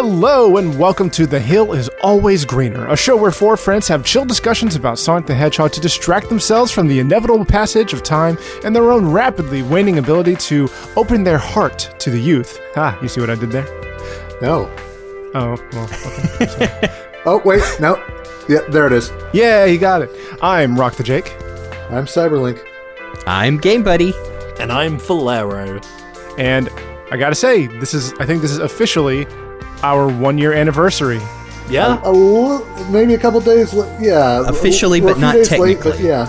Hello and welcome to The Hill is Always Greener, a show where four friends have chill discussions about Sonic the Hedgehog to distract themselves from the inevitable passage of time and their own rapidly waning ability to open their heart to the youth. You see what I did there? No. Oh, well, okay. Sorry. Oh, wait, no. Yeah, there it is. Yeah, you got it. I'm RockTheJake. I'm CyberLink. I'm GameBuddy. And I'm Faulerro. And I gotta say, I think this is officially our 1-year anniversary. Yeah? Maybe a couple days yeah. Officially, but not technically. Late, but yeah.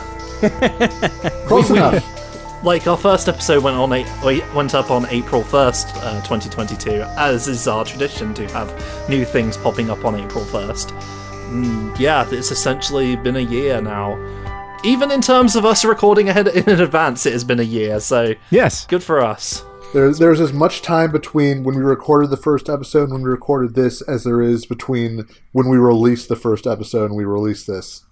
Close enough. Like, our first episode went up on April 1st, 2022, as is our tradition to have new things popping up on April 1st. Yeah, it's essentially been a year now. Even in terms of us recording ahead in advance, it has been a year, so yes, good for us. There's as much time between when we recorded the first episode and when we recorded this as there is between when we released the first episode and we released this.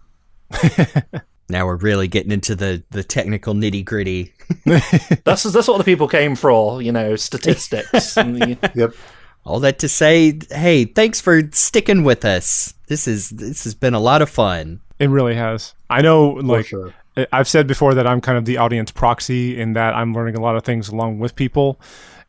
Now we're really getting into the technical nitty-gritty. That's what the people came for, statistics. Yep. All that to say, hey, thanks for sticking with us. This has been a lot of fun. It really has. I know, Sure. I've said before that I'm kind of the audience proxy in that I'm learning a lot of things along with people,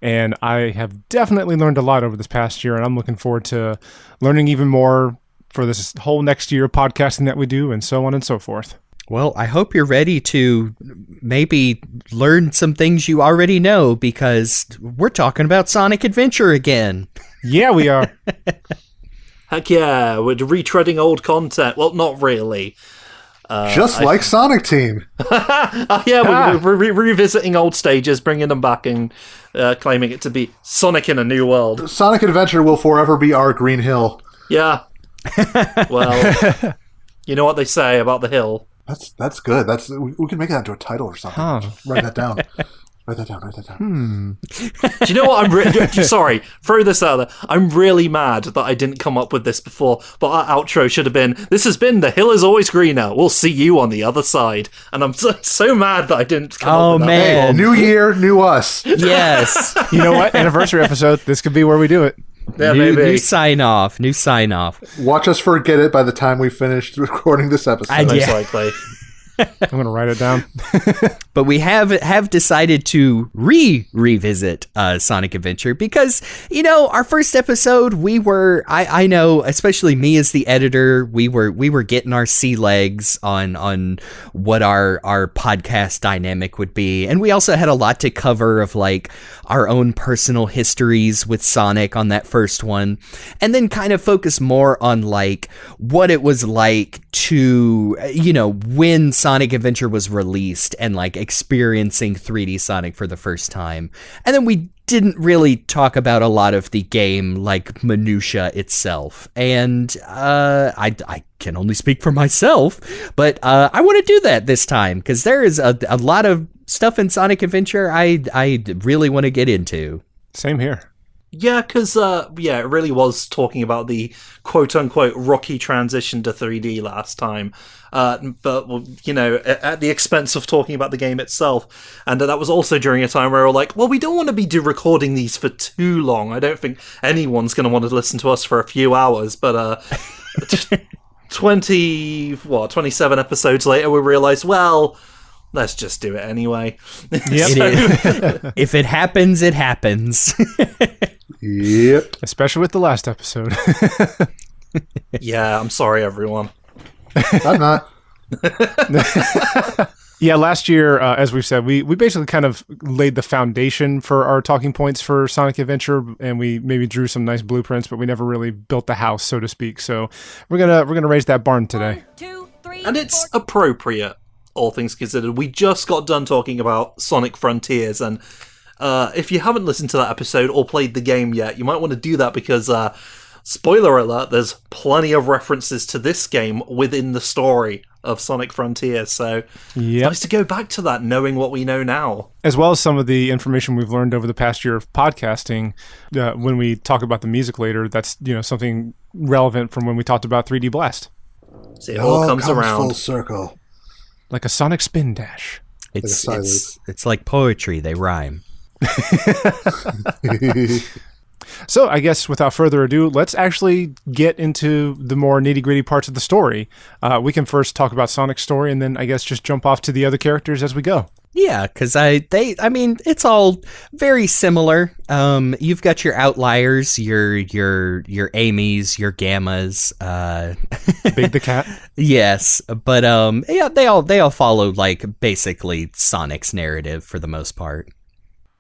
and I have definitely learned a lot over this past year, and I'm looking forward to learning even more for this whole next year of podcasting that we do, and so on and so forth. Well, I hope you're ready to maybe learn some things you already know, because we're talking about Sonic Adventure again. Yeah, we are. Heck yeah, we're retreading old content. Well, not really. Just like Sonic Team. We're revisiting old stages, bringing them back and claiming it to be Sonic in a new world. Sonic Adventure will forever be our Green Hill. Yeah. Well, you know what they say about the hill. That's good. We can make that into a title or something. Huh. Write that down. Write that down. Do you know what? Sorry, throw this out there. I'm really mad that I didn't come up with this before, but our outro should have been, this has been The Hill is Always Greener. We'll see you on the other side. And I'm so mad that I didn't come up with that. Man. Hey, new year, new us. Yes. You know what? Anniversary episode. This could be where we do it. Yeah, new sign off. Watch us forget it by the time we finished recording this episode. Most likely. I'm going to write it down. But we have decided to revisit Sonic Adventure because, our first episode, I know, especially me as the editor, we were getting our sea legs on what our podcast dynamic would be. And we also had a lot to cover of like our own personal histories with Sonic on that first one. And then kind of focus more on like what it was like to, when Sonic Adventure was released and like experiencing 3D Sonic for the first time. And then we didn't really talk about a lot of the game like minutia itself. And I can only speak for myself, but I want to do that this time because there is a lot of stuff in Sonic Adventure I really want to get into. Same here. Yeah, because, it really was talking about the quote-unquote rocky transition to 3D last time. But, at the expense of talking about the game itself. And that was also during a time where we were like, well, we don't want to be recording these for too long. I don't think anyone's going to want to listen to us for a few hours. But 27 episodes later, we realized, well, let's just do it anyway. Yep. If it happens, it happens. Yep. Especially with the last episode. Yeah, I'm sorry, everyone. I'm not. Yeah, last year, as we've said, we basically kind of laid the foundation for our talking points for Sonic Adventure, and we maybe drew some nice blueprints, but we never really built the house, so to speak. So we're gonna raise that barn today. 1, 2, 3, And it's 4. appropriate, all things considered. We just got done talking about Sonic Frontiers, and if you haven't listened to that episode or played the game yet, you might want to do that because, spoiler alert, there's plenty of references to this game within the story of Sonic Frontiers, so it's nice to go back to that knowing what we know now. As well as some of the information we've learned over the past year of podcasting. When we talk about the music later, that's something relevant from when we talked about 3D Blast. See, it all comes around. Full circle. Like a Sonic spin dash. It's like poetry, they rhyme. So I guess without further ado, let's actually get into the more nitty-gritty parts of the story. We can first talk about Sonic's story, and then I guess just jump off to the other characters as we go. Yeah, because it's all very similar. You've got your outliers, your Amy's, your Gammas, Big the cat. Yes, but yeah, they all follow like basically Sonic's narrative for the most part.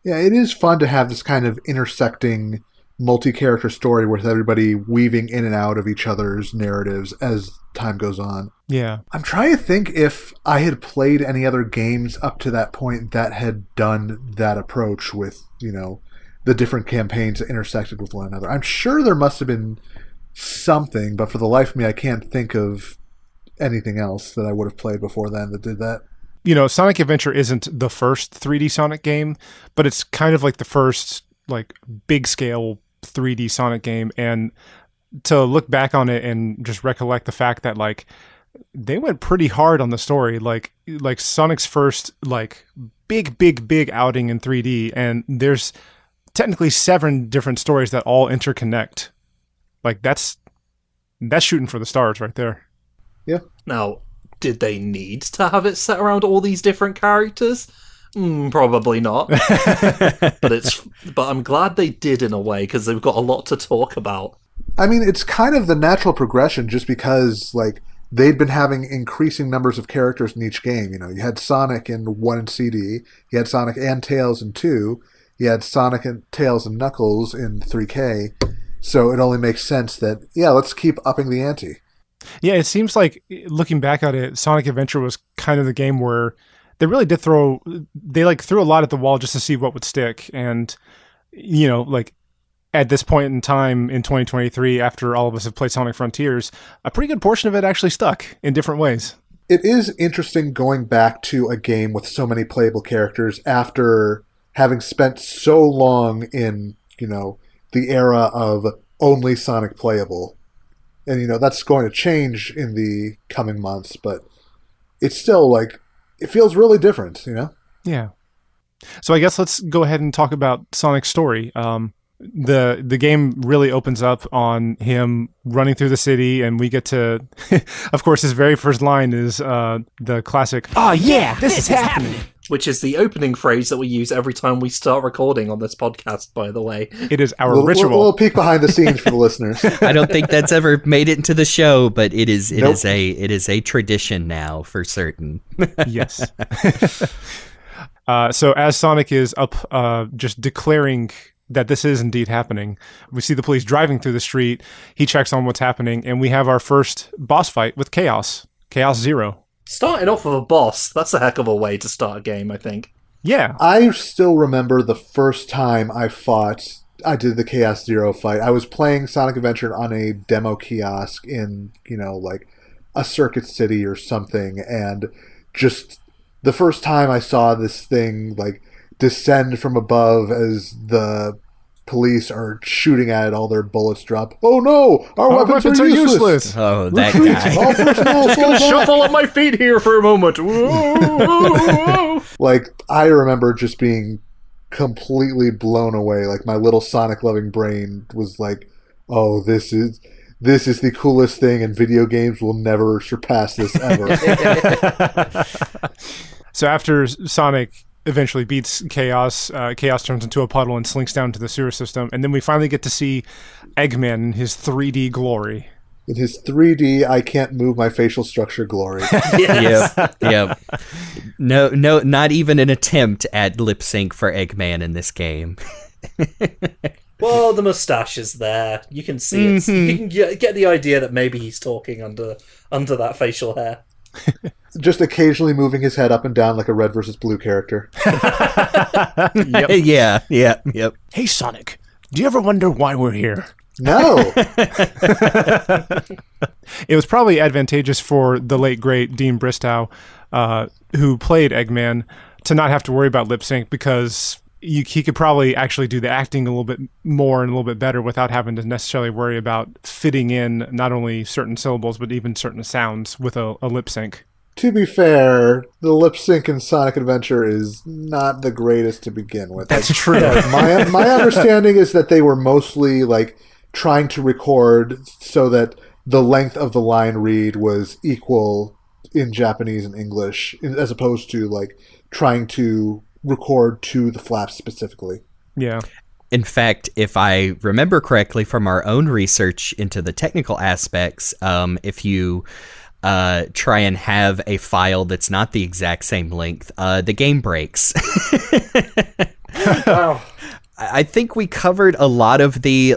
Yeah, it is fun to have this kind of intersecting multi-character story with everybody weaving in and out of each other's narratives as time goes on. Yeah. I'm trying to think if I had played any other games up to that point that had done that approach with, the different campaigns that intersected with one another. I'm sure there must have been something, but for the life of me, I can't think of anything else that I would have played before then that did that. Sonic Adventure isn't the first 3D Sonic game, but it's kind of like the first like big scale 3D Sonic game. And to look back on it and just recollect the fact that like they went pretty hard on the story, like Sonic's first like big outing in 3D, and there's technically 7 different stories that all interconnect. Like that's shooting for the stars right there. Yeah. Now, did they need to have it set around all these different characters? Probably not. but I'm glad they did in a way, because they've got a lot to talk about. I mean, it's kind of the natural progression just because, like, they'd been having increasing numbers of characters in each game. You had Sonic in 1 and CD, you had Sonic and Tails in 2, you had Sonic and Tails and Knuckles in 3K, so it only makes sense that, yeah, let's keep upping the ante. Yeah, it seems like, looking back at it, Sonic Adventure was kind of the game where they really did threw a lot at the wall just to see what would stick. And, like at this point in time in 2023, after all of us have played Sonic Frontiers, a pretty good portion of it actually stuck in different ways. It is interesting going back to a game with so many playable characters after having spent so long in, the era of only Sonic playable. And, that's going to change in the coming months, but it's still like, it feels really different, Yeah. So I guess let's go ahead and talk about Sonic's story. The game really opens up on him running through the city, and we get to, of course, his very first line is the classic, "Oh yeah, this is happening." Which is the opening phrase that we use every time we start recording on this podcast, by the way. It is our A ritual. little peek behind the scenes for the listeners. I don't think that's ever made it into the show, but it is Nope. it is a tradition now for certain. Yes. So as Sonic is up just declaring that this is indeed happening, we see the police driving through the street. He checks on what's happening, and we have our first boss fight with Chaos Zero. Starting off with a boss, that's a heck of a way to start a game, I think. Yeah. I still remember the first time I did the Chaos Zero fight. I was playing Sonic Adventure on a demo kiosk in, like a circuit city or something, and just the first time I saw this thing, like, descend from above as the police are shooting at it, all their bullets drop. Oh no! Our weapons are useless! Oh, that Retreat! guy. All personnel fall back! Shuffle on my feet here for a moment. Whoa. Like, I remember just being completely blown away. Like, my little Sonic-loving brain was like, oh, this is the coolest thing, and video games will never surpass this ever. So after Sonic eventually beats Chaos, Chaos turns into a puddle and slinks down to the sewer system, and then we finally get to see Eggman in his 3D glory. In his 3D, I can't move my facial structure glory. Yes. Yep. No, not even an attempt at lip sync for Eggman in this game. Well, the mustache is there. You can see it. You can get the idea that maybe he's talking under that facial hair. Just occasionally moving his head up and down like a red versus blue character. Yep. Yep. Hey, Sonic, do you ever wonder why we're here? No! It was probably advantageous for the late, great Dean Bristow, who played Eggman, to not have to worry about lip sync, because he could probably actually do the acting a little bit more and a little bit better without having to necessarily worry about fitting in not only certain syllables, but even certain sounds with a lip sync. to be fair, the lip sync in Sonic Adventure is not the greatest to begin with. That's true. My understanding is that they were mostly like trying to record so that the length of the line read was equal in Japanese and English, as opposed to like trying to record to the flaps specifically. Yeah. In fact, if I remember correctly from our own research into the technical aspects, if you try and have a file that's not the exact same length, the game breaks. Wow. I think we covered a lot of the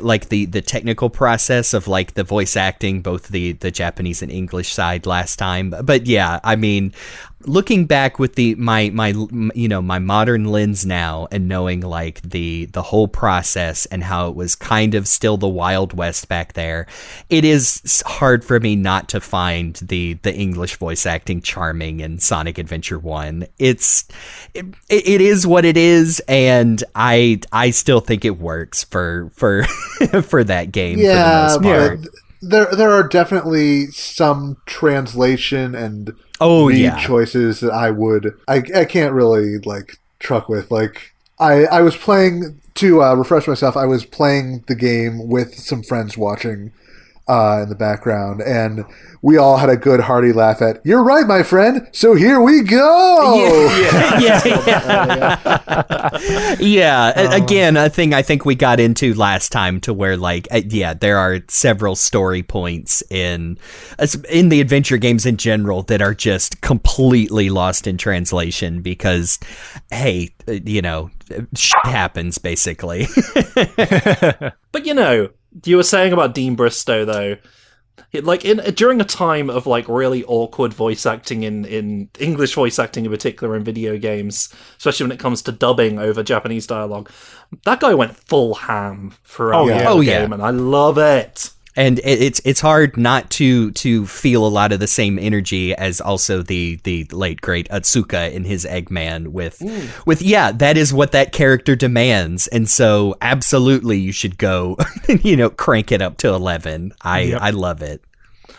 technical process of like the voice acting, both the Japanese and English side last time. But yeah, I mean, looking back with my modern lens now and knowing like the whole process and how it was kind of still the Wild West back there, it is hard for me not to find the English voice acting charming in Sonic Adventure 1. It is what it is, and I still think it works for for that game. Yeah, for the most part. but there are definitely some translation and read choices that I can't really like truck with. Like I was playing to refresh myself. I was playing the game with some friends watching in the background, and we all had a good hearty laugh at, "You're right, my friend, so here we go!" Again, a thing I think we got into last time, to where like there are several story points in the adventure games in general that are just completely lost in translation because, hey, shit happens basically. But you were saying about Dean Bristow, though, during a time of like really awkward voice acting in English voice acting in particular in video games, especially when it comes to dubbing over Japanese dialogue, that guy went full ham throughout the game, and I love it. And it's hard not to feel a lot of the same energy as also the late great Atsuka in his Eggman with that is what that character demands, and so absolutely you should go crank it up to 11. I love it.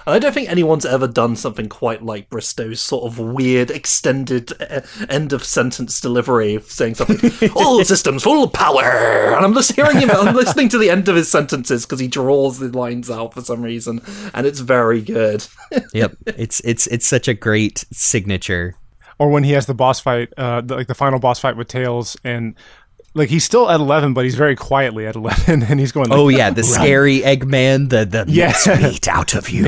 I don't think anyone's ever done something quite like Bristow's sort of weird, extended end-of-sentence delivery of saying something, "All systems full power!" And I'm just hearing him, I'm listening to the end of his sentences because he draws the lines out for some reason, and it's very good. Yep, it's such a great signature. Or when he has the boss fight, the final boss fight with Tails, and like he's still at 11, but he's very quietly at 11, and he's going like, the scary Eggman, the meat out of you.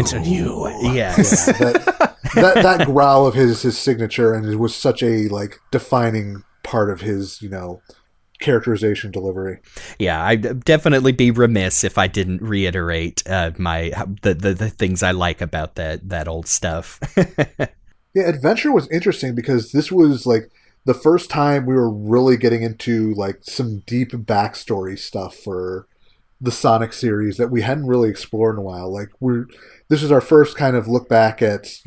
Yes. That growl of his signature, and it was such a like defining part of his characterization delivery. Yeah, I'd definitely be remiss if I didn't reiterate the things I like about that old stuff. Yeah, Adventure was interesting because this was like the first time we were really getting into like some deep backstory stuff for the Sonic series that we hadn't really explored in a while. Like this is our first kind of look back at,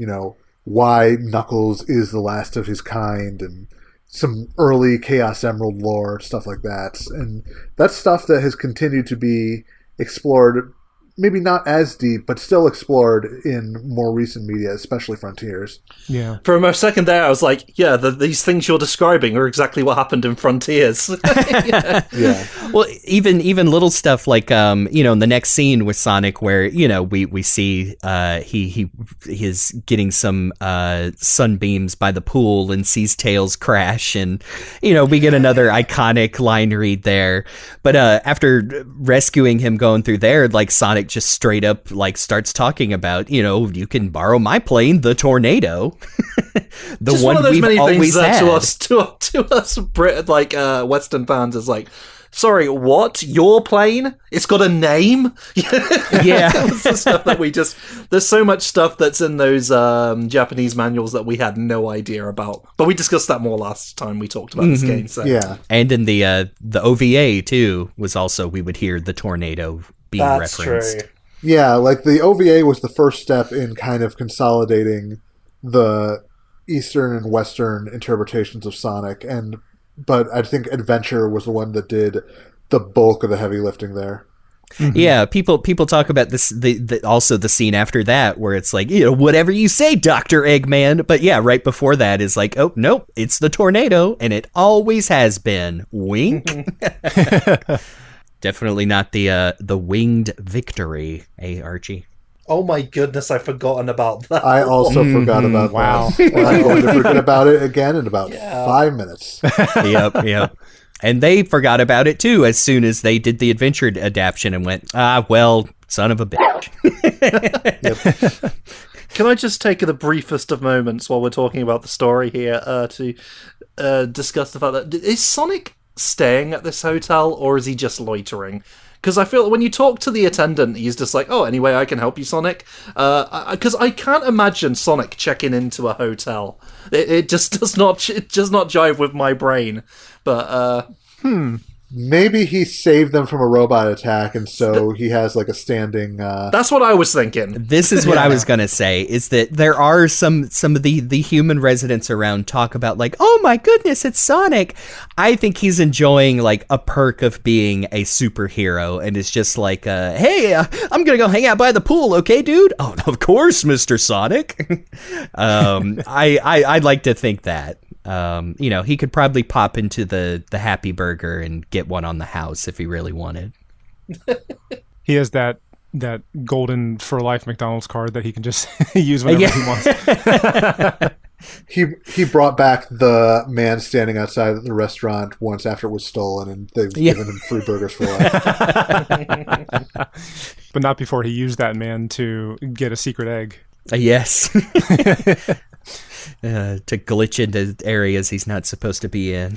why Knuckles is the last of his kind, and some early Chaos Emerald lore, stuff like that. And that's stuff that has continued to be explored, maybe not as deep, but still explored in more recent media, especially Frontiers. Yeah. For a second there, I was like, yeah, these things you're describing are exactly what happened in Frontiers. Yeah. Well, even little stuff like, in the next scene with Sonic where, we see he is getting some sunbeams by the pool and sees Tails crash, and, we get another iconic line read there. But after rescuing him going through there, like Sonic just straight up like starts talking about, you can borrow my plane, the Tornado. The just one of those we've many always things had. to us Brit Western fans is like, sorry, what? Your plane? It's got a name? Yeah. It's the stuff that there's so much stuff that's in those Japanese manuals that we had no idea about. But we discussed that more last time we talked about this game. So. Yeah. And in the OVA too was also, we would hear the Tornado being referenced. True. Yeah, like the OVA was the first step in kind of consolidating the Eastern and Western interpretations of Sonic, but I think Adventure was the one that did the bulk of the heavy lifting there. Yeah, people talk about this. Also the scene after that where it's like, whatever you say, Dr. Eggman. But yeah, right before that is like, oh nope, it's the tornado, and it always has been. Wink. Definitely not the winged victory, Archie? Oh my goodness, I've forgotten about that. I also forgot about that. And I'm going to forget about it again in about 5 minutes. Yep. And they forgot about it too as soon as they did the adventure adaptation and went, well, son of a bitch. Yep. Can I just take the briefest of moments while we're talking about the story here to discuss the fact that is Sonic staying at this hotel or is he just loitering? Because I feel when you talk to the attendant, he's just like, oh, anyway, I can help you, Sonic. Because I can't imagine Sonic checking into a hotel. It just does not jive with my brain. But maybe he saved them from a robot attack, and so he has like a standing. That's what I was thinking. This is what I was gonna say. Is that there are some of the human residents around talk about like, oh my goodness, it's Sonic. I think he's enjoying like a perk of being a superhero, and it's just like, hey, I'm gonna go hang out by the pool, okay, dude? Oh, of course, Mr. Sonic. I'd like to think that. He could probably pop into the Happy Burger and get one on the house if he really wanted. He has that golden for life McDonald's card that he can just use whenever he wants. He brought back the man standing outside the restaurant once after it was stolen, and they've given him free burgers for life. But not before he used that man to get a secret egg. Yes. To glitch into areas he's not supposed to be in.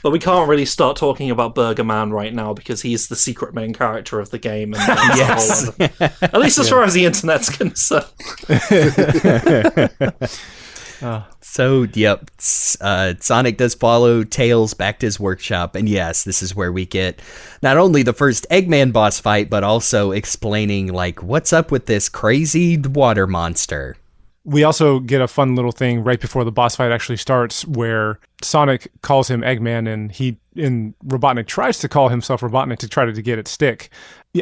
But we can't really start talking about Burger Man right now because he's the secret main character of the game. And yes. At least as far as the internet's concerned. So, yep, Sonic does follow Tails back to his workshop, and yes, this is where we get not only the first Eggman boss fight, but also explaining, like, what's up with this crazy water monster. We also get a fun little thing right before the boss fight actually starts where Sonic calls him Eggman and Robotnik tries to call himself Robotnik to try to get it stick.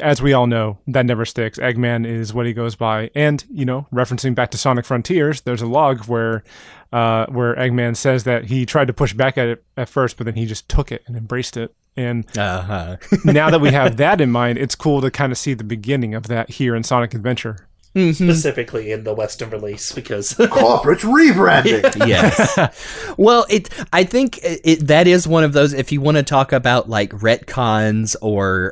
As we all know, that never sticks. Eggman is what he goes by. And, referencing back to Sonic Frontiers, there's a log where Eggman says that he tried to push back at it at first, but then he just took it and embraced it. And now that we have that in mind, it's cool to kind of see the beginning of that here in Sonic Adventure. Mm-hmm. Specifically in the Western release, because corporate rebranding. Yes. Well, I think that is one of those. If you want to talk about like retcons or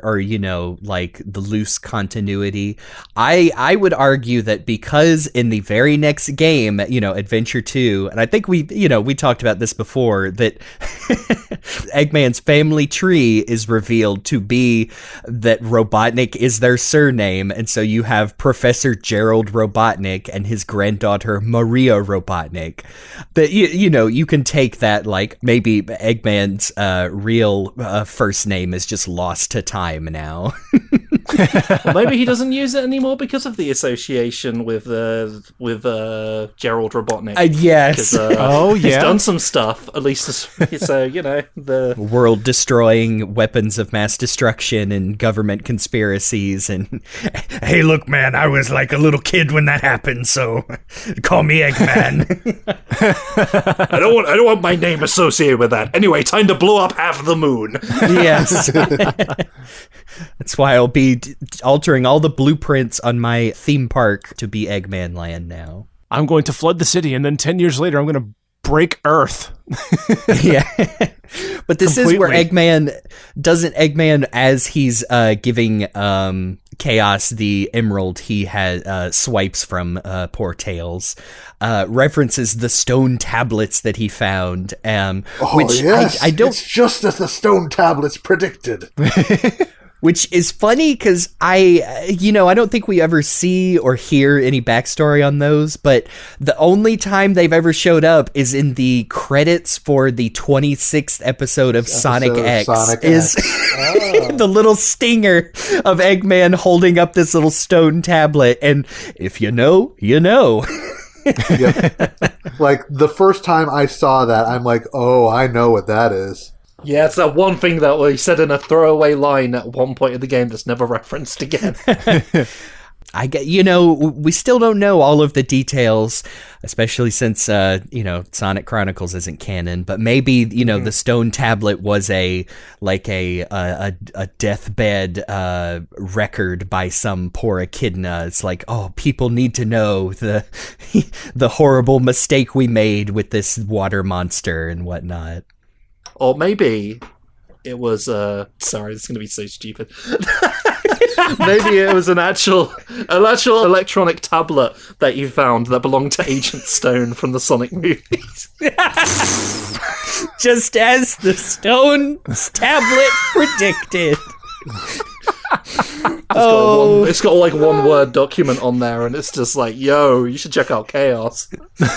like the loose continuity, I would argue that because in the very next game, Adventure 2, and I think we talked about this before, that Eggman's family tree is revealed to be that Robotnik is their surname, and so you have Professor Gerald Robotnik and his granddaughter Maria Robotnik. That you can take that like maybe Eggman's real first name is just lost to time now. Well, maybe he doesn't use it anymore because of the association with Gerald Robotnik. Yes. He's done some stuff. At least so the world destroying weapons of mass destruction and government conspiracies and hey, look, man, I was like a little kid when that happened, so call me Eggman. I don't want my name associated with that. Anyway, time to blow up half the moon. Yes. That's why I'll be altering all the blueprints on my theme park to be Eggman Land now. I'm going to flood the city, and then 10 years later, I'm going to break Earth. Yeah. But this is where Eggman, as he's giving Chaos the emerald he has swipes from poor Tails, references the stone tablets that he found. Which yes, I don't. It's just as the stone tablets predicted. Which is funny because I don't think we ever see or hear any backstory on those, but the only time they've ever showed up is in the credits for the 26th episode of Sonic X. The little stinger of Eggman holding up this little stone tablet, and if you know, you know. Yep. Like the first time I saw that, I'm like, oh, I know what that is. Yeah, it's that one thing that he said in a throwaway line at one point in the game that's never referenced again. I get, we still don't know all of the details, especially since, Sonic Chronicles isn't canon, but maybe, the stone tablet was a deathbed record by some poor echidna. It's like, oh, people need to know the horrible mistake we made with this water monster and whatnot. Or maybe it was, sorry, this is going to be so stupid. Maybe it was an actual electronic tablet that you found that belonged to Agent Stone from the Sonic movies. Just as the stone tablet predicted. It's got like one word document on there, and it's just like, yo, you should check out Chaos.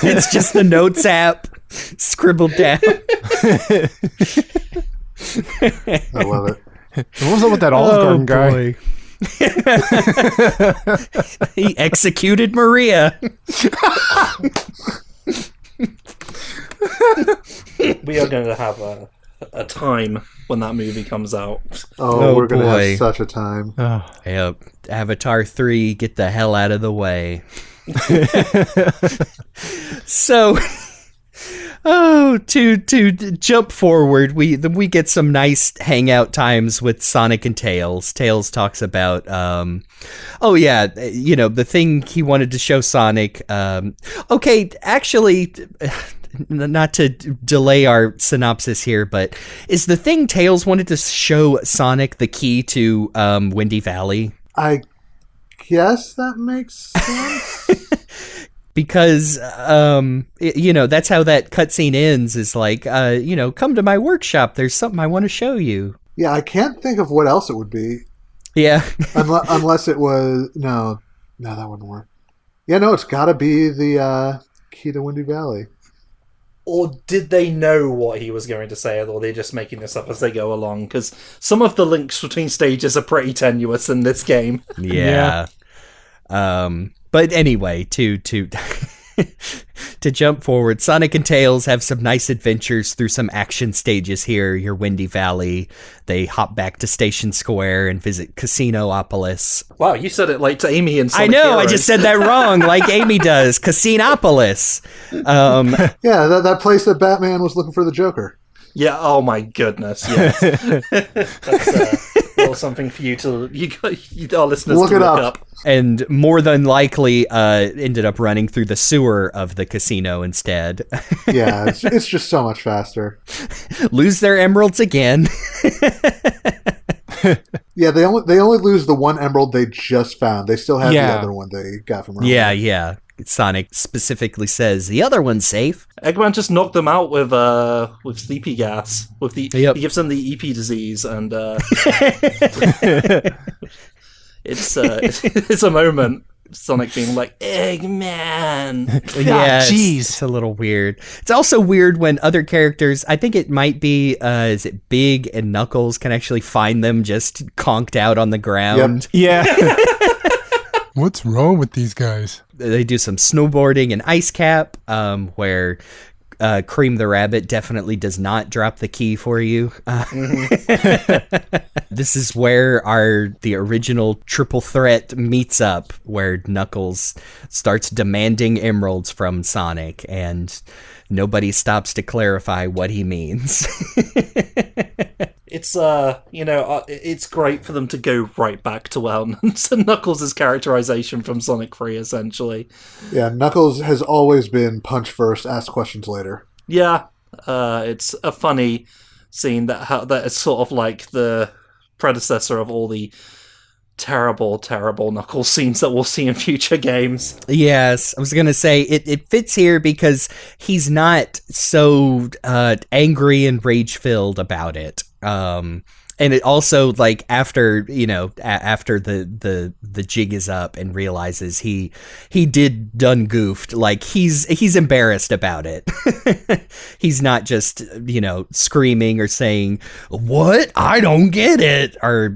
It's just the notes app scribbled down. I love it. What was up with that Olive Garden guy? He executed Maria. We are going to have a time when that movie comes out. Oh, we're going to have such a time. Yep. Avatar 3, get the hell out of the way. So, to jump forward, we get some nice hangout times with Sonic and Tails. Tails talks about, the thing he wanted to show Sonic. Okay, actually, not to delay our synopsis here, but is the thing Tails wanted to show Sonic the key to Windy Valley? I guess that makes sense. Because, that's how that cutscene ends, is like, come to my workshop. There's something I want to show you. Yeah, I can't think of what else it would be. Yeah. Unless it was... No, that wouldn't work. Yeah, no, it's got to be the key to Windy Valley. Or did they know what he was going to say, or they're just making this up as they go along? Because some of the links between stages are pretty tenuous in this game. Yeah. But anyway, to to jump forward, Sonic and Tails have some nice adventures through some action stages here. Your Windy Valley. They hop back to Station Square and visit Casinopolis. Wow, you said it like to Amy and Sonic I know, Heroes. I just said that wrong, like Amy does. Casinopolis. Yeah, that place that Batman was looking for the Joker. Yeah, oh my goodness, yes. That's a little something for you to, our listeners Look to it look up. up. And more than likely ended up running through the sewer of the casino instead. Yeah, it's just so much faster. Lose their emeralds again. Yeah, they only lose the one emerald they just found. They still have the other one they got from earlier. Yeah. Sonic specifically says the other one's safe. Eggman just knocked them out with sleepy gas. He gives them the EP disease, and it's a moment. Sonic being like, Eggman. Yeah, jeez. It's a little weird. It's also weird when other characters, I think it might be, is it Big and Knuckles, can actually find them just conked out on the ground. Yep. Yeah. What's wrong with these guys? They do some snowboarding and ice cap, where Cream the Rabbit definitely does not drop the key for you. This is where the original triple threat meets up, where Knuckles starts demanding emeralds from Sonic, and nobody stops to clarify what he means. It's it's great for them to go right back to Knuckles' characterization from Sonic 3, essentially. Yeah, Knuckles has always been punch first, ask questions later. Yeah, it's a funny scene that is sort of like the predecessor of all the terrible Knuckles scenes that we'll see in future games. Yes, I was gonna say it fits here because he's not so angry and rage filled about it. And it also, like, after the jig is up and realizes he done goofed, like he's embarrassed about it. He's not just, screaming or saying, "What? I don't get it," or,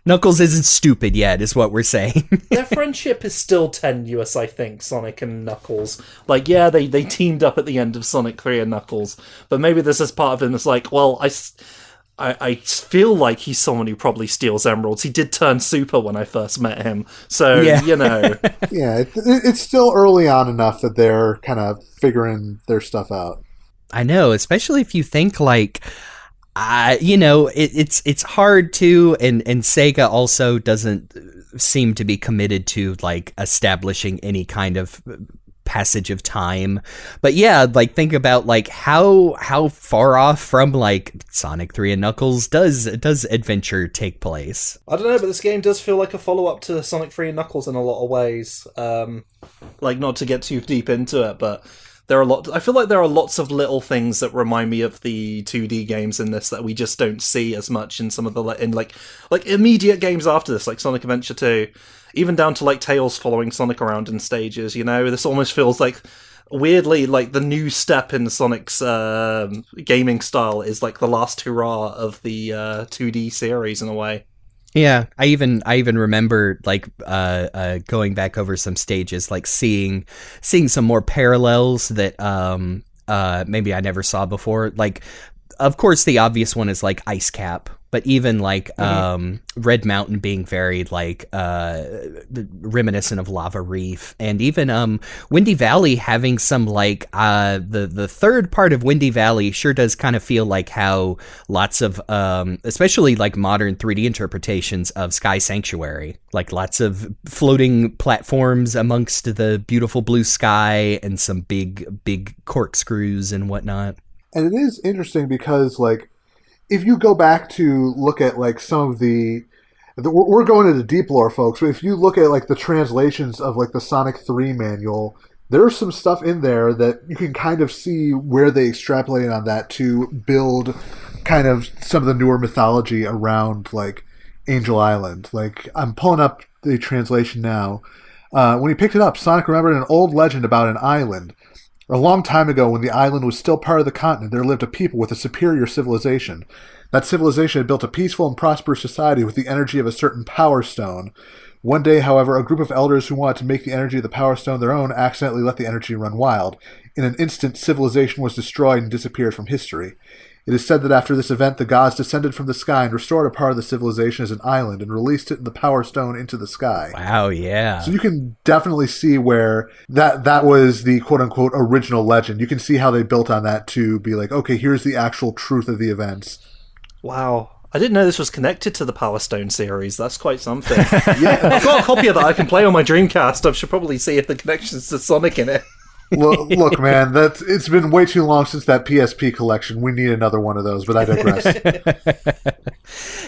Knuckles isn't stupid yet, is what we're saying. Their friendship is still tenuous, I think, Sonic and Knuckles. Like, yeah, they teamed up at the end of Sonic 3 and Knuckles, but maybe there's this part of him that's like, well, I feel like he's someone who probably steals emeralds. He did turn super when I first met him, so, you know. Yeah, it's still early on enough that they're kind of figuring their stuff out. I know, especially if you think, like, it's hard to, and Sega also doesn't seem to be committed to, like, establishing any kind of passage of time. But yeah, like, think about, like, how far off from, like, Sonic 3 and Knuckles does adventure take place? I don't know, but this game does feel like a follow-up to Sonic 3 and Knuckles in a lot of ways. Like, not to get too deep into it, but I feel like there are lots of little things that remind me of the 2D games in this that we just don't see as much in some of the like immediate games after this, like Sonic Adventure 2, even down to like Tails following Sonic around in stages. You know, this almost feels like weirdly like the new step in Sonic's gaming style is like the last hurrah of the 2D series in a way. Yeah, I even remember like going back over some stages, like seeing some more parallels that maybe I never saw before. Like, of course, the obvious one is like Ice Cap, but even like Red Mountain being very like reminiscent of Lava Reef, and even Windy Valley having some like the third part of Windy Valley sure does kind of feel like how lots of especially like modern 3D interpretations of Sky Sanctuary, like lots of floating platforms amongst the beautiful blue sky and some big corkscrews and whatnot. And it is interesting because, like, if you go back to look at, like, some of we're going into deep lore, folks, but if you look at, like, the translations of, like, the Sonic 3 manual, there's some stuff in there that you can kind of see where they extrapolated on that to build kind of some of the newer mythology around, like, Angel Island. Like, I'm pulling up the translation now. When he picked it up, Sonic remembered an old legend about an island. A long time ago, when the island was still part of the continent, there lived a people with a superior civilization. That civilization had built a peaceful and prosperous society with the energy of a certain power stone. One day, however, a group of elders who wanted to make the energy of the power stone their own accidentally let the energy run wild. In an instant, civilization was destroyed and disappeared from history. It is said that after this event, the gods descended from the sky and restored a part of the civilization as an island and released it in the Power Stone into the sky. Wow, yeah. So you can definitely see where that was the quote-unquote original legend. You can see how they built on that to be like, okay, here's the actual truth of the events. Wow. I didn't know this was connected to the Power Stone series. That's quite something. Yeah, I've got a copy of that I can play on my Dreamcast. I should probably see if the connection's to Sonic in it. Look, man, it's been way too long since that PSP collection. We need another one of those, but I digress.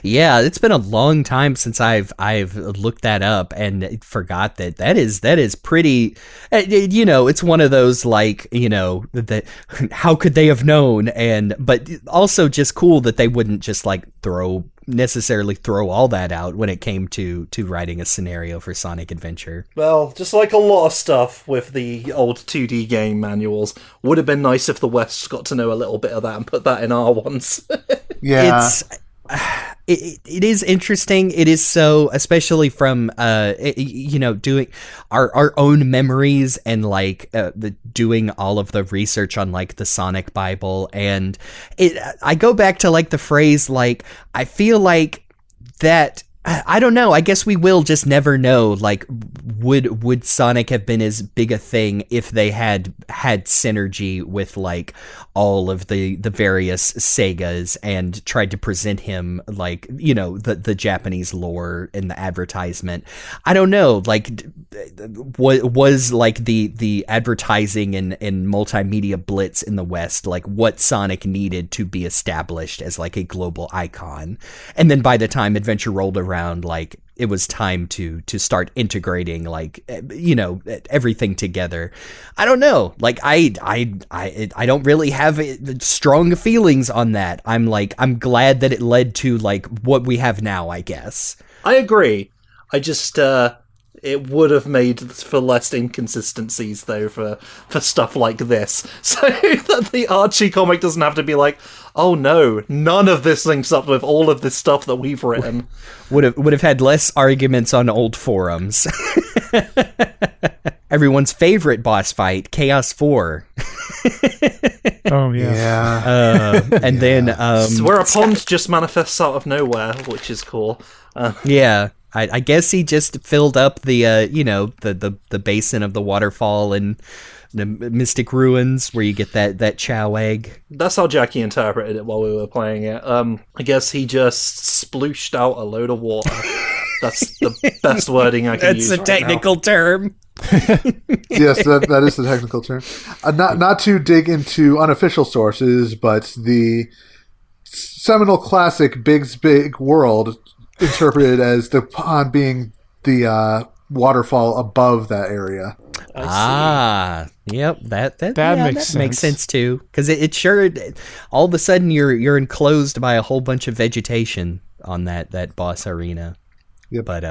Yeah, it's been a long time since I've looked that up and forgot that is pretty. You know, it's one of those like, you know, that how could they have known, but also just cool that they wouldn't just like necessarily throw all that out when it came to writing a scenario for Sonic Adventure. Well, just like a lot of stuff with the old 2D game manuals, would have been nice if the West got to know a little bit of that and put that in our ones. Yeah. It is interesting. It is so, especially from you know, doing our own memories and like doing all of the research on like the Sonic Bible, and I go back to like the phrase like I feel like that. I don't know. I guess we will just never know. Like, would Sonic have been as big a thing if they had synergy with like all of the various Segas and tried to present him like, you know, the Japanese lore in the advertisement? I don't know. Like, was like the advertising and multimedia blitz in the West like what Sonic needed to be established as like a global icon? And then by the time Adventure rolled around, like it was time to start integrating like, you know, everything together. I don't know, like I don't really have strong feelings on that. I'm glad that it led to like what we have now, I guess. I agree. I just It would have made for less inconsistencies, though, for stuff like this. So that the Archie comic doesn't have to be like, oh no, none of this links up with all of this stuff that we've written. Would have had less arguments on old forums. Everyone's favorite boss fight, Chaos 4. Oh, yeah. And then... where a pond just manifests out of nowhere, which is cool. Yeah. I guess he just filled up the the basin of the waterfall and the Mystic Ruins where you get that Chao egg. That's how Jackie interpreted it while we were playing it. I guess he just splooshed out a load of water. That's the best wording I can use. That's a technical term. Yes, that is the technical term. Not to dig into unofficial sources, but the seminal classic Big's Big World interpreted as the pond being the waterfall above that area. Yep, that makes makes sense too, because it sure all of a sudden you're enclosed by a whole bunch of vegetation on that boss arena. Yep. But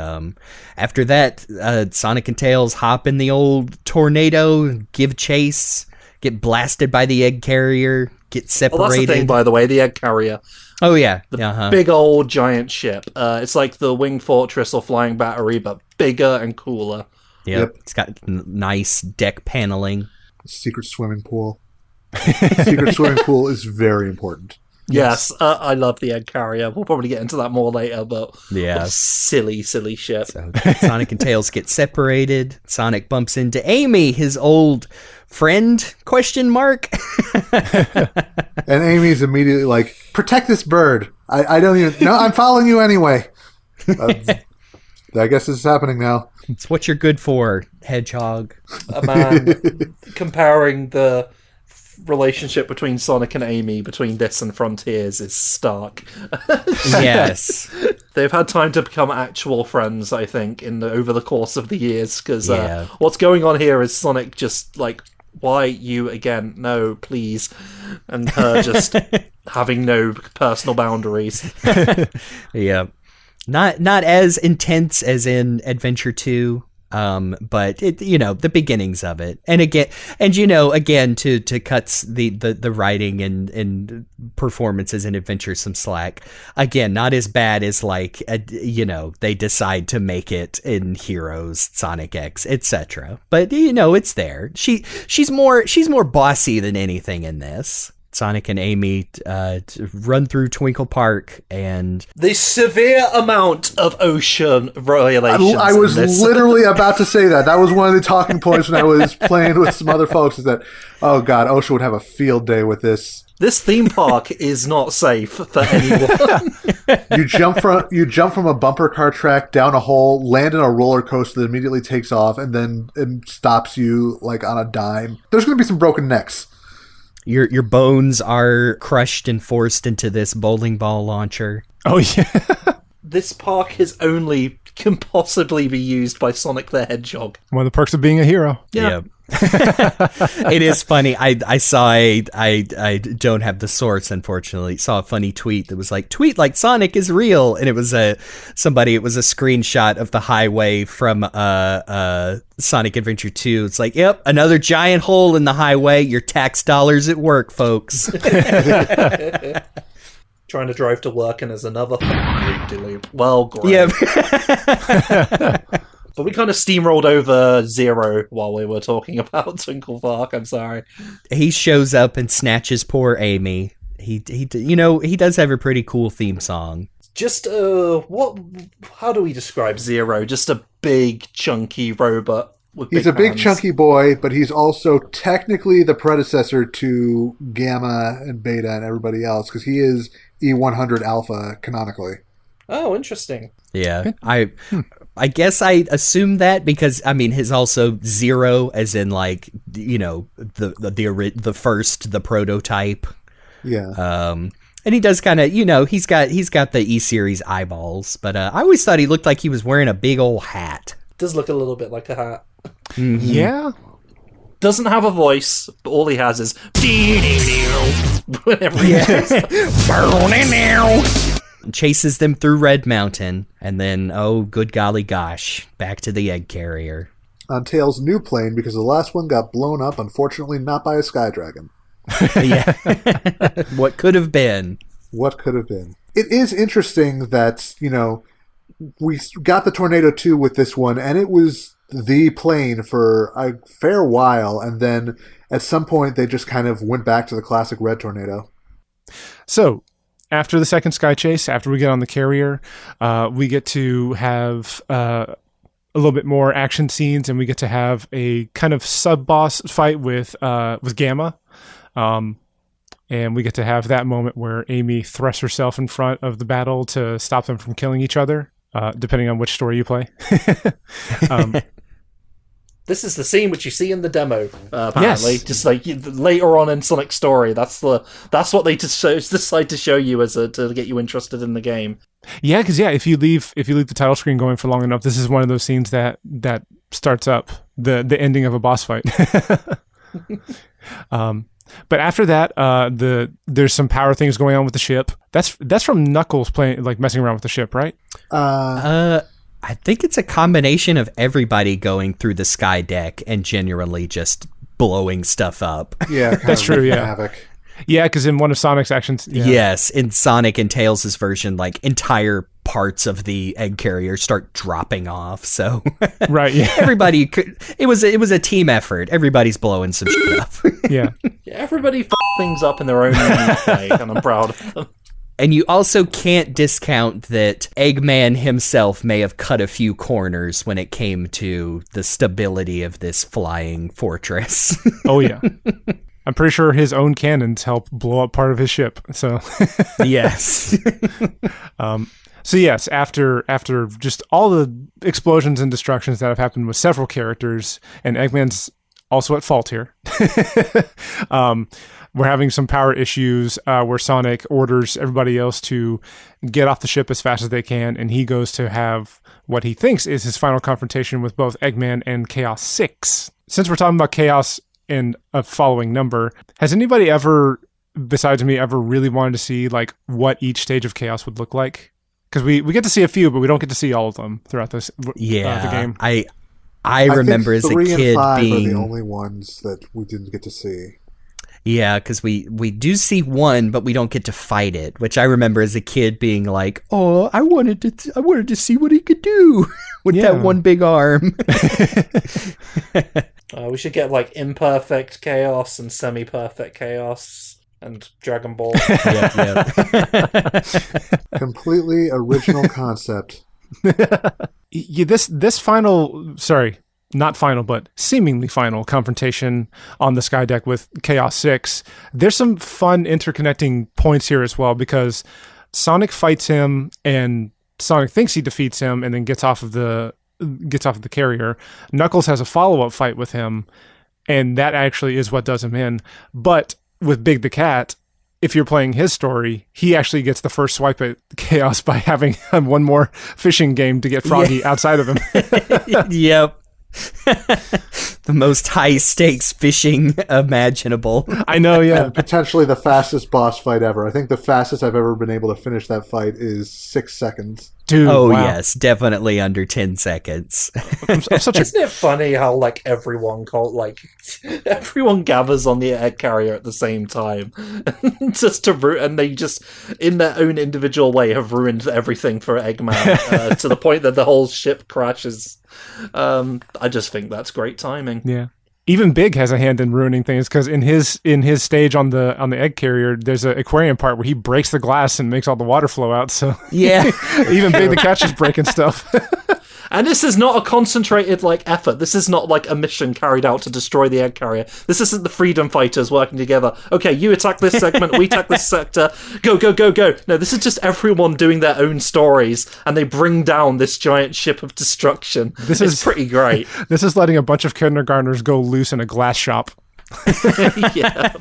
after that, Sonic and Tails hop in the old tornado, give chase, get blasted by the egg carrier, get separated. Well, that's the thing, by the way, the egg carrier. Oh yeah, the big old giant ship. It's like the Winged Fortress or Flying Battery, but bigger and cooler. Yep. It's got nice deck paneling. Secret swimming pool. Secret swimming pool is very important. Yes, I love the egg carrier. We'll probably get into that more later, but yeah, what a silly ship. So Sonic and Tails get separated. Sonic bumps into Amy, his old friend, question mark. And Amy's immediately like, protect this bird. I don't even... No, I'm following you anyway. I guess this is happening now. It's what you're good for, hedgehog. Man, comparing the relationship between Sonic and Amy between this and Frontiers is stark. Yes. They've had time to become actual friends, I think, over the course of the years, because Yeah. What's going on here is Sonic just like, why you again? No, please. And her just having no personal boundaries. Yeah. Not as intense as in Adventure 2, but it, the beginnings of it. And again, to cut the writing and performances in Adventure some slack. Again, not as bad as like they decide to make it in Heroes, Sonic X, etc. But it's there. She's more bossy than anything in this. Sonic and Amy run through Twinkle Park, and the severe amount of ocean violations. I was literally about to say that. That was one of the talking points when I was playing with some other folks. Is that, oh god, Ocean would have a field day with this. This theme park is not safe for anyone. You jump from a bumper car track down a hole, land in a roller coaster that immediately takes off, and then it stops you like on a dime. There's going to be some broken necks. Your bones are crushed and forced into this bowling ball launcher. Oh, yeah. This park can possibly be used by Sonic the Hedgehog. One of the perks of being a hero. Yeah. It is funny. I saw I don't have the source, unfortunately. Saw a funny tweet that was like, tweet like Sonic is real, and it was a screenshot of the highway from Sonic Adventure 2. It's like, yep, another giant hole in the highway. Your tax dollars at work, folks. Trying to drive to work and there's another loop-de-loop. Well, great. Yeah. But we kind of steamrolled over Zero while we were talking about Twinkle Park. I'm sorry. He shows up and snatches poor Amy. He does have a pretty cool theme song. Just how do we describe Zero? Just a big chunky robot with He's a big chunky boy, but he's also technically the predecessor to Gamma and Beta and everybody else, because he is E100 Alpha canonically. Oh, interesting. Yeah. I guess I assume that because his also Zero, as in like the first, the prototype. Yeah. And he does kind of he's got the E series eyeballs, but I always thought he looked like he was wearing a big old hat. Does look a little bit like a hat. Mm-hmm. Yeah. Doesn't have a voice, but all he has is whenever he chases them through Red Mountain, and then, oh, good golly gosh, back to the egg carrier. On Tails' new plane, because the last one got blown up, unfortunately not by a sky dragon. Yeah. What could have been. What could have been. It is interesting that, we got the Tornado 2 with this one, and it was the plane for a fair while, and then at some point they just kind of went back to the classic Red Tornado. So, after the second sky chase, after we get on the carrier, we get to have a little bit more action scenes, and we get to have a kind of sub-boss fight with Gamma. And we get to have that moment where Amy thrusts herself in front of the battle to stop them from killing each other, depending on which story you play. This is the scene which you see in the demo, apparently. Yes. Just like later on in Sonic's story, that's what they decide to show you to get you interested in the game. Yeah, because if you leave the title screen going for long enough, this is one of those scenes that starts up the ending of a boss fight. But after that, there's some power things going on with the ship. That's from Knuckles playing, like messing around with the ship, right? I think it's a combination of everybody going through the sky deck and genuinely just blowing stuff up. Yeah, that's true. Yeah, havoc. Yeah, because in one of Sonic's actions, yes, in Sonic and Tails' version, like entire parts of the egg carrier start dropping off. So right, yeah, everybody it was a team effort. Everybody's blowing some shit up. Yeah, everybody things up in their own unique way, and I'm proud of them. And you also can't discount that Eggman himself may have cut a few corners when it came to the stability of this flying fortress. Oh, yeah. I'm pretty sure his own cannons help blow up part of his ship. So, yes. So yes, after just all the explosions and destructions that have happened with several characters, and Eggman's also at fault here. We're having some power issues where Sonic orders everybody else to get off the ship as fast as they can, and he goes to have what he thinks is his final confrontation with both Eggman and Chaos 6. Since we're talking about Chaos in a following number, has anybody ever, besides me, ever really wanted to see like what each stage of Chaos would look like? Because we get to see a few, but we don't get to see all of them throughout this the game. I remember as a kid 3 and 5 being are the only ones that we didn't get to see. Yeah, because we do see one, but we don't get to fight it. Which I remember as a kid being like, "Oh, I wanted to see what he could do with that one big arm." We should get like imperfect chaos and semi-perfect chaos and Dragon Ball. Yeah. Completely original concept. Yeah, this final, sorry, not final, but seemingly final confrontation on the sky deck with Chaos 6, there's some fun interconnecting points here as well, because Sonic fights him and Sonic thinks he defeats him and then gets off of the carrier. Knuckles has a follow-up fight with him, and that actually is what does him in. But with Big the Cat, if you're playing his story, he actually gets the first swipe at Chaos by having one more fishing game to get Froggy outside of him. Yep. The most high stakes fishing imaginable. I know, yeah. And potentially the fastest boss fight ever. I think the fastest I've ever been able to finish that fight is 6 seconds. Dude, wow. Yes, definitely under 10 seconds. Isn't it funny how like everyone gathers on the egg carrier at the same time, just and they just in their own individual way have ruined everything for Eggman to the point that the whole ship crashes. I just think that's great timing. Yeah. Even Big has a hand in ruining things, because in his stage on the egg carrier, there's an aquarium part where he breaks the glass and makes all the water flow out. So yeah, even Big the Cat's just breaking stuff. And this is not a concentrated effort. This is not like a mission carried out to destroy the egg carrier. This isn't the freedom fighters working together. Okay, you attack this segment, we attack this sector. Go, go, go, go. No, this is just everyone doing their own stories, and they bring down this giant ship of destruction. This is pretty great. This is letting a bunch of kindergartners go loose in a glass shop. Yeah.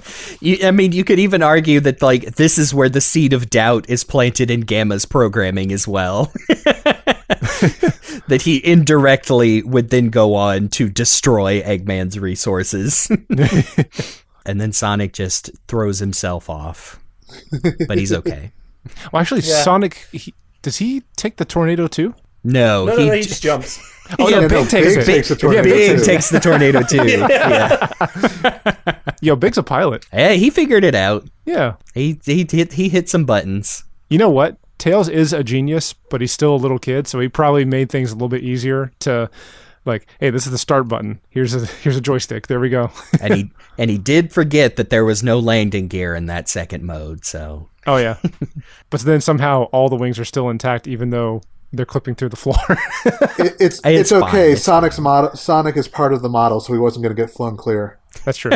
You could even argue that this is where the seed of doubt is planted in Gamma's programming as well. That he indirectly would then go on to destroy Eggman's resources. And then Sonic just throws himself off. But he's okay. Well, actually, Yeah. Sonic, does he take the tornado too? No, No, he just jumps. Oh, Yeah, no, no, Big takes Big it. takes the tornado Big too. takes the tornado too. Yeah. Yo, Big's a pilot. Hey, he figured it out. Yeah. He hit some buttons. You know what? Tails is a genius, but he's still a little kid, so he probably made things a little bit easier to, like, hey, this is the start button. Here's a joystick. There we go. And he did forget that there was no landing gear in that second mode. So Oh yeah. But then somehow all the wings are still intact, even though they're clipping through the floor. It's fine, okay. it's Sonic is part of the model, so he wasn't going to get flown clear. That's true.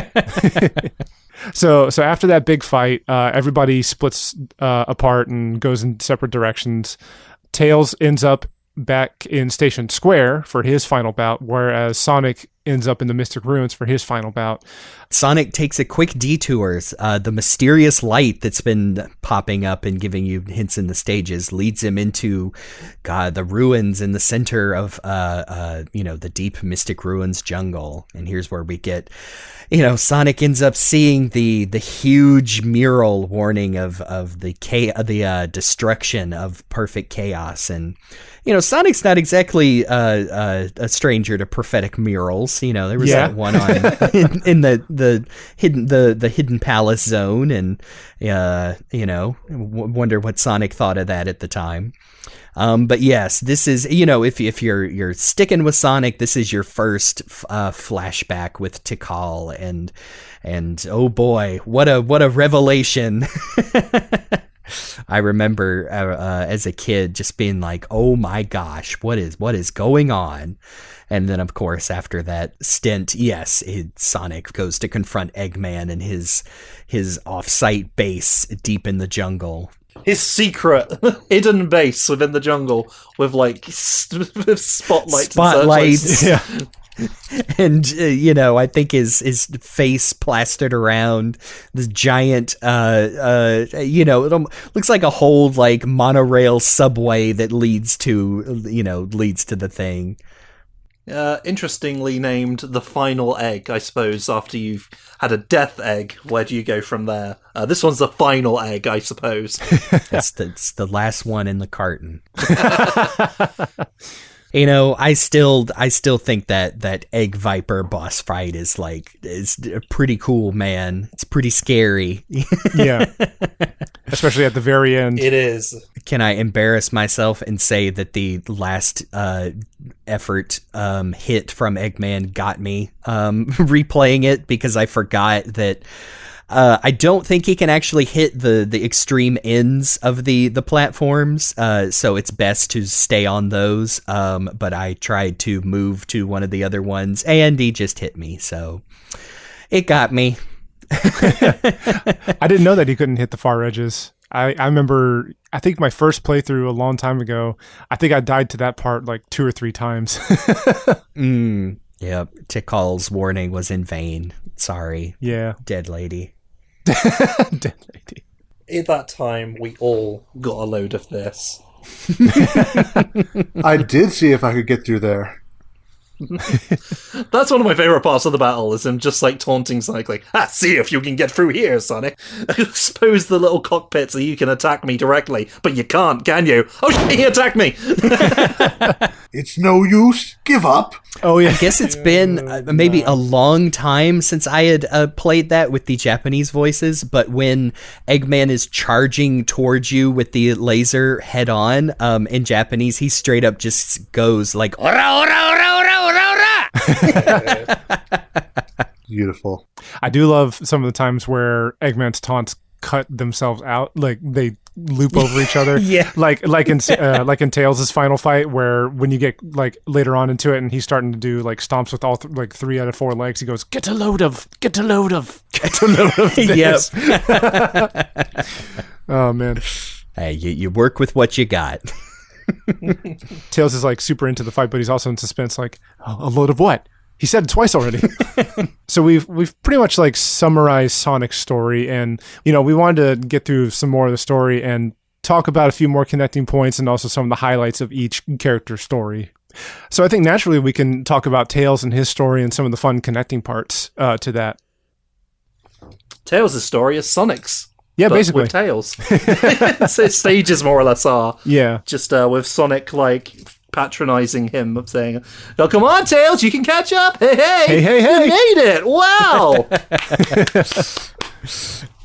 So after that big fight, everybody splits apart and goes in separate directions. Tails ends up back in Station Square for his final bout, whereas Sonic ends up in the Mystic Ruins for his final bout. Sonic takes a quick detour. The mysterious light that's been popping up and giving you hints in the stages leads him into, the ruins in the center of, the deep Mystic Ruins jungle. And here's where we get, Sonic ends up seeing the huge mural warning of the destruction of perfect chaos. And Sonic's not exactly a stranger to prophetic murals. There was that one on in the hidden palace zone, and wonder what Sonic thought of that at the time. But yes, this is if you're sticking with Sonic, this is your first flashback with Tikal, and oh boy, what a revelation. I remember as a kid just being like, oh my gosh, what is going on? And then, of course, after that stint, yes, Sonic goes to confront Eggman in his off-site base deep in the jungle. His secret hidden base within the jungle with with spotlights. Spotlights. Yeah. And I think his face plastered around this giant it looks like a whole monorail subway that leads to the thing. Interestingly named the final egg, I suppose. After you've had a death egg, where do you go from there? This one's the final egg, I suppose. It's the last one in the carton. I still think that Egg Viper boss fight is pretty cool, man. It's pretty scary. Yeah. Especially at the very end. It is. Can I embarrass myself and say that the last effort hit from Eggman got me replaying it, because I forgot that I don't think he can actually hit the extreme ends of the platforms, so it's best to stay on those. But I tried to move to one of the other ones, and he just hit me, so it got me. I didn't know that he couldn't hit the far edges. I remember, I think my first playthrough a long time ago, I think I died to that part 2 or 3 times. Yep, Tikal's warning was in vain. Sorry. Yeah. Dead lady. Dead lady. At that time, we all got a load of this. I did see if I could get through there. That's one of my favorite parts of the battle, is him just taunting Sonic, see if you can get through here, Sonic. Expose the little cockpit so you can attack me directly, but you can't, can you? Oh shit, he attacked me! It's no use. Give up. Oh yeah. I guess it's been maybe a long time since I had played that with the Japanese voices, but when Eggman is charging towards you with the laser head on, in Japanese, he straight up just goes like, ora, ora, ora, ora, ora, ora. Beautiful. I do love some of the times where Eggman's taunts cut themselves out, they loop over each other. Yeah. Like in Tails' final fight, where when you get later on into it and he's starting to do stomps with all 3 out of 4 legs, he goes, get a load of this. Yep. Oh man. Hey, you work with what you got. Tails is super into the fight, but he's also in suspense, a load of what? He said it twice already. So we've pretty much summarized Sonic's story, and we wanted to get through some more of the story and talk about a few more connecting points and also some of the highlights of each character's story. So I think naturally we can talk about Tails and his story and some of the fun connecting parts to that. Tails' story is Sonic's. Yeah, but basically. with Tails. So stages more or less are. Yeah. Just with Sonic, like, patronizing him, of saying, "Oh, come on, Tails, you can catch up! Hey, Hey. You made it! Wow!"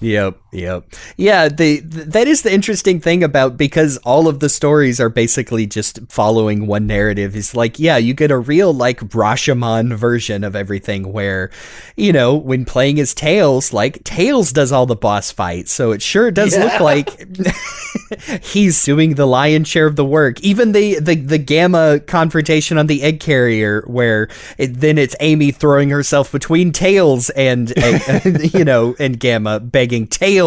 Yep. Yeah, that is the interesting thing about, because all of the stories are basically just following one narrative. Is like, yeah, you get a real like Rashomon version of everything where, you know, when playing as Tails, like Tails does all the boss fights, so it sure does look like he's doing the lion's share of the work. Even the Gamma confrontation on the egg carrier, where then it's Amy throwing herself between Tails and you know, and Gamma, begging Tails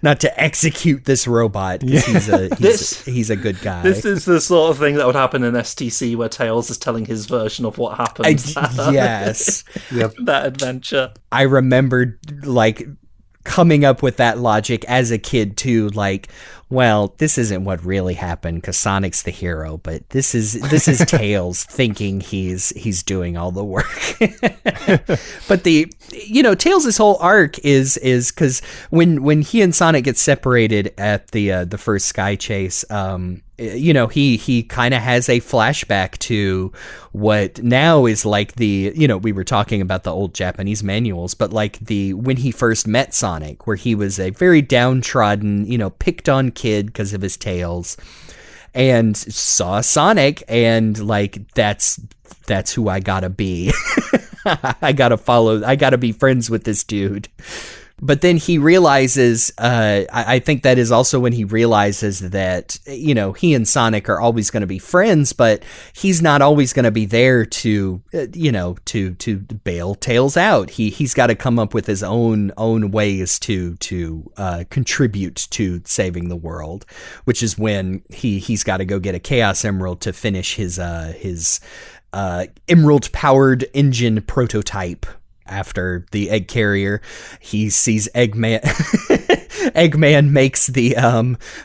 not to execute this robot, because he's a good guy. This is the sort of thing that would happen in STC, where Tails is telling his version of what happened. Yes. Yep. That adventure. I remembered like coming up with that logic as a kid too, like, well, this isn't what really happened because Sonic's the hero, but this is Tails thinking he's doing all the work. But Tails' whole arc is because when he and Sonic get separated at the first Sky Chase, he kind of has a flashback to what now is like we were talking about the old Japanese manuals, but like when he first met Sonic, where he was a very downtrodden, picked on kid because of his tails, and saw Sonic and like, that's who I gotta be. I gotta be friends with this dude. But then he realizes, I think that is also when he realizes that, he and Sonic are always going to be friends, but he's not always going to be there to bail Tails out. He's got to come up with his own ways to contribute to saving the world, which is when he's got to go get a Chaos Emerald to finish his emerald powered engine prototype. After the egg carrier, he sees Eggman. Eggman makes the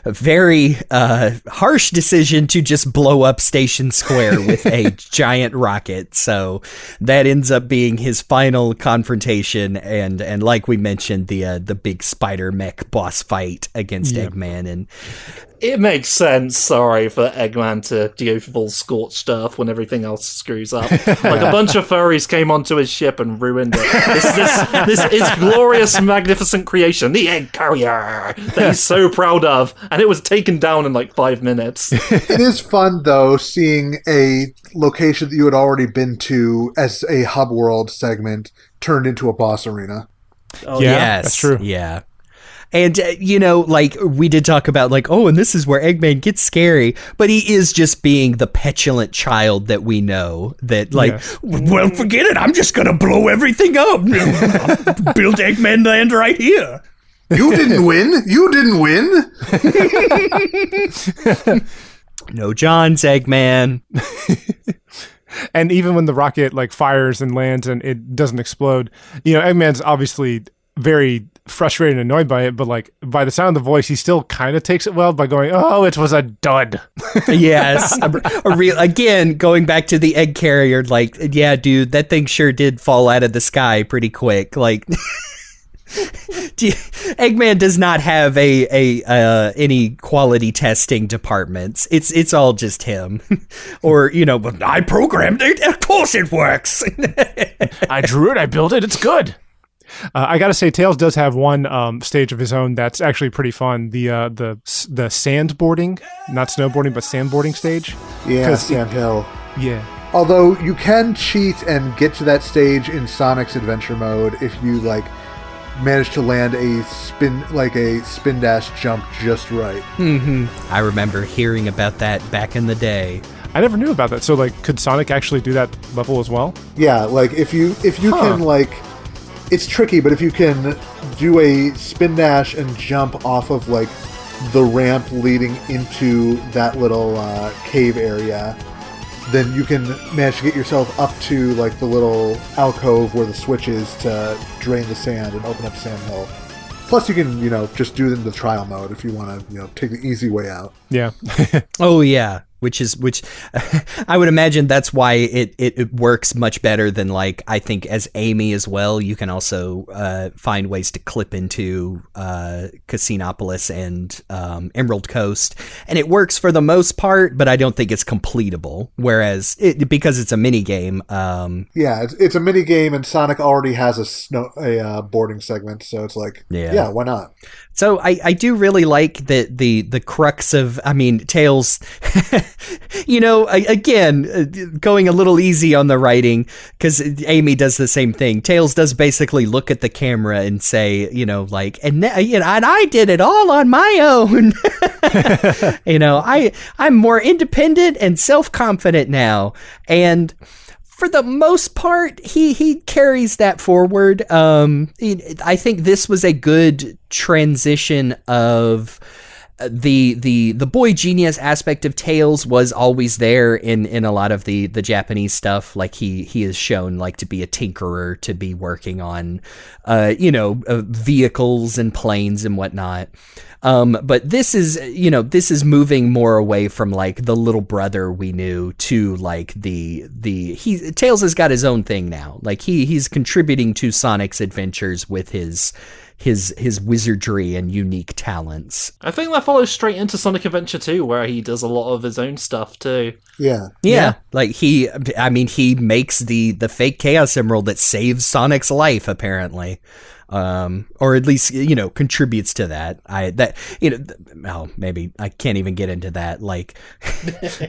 very harsh decision to just blow up Station Square with a giant rocket. So that ends up being his final confrontation, and like we mentioned, the big spider mech boss fight against Eggman. And it makes sense, for Eggman to go full scorched earth when everything else screws up. Like a bunch of furries came onto his ship and ruined it. This is glorious, magnificent creation, the egg carrier, that he's so proud of, and it was taken down in like 5 minutes. It is fun, though, seeing a location that you had already been to as a hub world segment turned into a boss arena. Oh, yeah, yes, that's true. Yeah. And, like, we did talk about, like, oh, and this is where Eggman gets scary, but he is just being the petulant child that we know, that, like, well, forget it, I'm just gonna blow everything up. Build Eggman Land right here. You didn't win! You didn't win! No John's, Eggman. And even when the rocket, like, fires and lands and it doesn't explode, Eggman's obviously very frustrated and annoyed by it, but like, by the sound of the voice, he still kind of takes it well by going, "Oh, it was a dud." Yes. Again, going back to the egg carrier, like, yeah, dude, that thing sure did fall out of the sky pretty quick. Like, Eggman does not have any quality testing departments. It's all just him. Or, but I programmed it, of course it works. I drew it, I built it, it's good. I gotta say, Tails does have one stage of his own that's actually pretty fun. The sandboarding, not snowboarding, but sandboarding stage. Yeah, Sand Hill. Yeah. Although you can cheat and get to that stage in Sonic's adventure mode if you manage to land a spin dash jump just right. Mm-hmm. I remember hearing about that back in the day. I never knew about that. So could Sonic actually do that level as well? Yeah, if you can it's tricky, but if you can do a spin dash and jump off of the ramp leading into that little cave area, then you can manage to get yourself up to the little alcove where the switch is to drain the sand and open up Sand Hill. Plus, you can just do it in the trial mode if you want to take the easy way out. Yeah. Oh yeah. which I would imagine that's why it works much better than, like, I think as Amy as well. You can also find ways to clip into Casinopolis and Emerald Coast, and it works for the most part, but I don't think it's completable. Whereas because it's a mini game, it's a mini game, and Sonic already has a boarding segment, so it's like, yeah, why not? So I do really like the crux of, I mean, Tails, again, going a little easy on the writing, because Amy does the same thing. Tails does basically look at the camera and say, and I did it all on my own. I'm more independent and self-confident now. And for the most part, he carries that forward. I think this was a good transition of the boy genius aspect of Tails was always there in a lot of the Japanese stuff. Like he is shown like to be a tinkerer, to be working on vehicles and planes and whatnot. But this is moving more away from like the little brother we knew to like Tails has got his own thing now. Like he's contributing to Sonic's adventures with his wizardry and unique talents. I think that follows straight into Sonic Adventure 2, where he does a lot of his own stuff too. Yeah. Like he makes the fake Chaos Emerald that saves Sonic's life, apparently. Or at least, contributes to that. Maybe I can't even get into that. Like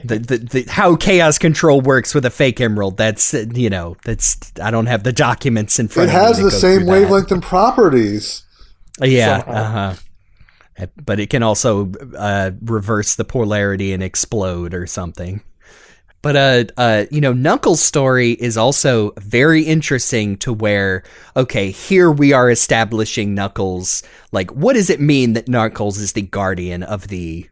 the how chaos control works with a fake emerald. That's I don't have the documents in front of me. It has the same wavelength and properties. Yeah. But it can also reverse the polarity and explode or something. But, Knuckles' story is also very interesting to where, okay, here we are establishing Knuckles. Like, what does it mean that Knuckles is the guardian of the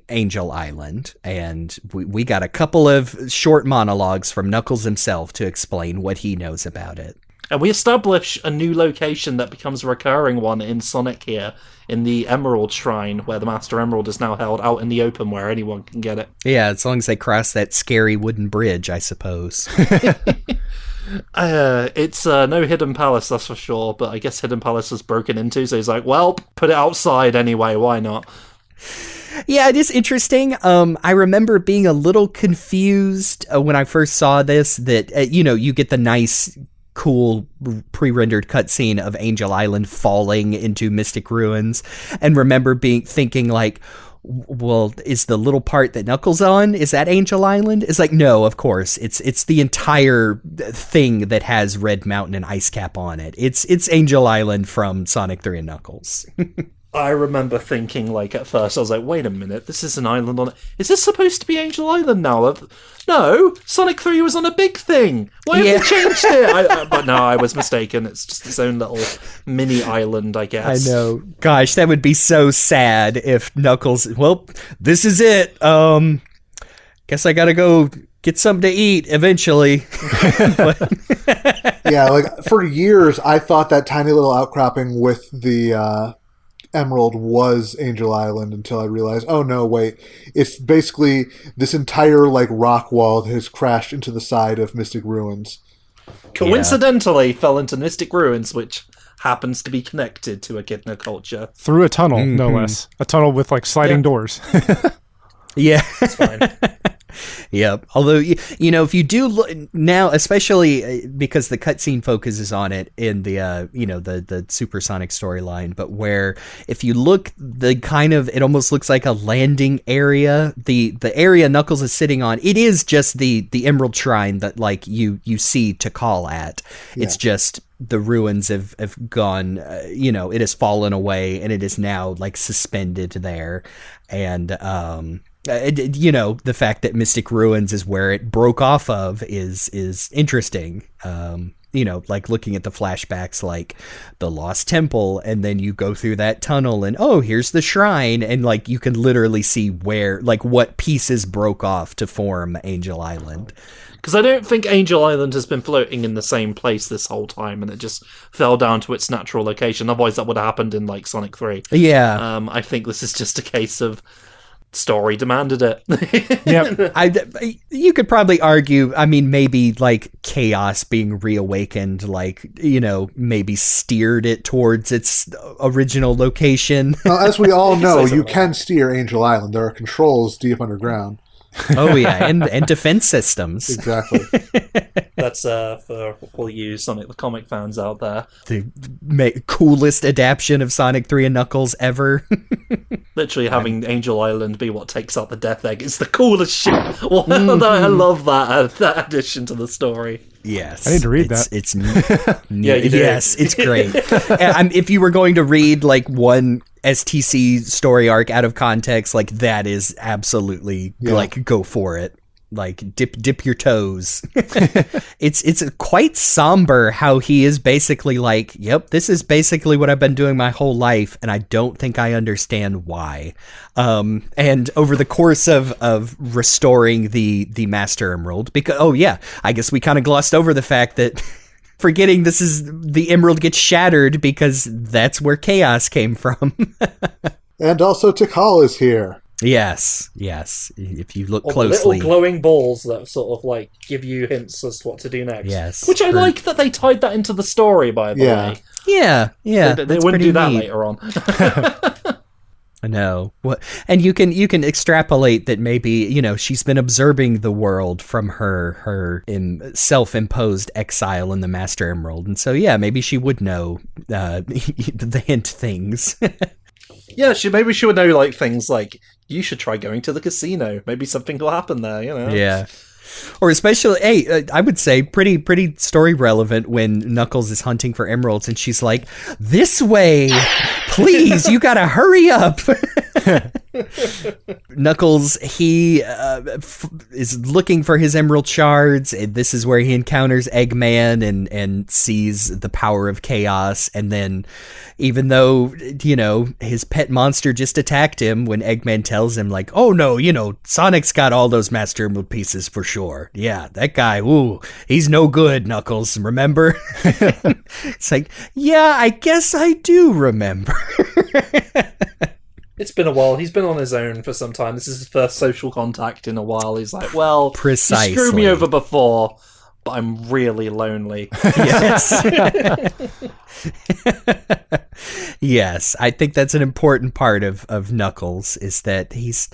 Angel Island? And we got a couple of short monologues from Knuckles himself to explain what he knows about it. And we establish a new location that becomes a recurring one in Sonic here, in the Emerald Shrine, where the Master Emerald is now held out in the open where anyone can get it. Yeah, as long as they cross that scary wooden bridge, I suppose. It's no Hidden Palace, that's for sure, but I guess Hidden Palace was broken into, so he's like, well, put it outside anyway, why not? Yeah, it is interesting. I remember being a little confused when I first saw this, that, you get the nice, cool pre-rendered cutscene of Angel Island falling into Mystic Ruins, and remember thinking like, well, is the little part that Knuckles on, is that Angel Island? It's like, no, of course, it's the entire thing that has Red Mountain and Ice Cap on it. It's Angel Island from Sonic 3 and Knuckles. I remember thinking, like, at first, I was like, wait a minute, this is an island on it. Is this supposed to be Angel Island now? No, Sonic 3 was on a big thing. Why have they changed it? But no, I was mistaken. It's just its own little mini island, I guess. I know. Gosh, that would be so sad if Knuckles, well, this is it. Guess I gotta go get something to eat eventually. Yeah, like, for years, I thought that tiny little outcropping with the Emerald was Angel Island until I realized, oh no, wait, it's basically this entire like rock wall that has crashed into the side of Mystic Ruins. Coincidentally, fell into Mystic Ruins, which happens to be connected to Echidna culture through a tunnel, no less. A tunnel with like sliding doors. Yeah, it's fine. Yep. Although, if you do look now, especially because the cutscene focuses on it in the, the Supersonic storyline, but where if you look, it almost looks like a landing area. The area Knuckles is sitting on, it is just the Emerald Shrine that like you see to call at. Yeah. It's just the ruins have gone, it has fallen away and it is now like suspended there. And, the fact that Mystic Ruins is where it broke off of is interesting. Like looking at the flashbacks, like the Lost Temple, and then you go through that tunnel and, oh, here's the shrine. And like, you can literally see where, like what pieces broke off to form Angel Island. Because I don't think Angel Island has been floating in the same place this whole time, and it just fell down to its natural location. Otherwise, that would have happened in like Sonic 3. Yeah. I think this is just a case of story demanded it. Yep. You could probably argue, I mean, maybe like chaos being reawakened, like, you know, maybe steered it towards its original location. Well, as we all know, you can steer Angel Island. There are controls deep underground. Oh yeah, and defense systems. Exactly. That's for all you Sonic the Comic fans out there. The coolest adaptation of Sonic 3 and Knuckles ever. Literally having Angel Island be what takes out the Death Egg is the coolest shit. Well, I love that addition to the story. Yes. I need to read that. It's Yeah, you do. Yes, it's great. If you were going to read like one STC story arc out of context, like that is absolutely like go for it. Like dip your toes. It's quite somber how he is basically like, yep, this is basically what I've been doing my whole life, and I don't think I understand why. And over the course of restoring the Master Emerald, because I guess we kind of glossed over the fact that forgetting this is the emerald gets shattered because that's where chaos came from. And also Tikal is here. Yes. If you look Or closely, the little glowing balls that sort of like give you hints as to what to do next. Yes. Which I like that they tied that into the story, by the way. Yeah. They that's wouldn't do that neat. later on. No. What? And you can extrapolate that maybe, you know, she's been observing the world from her self-imposed exile in the Master Emerald, and so maybe she would know the hint things. Yeah, maybe she would know like things like you should try going to the casino. Maybe something will happen there. You know. Yeah. Or especially, I would say pretty story relevant when Knuckles is hunting for emeralds and she's like, "This way, please, you gotta hurry up." Knuckles, he is looking for his emerald shards. This is where he encounters Eggman and sees the power of chaos. And then, even though, you know, his pet monster just attacked him, when Eggman tells him, like, "Oh no, you know, Sonic's got all those Master Emerald pieces for sure. Yeah, that guy, ooh, he's no good, Knuckles, remember?" It's like, yeah, I guess I do remember. It's been a while. He's been on his own for some time. This is his first social contact in a while. He's like, well, Precisely. You screwed me over before, but I'm really lonely. Yes. Yes, I think that's an important part of Knuckles, is that he's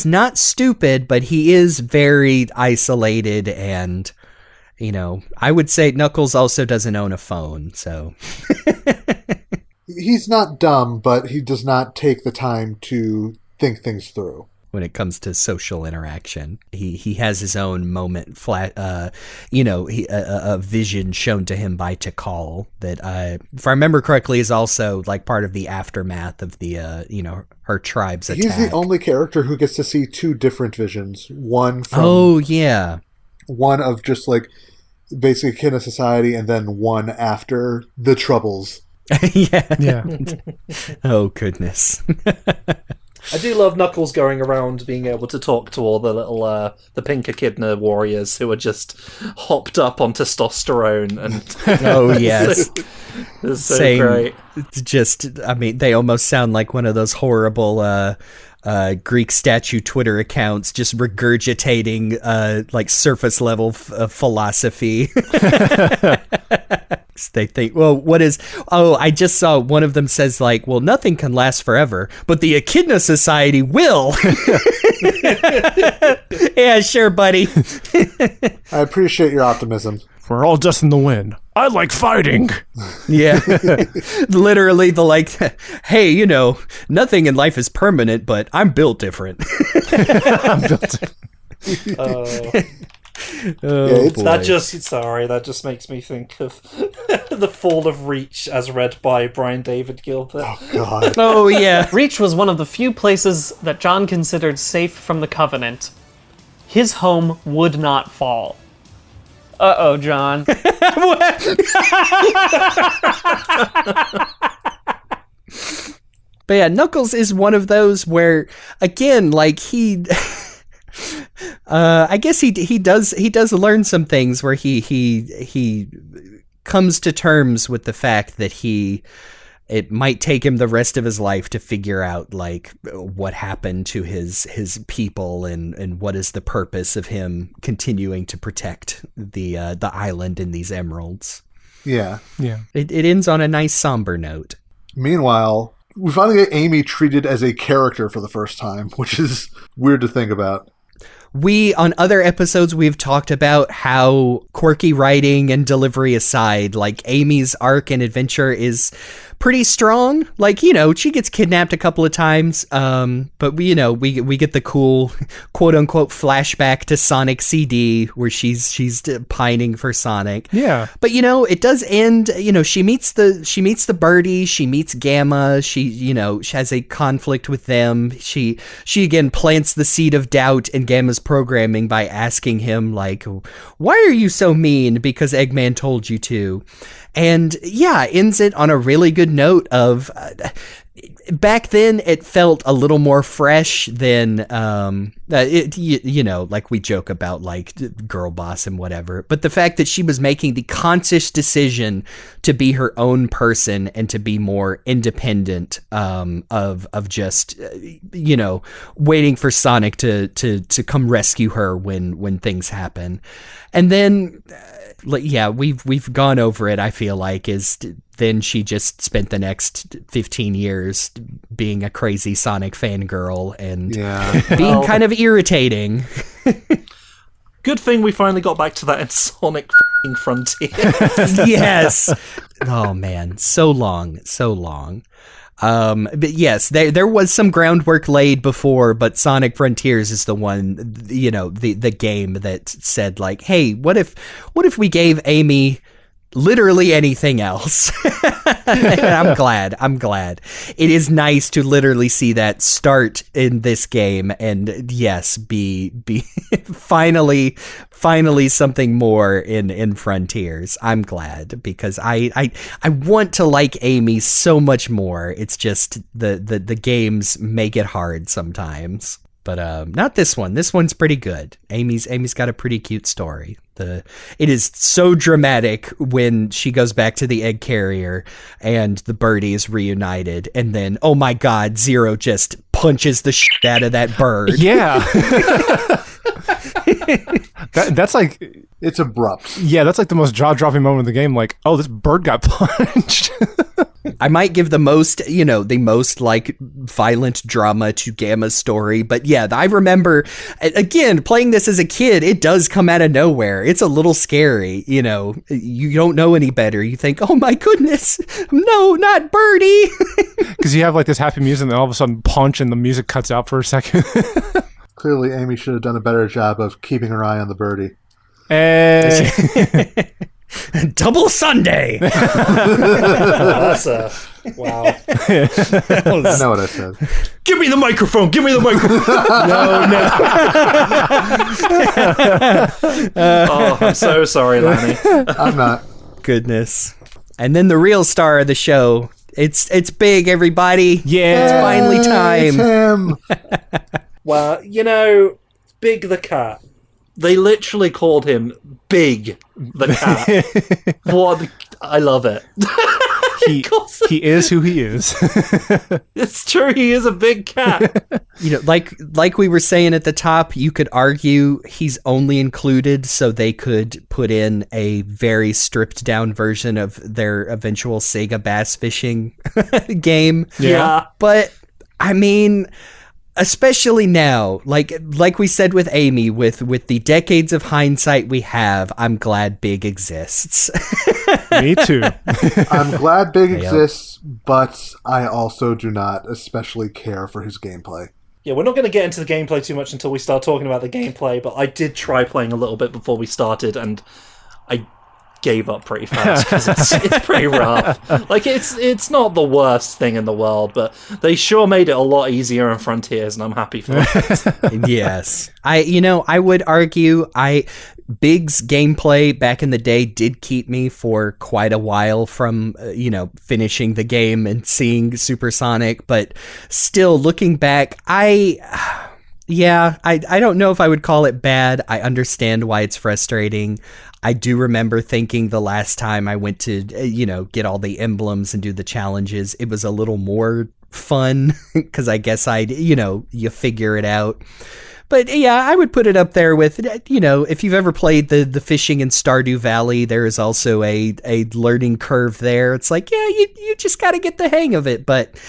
not stupid, but he is very isolated, and, you know, I would say Knuckles also doesn't own a phone, so... He's not dumb, but he does not take the time to think things through. When it comes to social interaction, he has his own moment, a vision shown to him by Tikal that, if I remember correctly, is also like part of the aftermath of the, her tribe's attack. He's the only character who gets to see two different visions. One from... Oh, yeah. One of just like basic Echidna society, and then one after the Troubles. Yeah. Oh, goodness. I do love Knuckles going around being able to talk to all the little the pink echidna warriors who are just hopped up on testosterone and oh yes, it's so great. Just, I mean, they almost sound like one of those horrible Greek statue Twitter accounts just regurgitating like surface level philosophy. They think, well, I just saw one of them says like, well, nothing can last forever, but the Echidna Society will. Yeah, sure, buddy. I appreciate your optimism. We're all dust in the wind. I like fighting. Yeah. Literally hey, you know, nothing in life is permanent, but I'm built different. I'm built different. That just makes me think of The Fall of Reach as read by Brian David Gilbert. Oh, God. Oh, yeah. Reach was one of the few places that John considered safe from the Covenant. His home would not fall. Uh-oh, John. But yeah, Knuckles is one of those where, again, like I guess he does learn some things where he comes to terms with the fact that he it might take him the rest of his life to figure out like what happened to his people and what is the purpose of him continuing to protect the island and these emeralds. Yeah. It ends on a nice somber note. Meanwhile, we finally get Amy treated as a character for the first time, which is weird to think about. On other episodes, we've talked about how quirky writing and delivery aside, like Amy's arc and adventure is pretty strong. Like, she gets kidnapped a couple of times, but we get the cool quote unquote flashback to Sonic CD where she's pining for Sonic. Yeah. But it does end, she meets the birdie, she meets Gamma, she has a conflict with them. She again plants the seed of doubt in Gamma's programming by asking him like, why are you so mean? Because Eggman told you to. And yeah, ends it on a really good note of back then it felt a little more fresh than like we joke about like girl boss and whatever, but the fact that she was making the conscious decision to be her own person and to be more independent of just waiting for Sonic to come rescue her when things happen. And then we've gone over it, I feel like, is then she just spent the next 15 years being a crazy Sonic fangirl and being kind of irritating. Good thing we finally got back to that in Sonic Frontier. Yes. Oh man, so long. But yes, there was some groundwork laid before, but Sonic Frontiers is the one, the game that said like, hey, what if we gave literally anything else? I'm glad. It is nice to literally see that start in this game and yes, be finally something more in Frontiers. I'm glad because I want to like Amy so much more. It's just the games make it hard sometimes. But not this one. This one's pretty good. Amy's got a pretty cute story. It is so dramatic when she goes back to the egg carrier and the birdie is reunited, and then oh my god, Zero just punches the shit out of that bird. Yeah. That's like, it's abrupt. Yeah, that's like the most jaw-dropping moment of the game. Like, oh, this bird got punched. I might give the most like violent drama to Gamma's story, but yeah, I remember again playing this as a kid. It does come out of nowhere. It's a little scary. You don't know any better. You think, oh my goodness, no, not Birdie. Because you have like this happy music, and then all of a sudden punch, and the music cuts out for a second. Clearly, Amy should have done a better job of keeping her eye on the birdie. Double Sunday. That's wow. I know what I said. Give me the microphone. No. Oh, I'm so sorry, Lanny. I'm not. Goodness. And then the real star of the show. It's big, everybody. Yeah. It's finally time. It's him. Well, Big the cat. They literally called him Big the cat. I love it. He is who he is. It's true, he is a big cat. Like we were saying at the top, you could argue he's only included so they could put in a very stripped down version of their eventual Sega bass fishing game. Yeah. But I mean, especially now, like we said with Amy, with the decades of hindsight we have, I'm glad Big exists. Me too. I'm glad Big exists, but I also do not especially care for his gameplay. Yeah, we're not going to get into the gameplay too much until we start talking about the gameplay, but I did try playing a little bit before we started, and I gave up pretty fast because it's pretty rough. Like, it's not the worst thing in the world, but they sure made it a lot easier in Frontiers, and I'm happy for it. Yes. I would argue Big's gameplay back in the day did keep me for quite a while from, finishing the game and seeing Supersonic, but still looking back, Yeah, I don't know if I would call it bad. I understand why it's frustrating. I do remember thinking the last time I went to, get all the emblems and do the challenges, it was a little more fun because I guess you figure it out. But yeah, I would put it up there with, if you've ever played the fishing in Stardew Valley, there is also a learning curve there. It's like, yeah, you just got to get the hang of it. But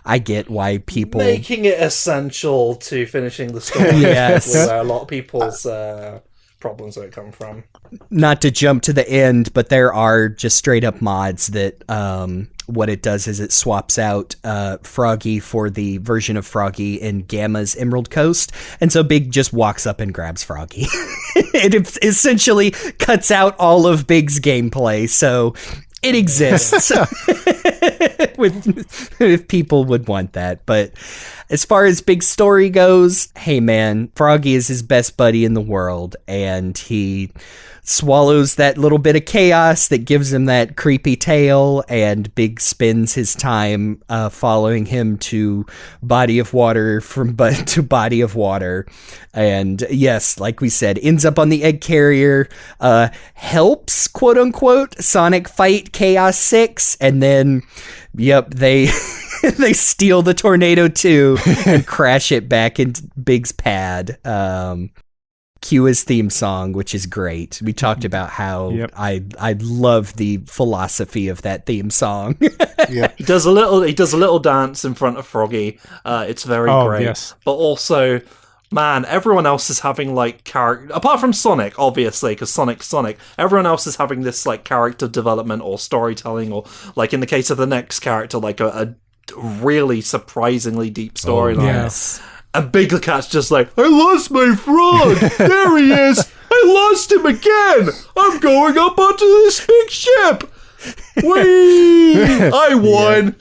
I get why people... Making it essential to finishing the story. Yes. Is where a lot of people's problems that come from. Not to jump to the end, but there are just straight up mods that what it does is it swaps out Froggy for the version of Froggy in Gamma's Emerald Coast. And so Big just walks up and grabs Froggy. It essentially cuts out all of Big's gameplay. So it exists. If people would want that. But as far as Big's story goes, hey man, Froggy is his best buddy in the world, and he swallows that little bit of chaos that gives him that creepy tail, and Big spends his time following him to body of water to body of water. And yes, like we said, ends up on the egg carrier, helps, quote unquote, Sonic fight Chaos 6, and then yep, they steal the tornado too and crash it back into Big's pad. Cue his theme song, which is great. We talked about how I love the philosophy of that theme song. Yeah. He does a little dance in front of Froggy. It's very great. Yes. But also, man, everyone else is having like character, apart from Sonic, obviously, because Sonic. Everyone else is having this like character development or storytelling, or like in the case of the next character, like a really surprisingly deep storyline. Yes. And Big the Cat's just like, I lost my frog! There he is! I lost him again! I'm going up onto this big ship! Whee! I won!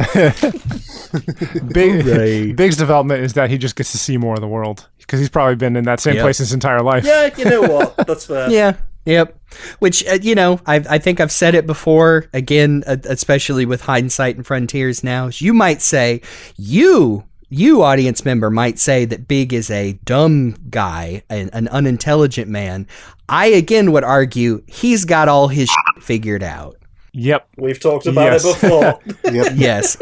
Big's development is that he just gets to see more of the world, because he's probably been in that same place his entire life. Yeah, you know what? That's fair. Yeah. Yep. Which, I think I've said it before, again, especially with hindsight and frontiers now. You might say, you audience member might say that Big is a dumb guy, an unintelligent man. I again would argue he's got all his shit figured out. Yep. We've talked about it before. Yep. Yes,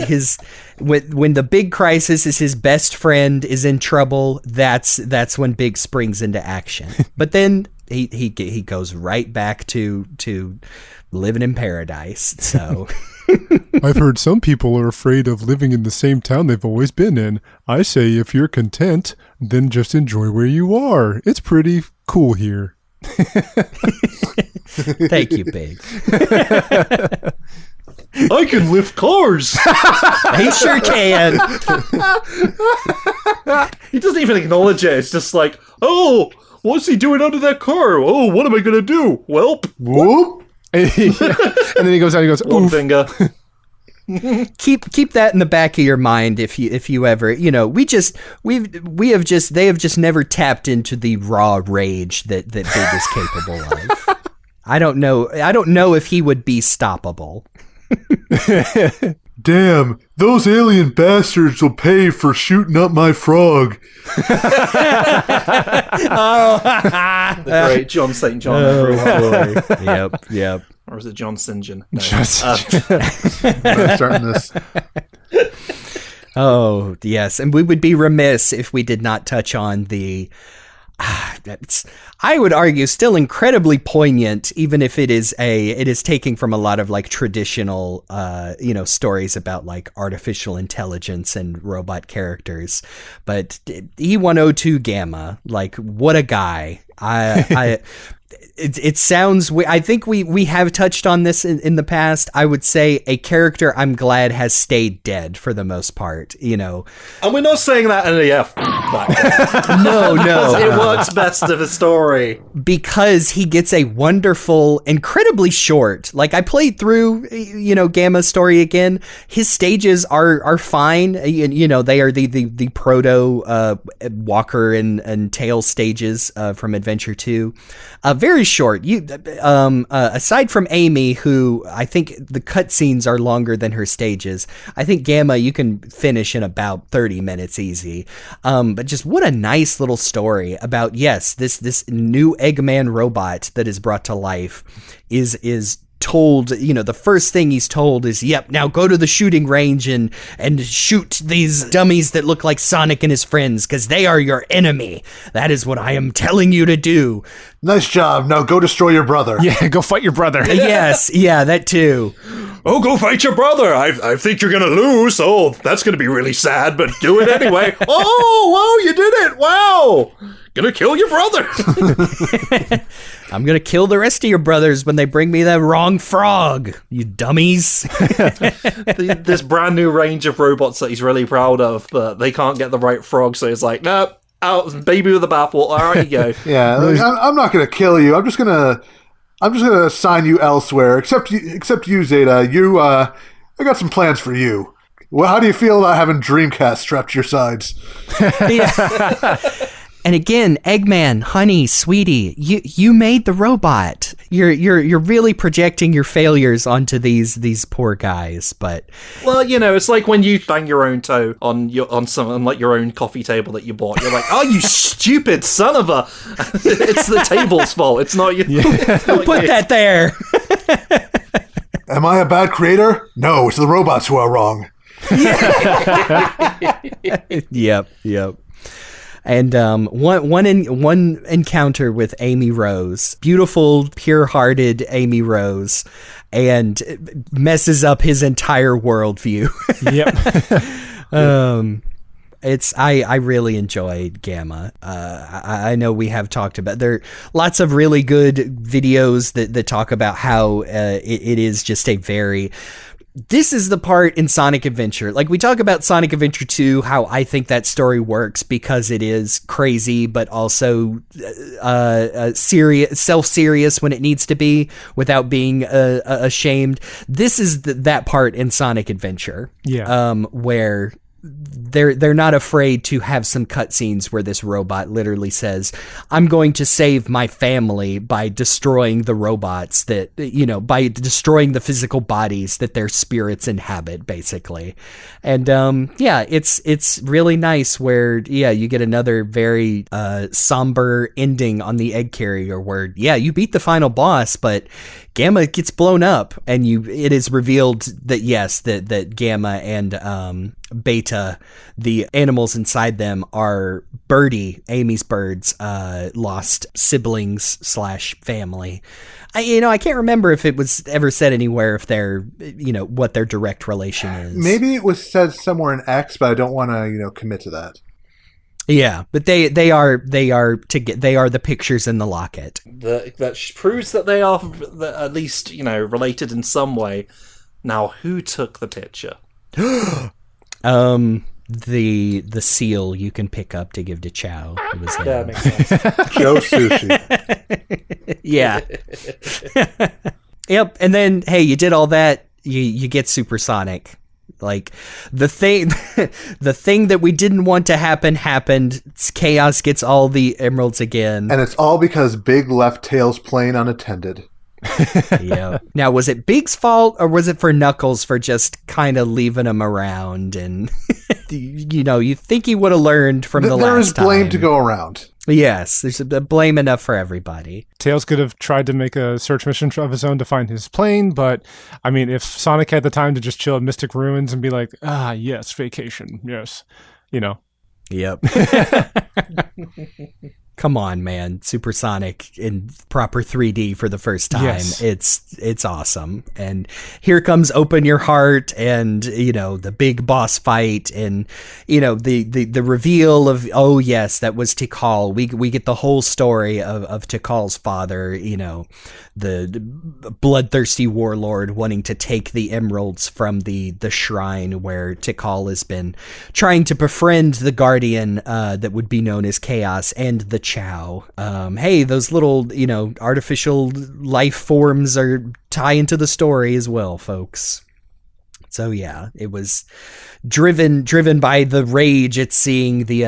when the big crisis is his best friend is in trouble, that's when Big springs into action. But then he goes right back to living in paradise. So I've heard some people are afraid of living in the same town they've always been in. I say if you're content, then just enjoy where you are. It's pretty cool here. Thank you, Big. I can lift cars! He sure can. He doesn't even acknowledge it. It's just like, oh, what's he doing under that car? Oh, what am I gonna do? Welp. Whoop. And then he goes out and he goes, One oof. finger. Keep that in the back of your mind if you ever, they have just never tapped into the raw rage that Big is capable of. I don't know if he would be stoppable. Damn, those alien bastards will pay for shooting up my frog. The great John St. John. Oh, boy. Yep. Or is it John St. John? No. I'm starting this. Oh, yes. And we would be remiss if we did not touch on the... I would argue still incredibly poignant, even if it is taking from a lot of like traditional stories about like artificial intelligence and robot characters. But E102 Gamma, like, what a guy. It sounds, I think we have touched on this in the past. I would say a character I'm glad has stayed dead for the most part, And we're not saying that in a No. It works best of a story. Because he gets a wonderful, incredibly short, like I played through, Gamma's story again. His stages are fine. They are the proto Walker and Tail stages from Adventure 2. Very short. You, aside from Amy, who I think the cutscenes are longer than her stages, I think Gamma you can finish in about 30 minutes easy. But just what a nice little story about, yes, this new Eggman robot that is brought to life is told, the first thing he's told is, yep, now go to the shooting range and shoot these dummies that look like Sonic and his friends, because they are your enemy. That is what I am telling you to do. Nice job. Now go destroy your brother. Yeah, go fight your brother. Yes, yeah, that too. Oh, go fight your brother. I think you're going to lose. Oh, that's going to be really sad, but do it anyway. Oh, wow, you did it. Wow. Gonna kill your brother. I'm gonna kill the rest of your brothers when they bring me that wrong frog, you dummies. This brand new range of robots that he's really proud of, but they can't get the right frog, so he's like, nope, out, baby with the bathwater. All right, you go. Yeah, I'm not gonna kill you. I'm just gonna assign you elsewhere. Except you, Zeta. You, I got some plans for you. Well, how do you feel about having Dreamcast strapped to your sides? Yeah. And again, Eggman, honey, sweetie, you made the robot. You're really projecting your failures onto these poor guys, but well, it's like when you bang your own toe on something like your own coffee table that you bought. You're like, oh, you stupid son of a! It's the table's fault. It's not you. Yeah. Who put that there? Am I a bad creator? No, it's the robots who are wrong. Yep. And one encounter with Amy Rose, beautiful, pure-hearted Amy Rose, and messes up his entire worldview. Yep. I really enjoyed Gamma. I know we have talked about, there are lots of really good videos that talk about how it is just a very... This is the part in Sonic Adventure. Like, we talk about Sonic Adventure 2, how I think that story works because it is crazy, but also serious, self-serious when it needs to be without being ashamed. This is that part in Sonic Adventure. Yeah. Where they're not afraid to have some cutscenes where this robot literally says, I'm going to save my family by destroying the robots that, by destroying the physical bodies that their spirits inhabit, basically. And it's really nice where, you get another very somber ending on the egg carrier where, you beat the final boss, but Gamma gets blown up, and it is revealed that yes, that Gamma and Beta, the animals inside them, are Birdie, Amy's birds, lost siblings / family. I can't remember if it was ever said anywhere if they're, what their direct relation is. Maybe it was said somewhere in X, but I don't want to, commit to that. Yeah, but they are the pictures in the locket. That proves that they are at least, related in some way. Now, who took the picture? The seal you can pick up to give to Chao. It was yeah, makes sense. Joe Sushi. Yeah. Yep. And then, hey, you did all that. You get Supersonic. Like, the thing that we didn't want to happen happened. Chaos gets all the emeralds again. And it's all because Big left Tails plane unattended. Yeah. Now, was it Big's fault, or was it for Knuckles for just kind of leaving him around? And you think he would have learned from the last time. There is blame to go around. Yes, there's blame enough for everybody. Tails could have tried to make a search mission of his own to find his plane, but I mean, if Sonic had the time to just chill at Mystic Ruins and be like, yes, vacation, yes, Yep. Come on, man. Supersonic in proper 3D for the first time. Yes. It's awesome. And here comes Open Your Heart and, the big boss fight and, the reveal of, oh, yes, that was Tikal. We get the whole story of Tikal's father, the bloodthirsty warlord wanting to take the emeralds from the shrine where Tikal has been trying to befriend the guardian that would be known as Chaos and the Chao. Hey, those little, artificial life forms tie into the story as well, folks. So yeah, it was driven by the rage at seeing the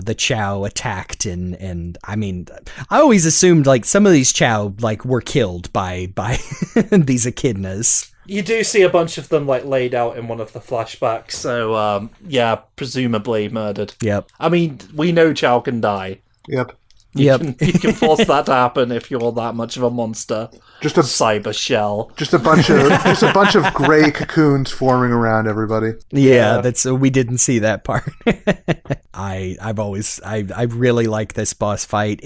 the Chao attacked, and I mean, I always assumed like some of these Chao like were killed by these echidnas. You do see a bunch of them like laid out in one of the flashbacks, so yeah, presumably murdered. Yep. I mean, we know Chao can die. Yep. Yep. You can force that to happen if you're that much of a monster. Just a cyber shell. Just a bunch of gray cocoons forming around everybody. Yeah, that's we didn't see that part. I really like this boss fight.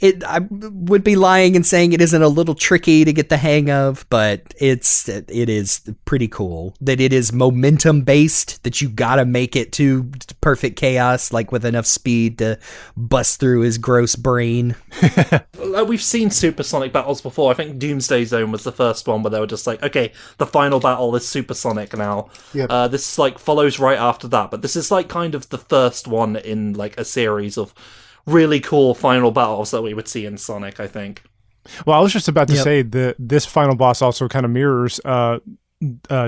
I would be lying and saying it isn't a little tricky to get the hang of, but it is pretty cool. That it is momentum based, that you gotta make it to perfect chaos, like with enough speed to bust through his gross brain. We've seen supersonic battles before. I think Doomsday Zone was the first one where they were just like, okay, the final battle is supersonic now. Yep. This like follows right after that, but this is like kind of the first one in like a series of really cool final battles that we would see in Sonic, I think. Well, I was just about to say that this final boss also kind of mirrors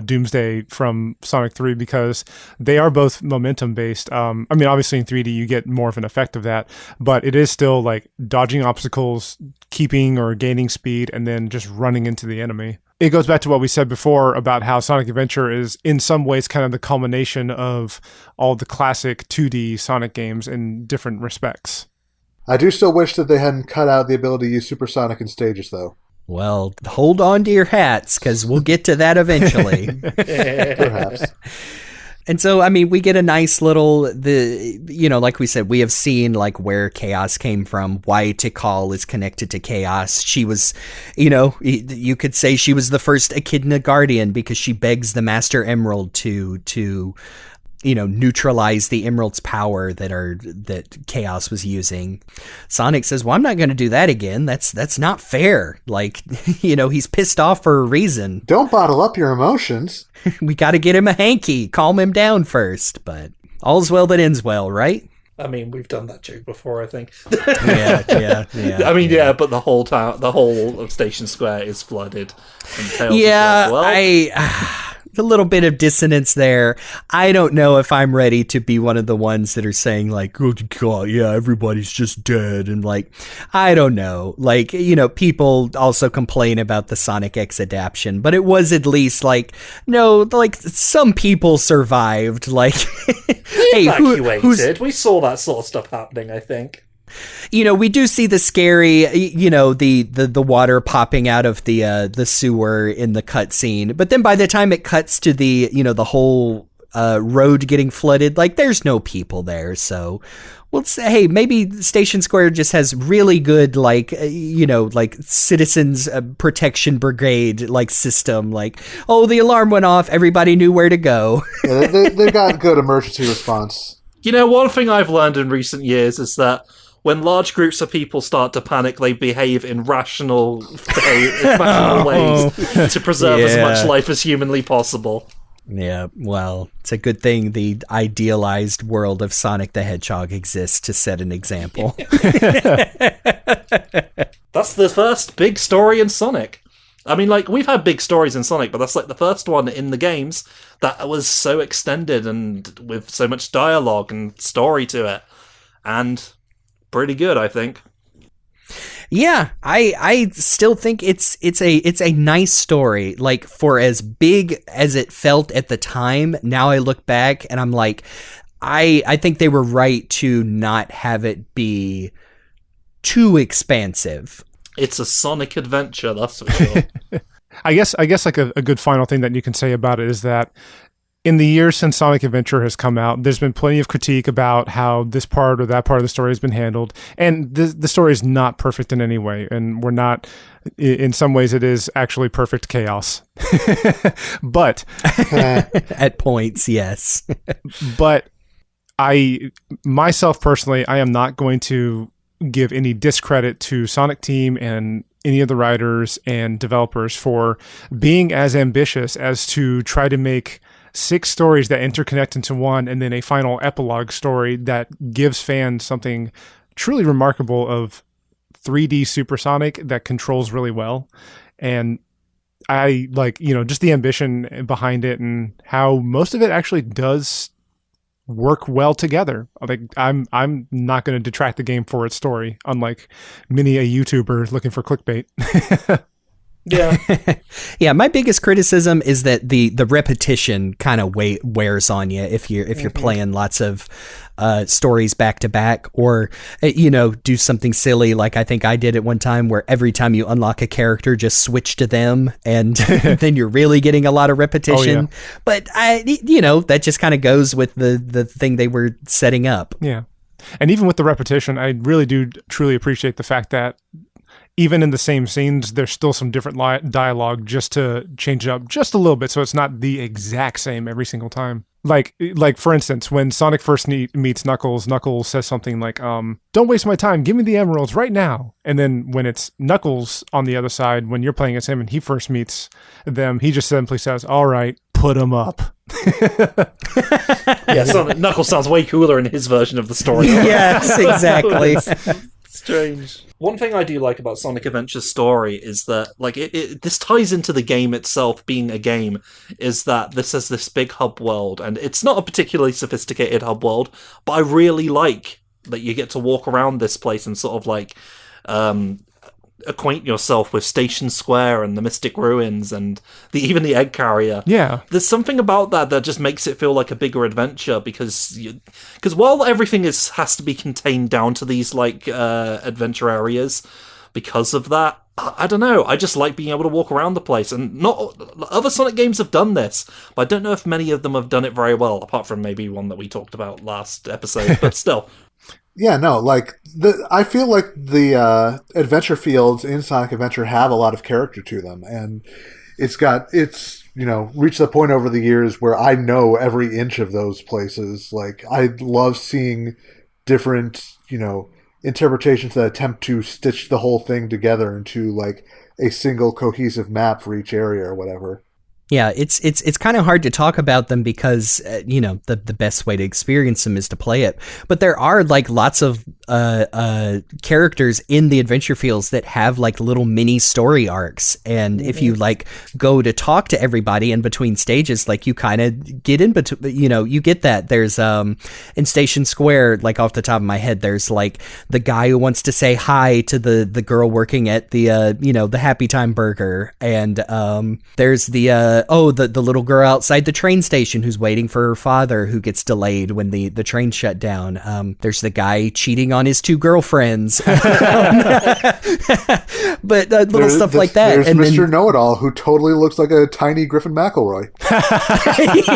Doomsday from Sonic 3 because they are both momentum based. I mean, obviously in 3D you get more of an effect of that, but it is still like dodging obstacles, keeping or gaining speed, and then just running into the enemy. It goes back to what we said before about how Sonic Adventure is in some ways kind of the culmination of all the classic 2D Sonic games in different respects. I do still wish that they hadn't cut out the ability to use supersonic in stages, though. Well, hold on to your hats, because we'll get to that eventually. Perhaps. And so, I mean, we get a nice little, like we said, we have seen like where Chaos came from, why Tikal is connected to Chaos. She was, you could say she was the first Echidna Guardian because she begs the Master Emerald to neutralize the Emerald's power that Chaos was using. Sonic says, well, I'm not going to do that again. That's not fair. Like, he's pissed off for a reason. Don't bottle up your emotions. We got to get him a hanky, calm him down first, but all's well that ends well, right? I mean, we've done that joke before, I think. Yeah. I mean, yeah, but the whole town, the whole of Station Square is flooded. And Tails is Yeah, like, well, a little bit of dissonance there. I don't know if I'm ready to be one of the ones that are saying like, oh God, yeah, everybody's just dead. And like, I don't know. Like, people also complain about the Sonic X adaptation, but it was at least like, no, like some people survived. Like, hey, evacuated. We saw that sort of stuff happening, I think. We do see the scary, the water popping out of the sewer in the cutscene. But then by the time it cuts to the, the whole road getting flooded, like there's no people there. So we'll say, hey, maybe Station Square just has really good, like, like citizens protection brigade, like system. Like, oh, the alarm went off. Everybody knew where to go. Yeah, they've got good emergency response. One thing I've learned in recent years is that when large groups of people start to panic, they behave in rational ways to preserve as much life as humanly possible. Yeah, well, it's a good thing the idealized world of Sonic the Hedgehog exists to set an example. That's the first big story in Sonic. I mean, like, we've had big stories in Sonic, but that's like the first one in the games that was so extended and with so much dialogue and story to it. And pretty good, I think. Yeah, I still think it's a nice story. Like, for as big as it felt at the time, now I look back and I'm like, I think they were right to not have it be too expansive. It's a Sonic adventure, that's for sure. I guess like a good final thing that you can say about it is that in the years since Sonic Adventure has come out, there's been plenty of critique about how this part or that part of the story has been handled. And the story is not perfect in any way. And we're not, in some ways, it is actually perfect chaos. But at points, yes. But myself personally, I am not going to give any discredit to Sonic Team and any of the writers and developers for being as ambitious as to try to make 6 stories that interconnect into one, and then a final epilogue story that gives fans something truly remarkable of 3D Supersonic that controls really well. And I like, just the ambition behind it and how most of it actually does work well together. Like I'm not going to detract the game for its story, unlike many a YouTuber looking for clickbait. Yeah. Yeah, my biggest criticism is that the repetition kind of wears on you if you're playing lots of stories back to back, or do something silly like I think I did at one time, where every time you unlock a character, just switch to them, and then you're really getting a lot of repetition. Oh, yeah. But that just kind of goes with the thing they were setting up. Yeah. And even with the repetition, I really do truly appreciate the fact that even in the same scenes, there's still some different dialogue just to change it up just a little bit, so it's not the exact same every single time. Like for instance, when Sonic first meets Knuckles, Knuckles says something like, "Don't waste my time, give me the emeralds right now." And then when it's Knuckles on the other side, when you're playing as him and he first meets them, he just simply says, "All right, put them up." Yeah, Knuckles sounds way cooler in his version of the story. Yes, exactly. Strange. One thing I do like about Sonic Adventure's story is that, like, this ties into the game itself being a game, is that this is this big hub world, and it's not a particularly sophisticated hub world, but I really like that you get to walk around this place and sort of, like, acquaint yourself with Station Square and the Mystic Ruins and even the Egg Carrier. Yeah. There's something about that just makes it feel like a bigger adventure, because while everything has to be contained down to these adventure areas, because of that, I don't know, I just like being able to walk around the place. And not other Sonic games have done this, but I don't know if many of them have done it very well, apart from maybe one that we talked about last episode, but still. Yeah, no, I feel like the adventure fields in Sonic Adventure have a lot of character to them, and it's reached the point over the years where I know every inch of those places. Like, I love seeing different, interpretations that attempt to stitch the whole thing together into like a single cohesive map for each area or whatever. Yeah, it's kind of hard to talk about them because the best way to experience them is to play it. But there are like lots of characters in the adventure fields that have like little mini story arcs, and if you like go to talk to everybody in between stages, like you kind of get in between. You get that. There's in Station Square, like off the top of my head, there's like the guy who wants to say hi to the girl working at the the Happy Time Burger, and there's the little girl outside the train station who's waiting for her father, who gets delayed when the train shut down. There's the guy cheating on his two girlfriends. But little stuff like that. There's and Mr. Know-It-All, who totally looks like a tiny Griffin McElroy.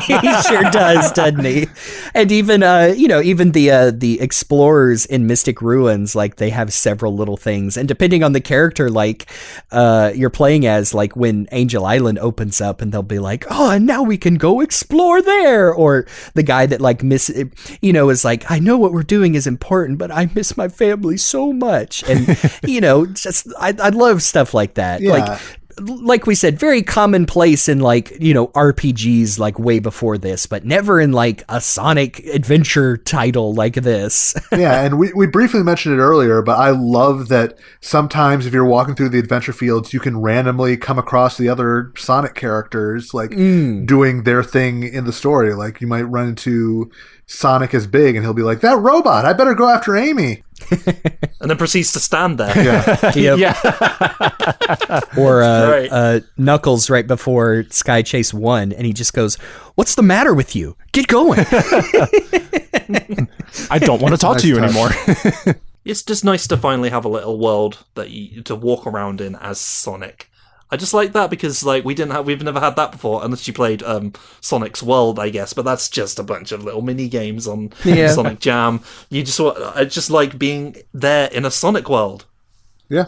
He sure does, doesn't he? And even even the explorers in Mystic Ruins, like they have several little things, and depending on the character like you're playing as, like when Angel Island opens up and they'll be like, oh, and now we can go explore there, or the guy that like is like, I know what we're doing is important, but I miss my family so much, and just I love stuff like that. Yeah. Like we said, very commonplace in like RPGs like way before this, but never in like a Sonic adventure title like this. Yeah, and we briefly mentioned it earlier, but I love that sometimes if you're walking through the adventure fields, you can randomly come across the other Sonic characters like doing their thing in the story. Like you might run into Sonic as Big, and he'll be like, "That robot! I better go after Amy." And then proceeds to stand there. Yeah. Yep. Yeah. Or Knuckles right before Sky Chase 1, and he just goes, "What's the matter with you? Get going." I don't want to talk to you anymore. It's just nice to finally have a little world that to walk around in as Sonic. I just like that because like we've never had that before, unless you played Sonic's World, I guess. But that's just a bunch of little mini games on Sonic Jam. I just like being there in a Sonic world. Yeah.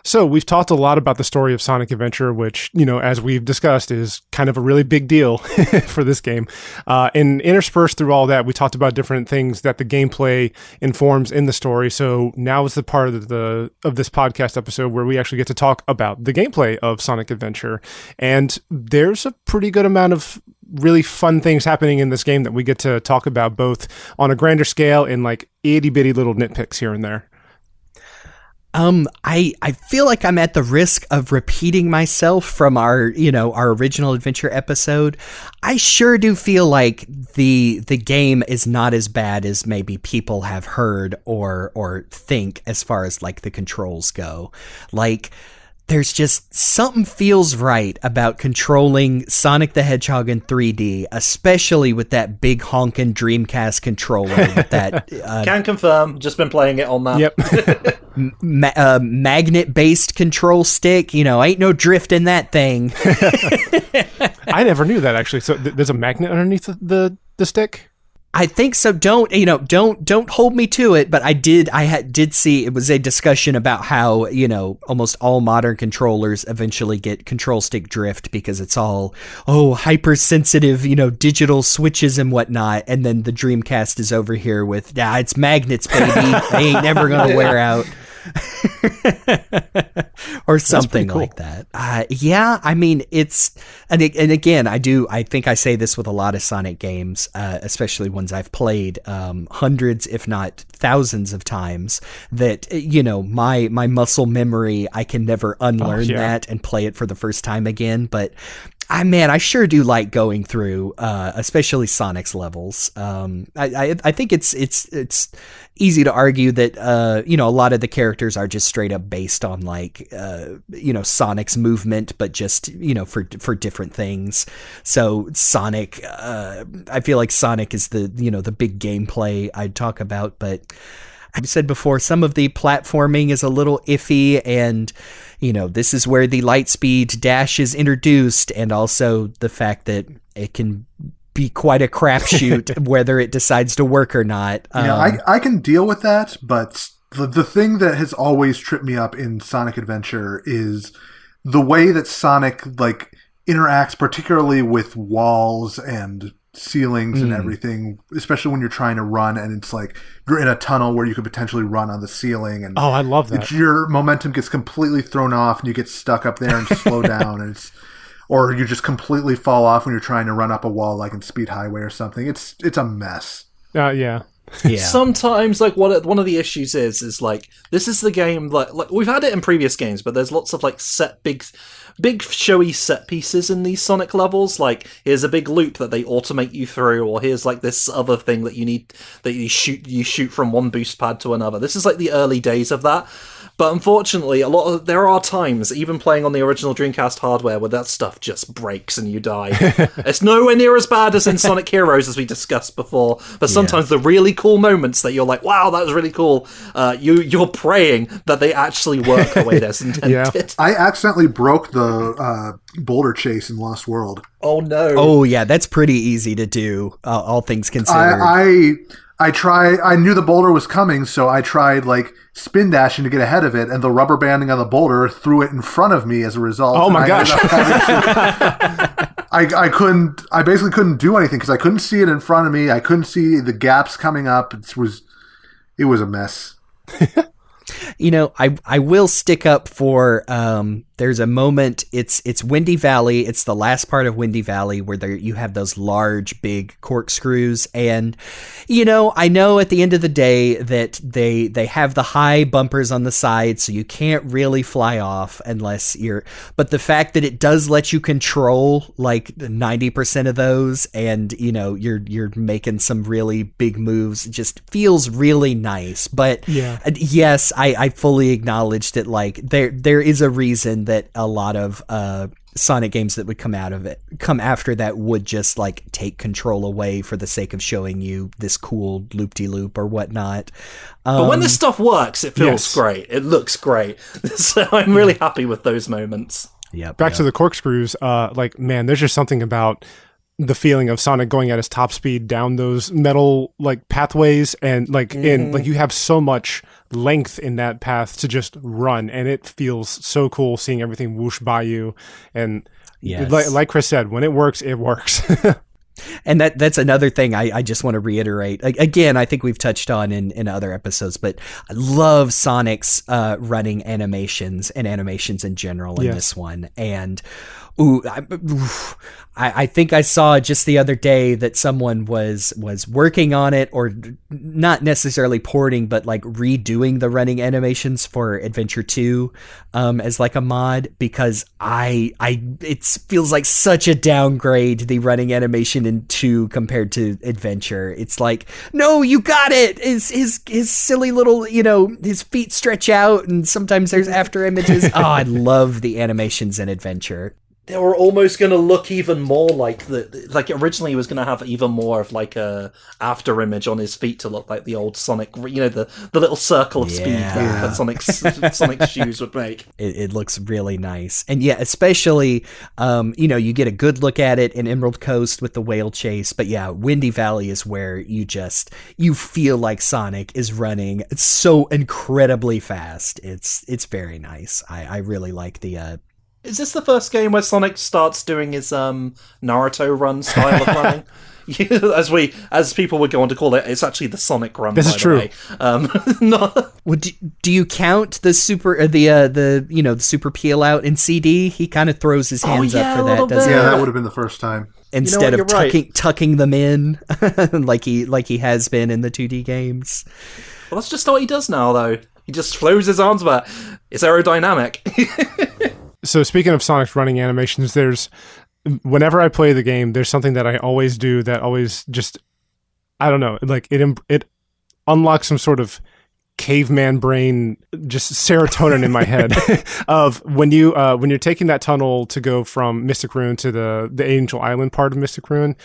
So we've talked a lot about the story of Sonic Adventure, which, as we've discussed, is kind of a really big deal for this game. And interspersed through all that, we talked about different things that the gameplay informs in the story. So now is the part of this podcast episode where we actually get to talk about the gameplay of Sonic Adventure. And there's a pretty good amount of really fun things happening in this game that we get to talk about, both on a grander scale and like itty bitty little nitpicks here and there. I feel like I'm at the risk of repeating myself from our original adventure episode. I sure do feel like the game is not as bad as maybe people have heard or think as far as like the controls go. Like, there's just something feels right about controlling Sonic the Hedgehog in 3D, especially with that big honkin' Dreamcast controller with that. Can confirm. Just been playing it on that. Yep. Magnet-based control stick. Ain't no drift in that thing. I never knew that, actually. So there's a magnet underneath the stick? I think so. Don't hold me to it, but I did see it was a discussion about how, almost all modern controllers eventually get control stick drift because it's all, hypersensitive, digital switches and whatnot. And then the Dreamcast is over here with, it's magnets, baby. They ain't never going to wear out. Or something cool. Like that. I mean, it's and again, I think I say this with a lot of Sonic games, especially ones I've played hundreds, if not thousands of times, that my muscle memory, I can never unlearn that and play it for the first time again. But I sure do like going through, especially Sonic's levels. I think it's easy to argue that a lot of the characters are just straight up based on like Sonic's movement, but just for different things. So Sonic, I feel like Sonic is the big gameplay I'd talk about, but I've said before, some of the platforming is a little iffy, and this is where the Lightspeed dash is introduced, and also the fact that it can be quite a crapshoot whether it decides to work or not. I can deal with that, but the thing that has always tripped me up in Sonic Adventure is the way that Sonic like interacts, particularly with walls and ceilings and everything, especially when you're trying to run and it's like you're in a tunnel where you could potentially run on the ceiling, and I love that. Your momentum gets completely thrown off and you get stuck up there and slow down, and or you just completely fall off when you're trying to run up a wall like in Speed Highway or something. It's a mess. Yeah. Sometimes, like, one of the issues is like, this is the game, like we've had it in previous games, but there's lots of like big showy set pieces in these Sonic levels. Like, here's a big loop that they automate you through, or here's like this other thing that you shoot from one boost pad to another. This is like the early days of that. But unfortunately, there are times, even playing on the original Dreamcast hardware, where that stuff just breaks and you die. It's nowhere near as bad as in Sonic Heroes, as we discussed before. But sometimes the really cool moments that you're like, wow, that was really cool, you're praying that they actually work the way they're intended. I accidentally broke the boulder chase in Lost World. Oh, no. Oh, yeah, that's pretty easy to do, all things considered. I knew the boulder was coming, so I tried like spin dashing to get ahead of it, and the rubber banding on the boulder threw it in front of me as a result. Oh my gosh. I basically couldn't do anything because I couldn't see it in front of me. I couldn't see the gaps coming up. It was a mess. I will stick up for there's a moment, it's Windy Valley, it's the last part of Windy Valley where you have those large big corkscrews, and I know at the end of the day that they have the high bumpers on the side, so you can't really fly off unless but the fact that it does let you control like 90% of those, and you're making some really big moves, it just feels really nice. But yes, I fully acknowledge that like there is a reason that a lot of Sonic games that would come after that would just like take control away for the sake of showing you this cool loop-de-loop or whatnot. But when this stuff works, it feels great. It looks great. So I'm really happy with those moments. Back to the corkscrews, there's just something about the feeling of Sonic going at his top speed down those metal like pathways, and you have so much length in that path to just run, and it feels so cool seeing everything whoosh by you. And like Chris said, when it works, it works. And that's another thing I just want to reiterate. Again, I think we've touched on in other episodes, but I love Sonic's running animations and animations in general in this one. And I think I saw just the other day that someone was working on it, or not necessarily porting, but like redoing the running animations for Adventure 2 as like a mod, because it feels like such a downgrade, the running animation in 2 compared to Adventure. It's like, no, you got it. His silly little, his feet stretch out, and sometimes there's after images. Oh, I love the animations in Adventure. They were almost going to look even more like originally he was going to have even more of like a after image on his feet to look like the old Sonic, the little circle of speed that Sonic's shoes would make. It looks really nice. And yeah, especially, you get a good look at it in Emerald Coast with the whale chase, but yeah, Windy Valley is where you feel like Sonic is running so incredibly fast. It's very nice. I really like the, Is this the first game where Sonic starts doing his Naruto run style of running? As people would go on to call it, it's actually the Sonic run. This is true. Well, do you count the super the super peel out in CD? He kind of throws his hands up for that, doesn't he? Yeah, that would have been the first time. Instead of tucking them in like he has been in the 2D games. Well, that's just what he does now, though. He just throws his arms about. It's aerodynamic. So speaking of Sonic's running animations, whenever I play the game, there's something that I always do that always just, I don't know, like it unlocks some sort of caveman brain, just serotonin in my head of when you're taking that tunnel to go from Mystic Ruin to the Angel Island part of Mystic Ruin,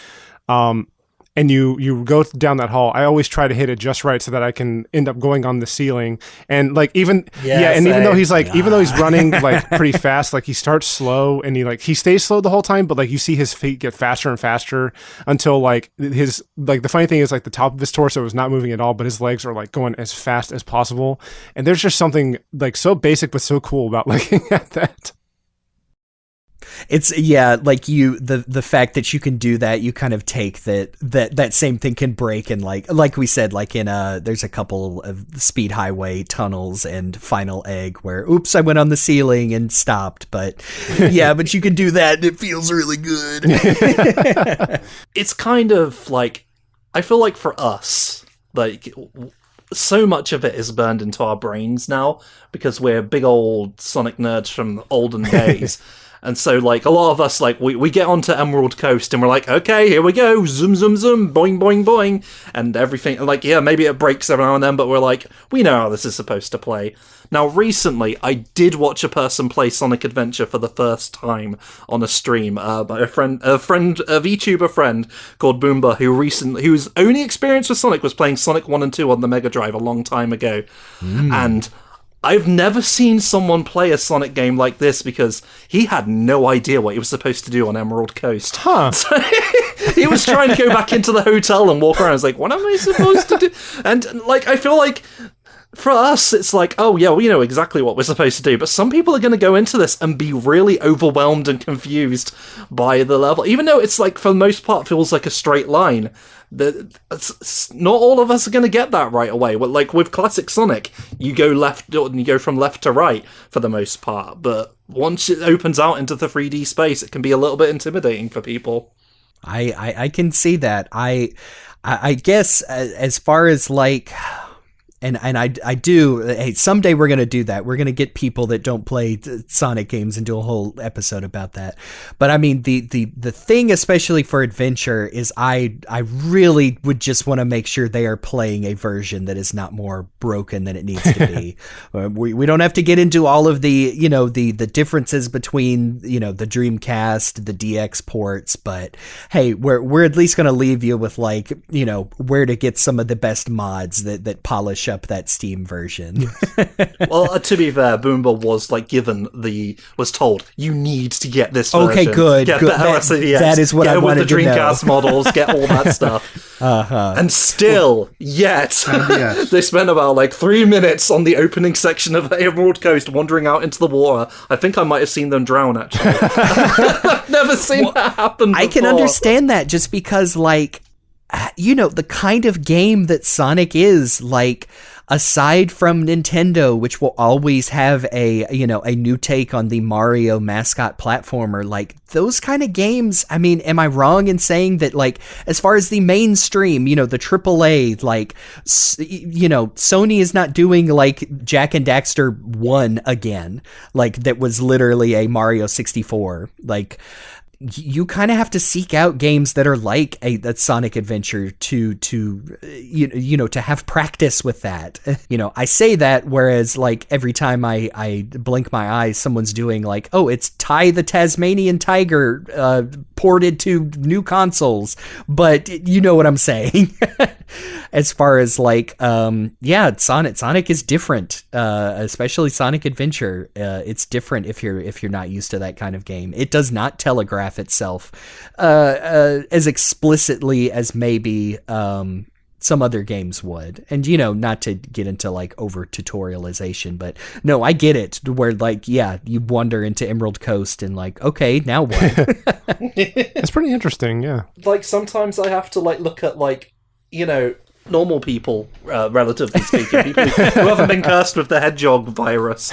and you go down that hall, I always try to hit it just right so that I can end up going on the ceiling. And like even though he's running like pretty fast, like he starts slow and he stays slow the whole time, but like you see his feet get faster and faster until like the funny thing is like the top of his torso is not moving at all, but his legs are like going as fast as possible. And there's just something like so basic but so cool about looking at that. It's like the fact that you can do that, you kind of take that same thing can break, and like we said, like in there's a couple of Speed Highway tunnels and Final Egg where oops, I went on the ceiling and stopped, but but you can do that and it feels really good. It's kind of like, I feel like for us, like so much of it is burned into our brains now because we're big old Sonic nerds from the olden days. And so, like, a lot of us, like, we get onto Emerald Coast and we're like, okay, here we go, zoom, zoom, zoom, boing, boing, boing, and everything. Like, yeah, maybe it breaks every now and then, but we're like, we know how this is supposed to play. Now, recently, I did watch a person play Sonic Adventure for the first time on a stream by a VTuber friend called Boomba, whose only experience with Sonic was playing Sonic 1 and 2 on the Mega Drive a long time ago. And I've never seen someone play a Sonic game like this because he had no idea what he was supposed to do on Emerald Coast. So he was trying to go back into the hotel and walk around. I was like, what am I supposed to do? And like, I feel like for us, it's like, oh yeah, we know exactly what we're supposed to do. But some people are going to go into this and be really overwhelmed and confused by the level. Even though it's like, for the most part, feels like a straight line. Not all of us are going to get that right away. Well, like with classic Sonic, you go from left to right for the most part. But once it opens out into the 3D space, it can be a little bit intimidating for people. I can see that. I guess as far as like. And I do, hey, someday we're going to do that. We're going to get people that don't play Sonic games and do a whole episode about that. But I mean, the thing, especially for Adventure, is I really would just want to make sure they are playing a version that is not more broken than it needs to be. We don't have to get into all of the, the differences between, the Dreamcast, the DX ports, but hey, we're at least going to leave you with like, where to get some of the best mods that polish up that Steam version. Well, to be fair, Boomba was told, you need to get this version. Okay, good. Get good. the RSDX, that is what get I it wanted with the to know. Dreamcast models, get all that stuff. And still, yes. they spent about like 3 minutes on the opening section of Emerald Coast wandering out into the water. I think I might have seen them drown, actually. I've never seen that happen before. I can understand that just because, like, the kind of game that Sonic is, like, aside from Nintendo, which will always have a new take on the Mario mascot platformer, like, those kind of games, I mean, am I wrong in saying that, like, as far as the mainstream, the AAA, like, Sony is not doing, like, Jak and Daxter 1 again, like, that was literally a Mario 64, like, you kind of have to seek out games that are like a Sonic Adventure to have practice with that. I say that, whereas, like, every time I blink my eyes, someone's doing, like, oh, it's Ty the Tasmanian Tiger ported to new consoles, but you know what I'm saying. As far as, like, Sonic is different, especially Sonic Adventure. It's different if you're not used to that kind of game. It does not telegraph itself as explicitly as maybe some other games would. And, not to get into, like, over tutorialization, but no, I get it, where, like, yeah, you wander into Emerald Coast and, like, okay, now what? It's pretty interesting, yeah. Like, sometimes I have to, like, look at, like, normal people, relatively speaking, people who haven't been cursed with the hedgehog virus,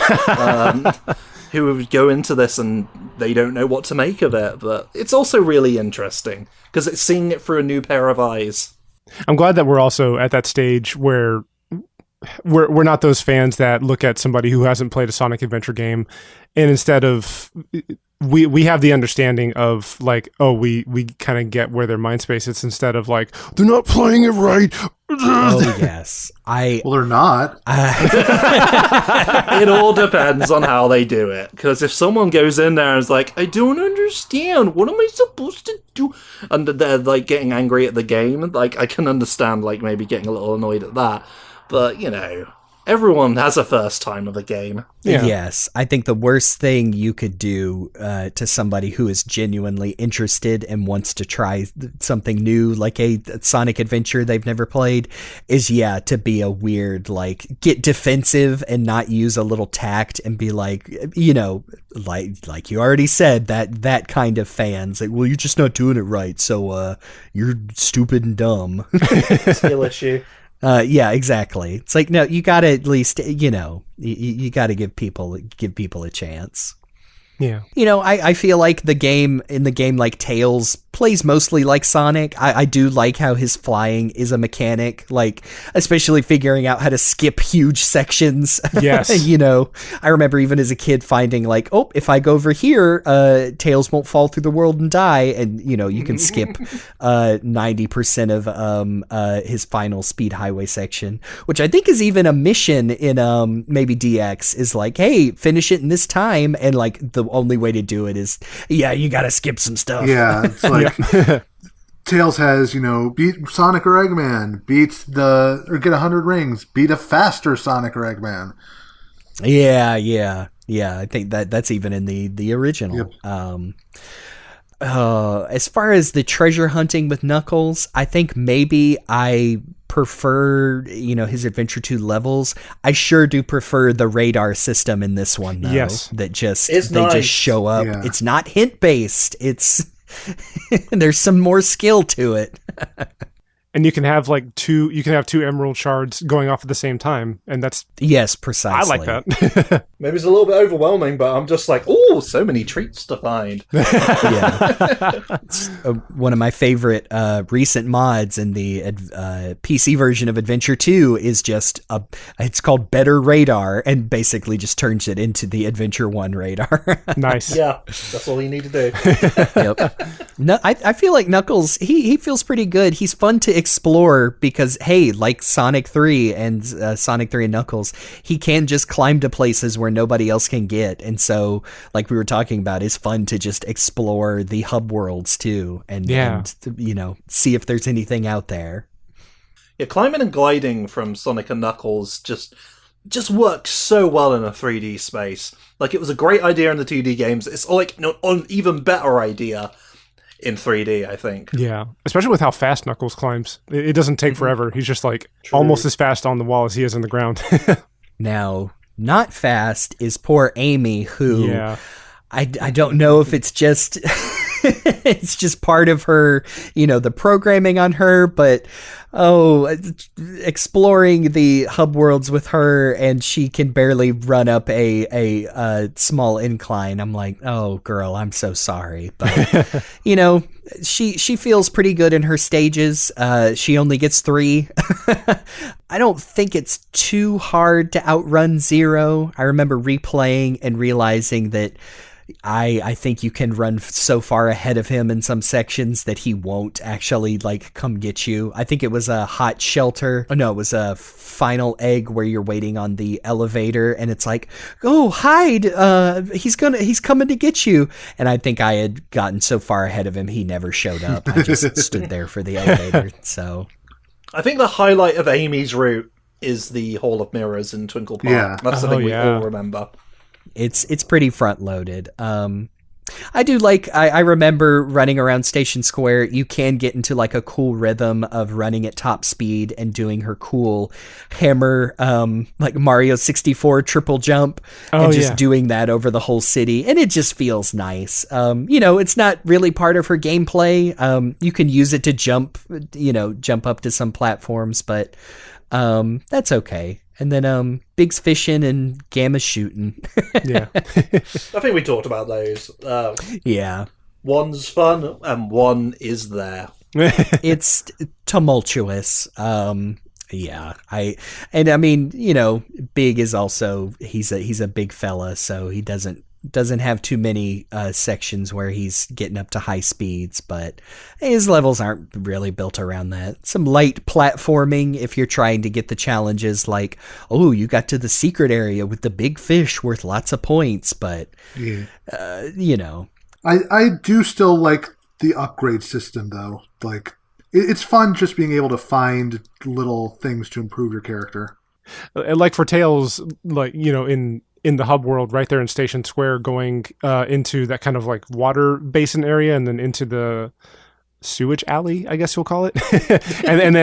who would go into this and they don't know what to make of it. But it's also really interesting because it's seeing it through a new pair of eyes. I'm glad that we're also at that stage where we're not those fans that look at somebody who hasn't played a Sonic Adventure game, and instead of we have the understanding of, like, oh, we kind of get where their mind space is, instead of, like, they're not playing it right. Oh yes, well, they're not. It all depends on how they do it. Because if someone goes in there and is like, I don't understand, what am I supposed to do? And they're, like, getting angry at the game, like, I can understand, like, maybe getting a little annoyed at that. But, everyone has a first time of a game. Yeah. Yes, I think the worst thing you could do to somebody who is genuinely interested and wants to try something new, like a Sonic Adventure they've never played, is, to be a weird, like, get defensive and not use a little tact and be like, like you already said, that kind of fans, like, well, you're just not doing it right, so you're stupid and dumb. Skill issue. Yeah, exactly. It's like, no, you gotta at least, you gotta give people a chance. Yeah. I feel like the game, like Tails, plays mostly like Sonic. I do like how his flying is a mechanic, like, especially figuring out how to skip huge sections. Yes. I remember even as a kid finding, like, oh, if I go over here, Tails won't fall through the world and die. And, you can skip 90% of his final speed highway section, which I think is even a mission in maybe DX, is like, hey, finish it in this time. And, like, the only way to do it is, you gotta skip some stuff. Yeah, it's like Tails has, beat Sonic or Eggman, or get 100 rings, beat a faster Sonic or Eggman. Yeah. I think that's even in the original. Yep. As far as the treasure hunting with Knuckles, I think maybe I prefer, his Adventure 2 levels. I sure do prefer the radar system in this one, though. Yes. That just just show up. Yeah. It's not hint based. It's there's some more skill to it. And you can have two emerald shards going off at the same time, and that's... Yes, precisely. I like that. Maybe it's a little bit overwhelming, but I'm just like, oh, so many treats to find. Yeah. One of my favorite recent mods in the PC version of Adventure 2 is just it's called Better Radar, and basically just turns it into the Adventure 1 radar. Nice. Yeah, that's all you need to do. Yep. No, I feel like Knuckles, he feels pretty good. He's fun to explore because, hey, like Sonic 3 and Sonic 3 and Knuckles, he can just climb to places where nobody else can get. And so, like we were talking about, it's fun to just explore the hub worlds too and see if there's anything out there. Yeah, climbing and gliding from Sonic and Knuckles just works so well in a 3D space. Like, it was a great idea in the 2D games. It's like an even better idea in 3D, I think. Yeah, especially with how fast Knuckles climbs. It doesn't take forever. He's just like almost as fast on the wall as he is on the ground. Now, not fast is poor Amy, who Yeah. I don't know if it's just it's just part of her, the programming on her, but exploring the hub worlds with her, and she can barely run up a small incline. I'm like, oh girl, I'm so sorry, but she feels pretty good in her stages. She only gets 3. I don't think it's too hard to outrun Zero. I remember replaying and realizing that I think you can run so far ahead of him in some sections that he won't actually come get you. I think it was a hot shelter. Oh no, it was a final egg where you're waiting on the elevator and it's like, oh, hide. He's coming to get you. And I think I had gotten so far ahead of him, he never showed up. I just stood there for the elevator. So I think the highlight of Amy's route is the Hall of Mirrors in Twinkle Park. Yeah. That's something we all remember. It's pretty front loaded. I do I remember running around Station Square. You can get into a cool rhythm of running at top speed and doing her cool hammer, Mario 64 triple jump, and just doing that over the whole city. And it just feels nice. It's not really part of her gameplay. You can use it to jump up to some platforms, but that's okay. And then Big's fishing and Gamma's shooting. Yeah. I think we talked about those. Yeah. One's fun and one is there. It's tumultuous. Yeah. I mean, Big is also he's a big fella, so he doesn't have too many sections where he's getting up to high speeds, but his levels aren't really built around that. Some light platforming if you're trying to get the challenges, like, oh, you got to the secret area with the big fish worth lots of points, but I do still like the upgrade system though. It's fun just being able to find little things to improve your character. Like for Tails, in the hub world right there in Station Square, going into that kind of water basin area and then into the sewage alley, I guess you'll call it. and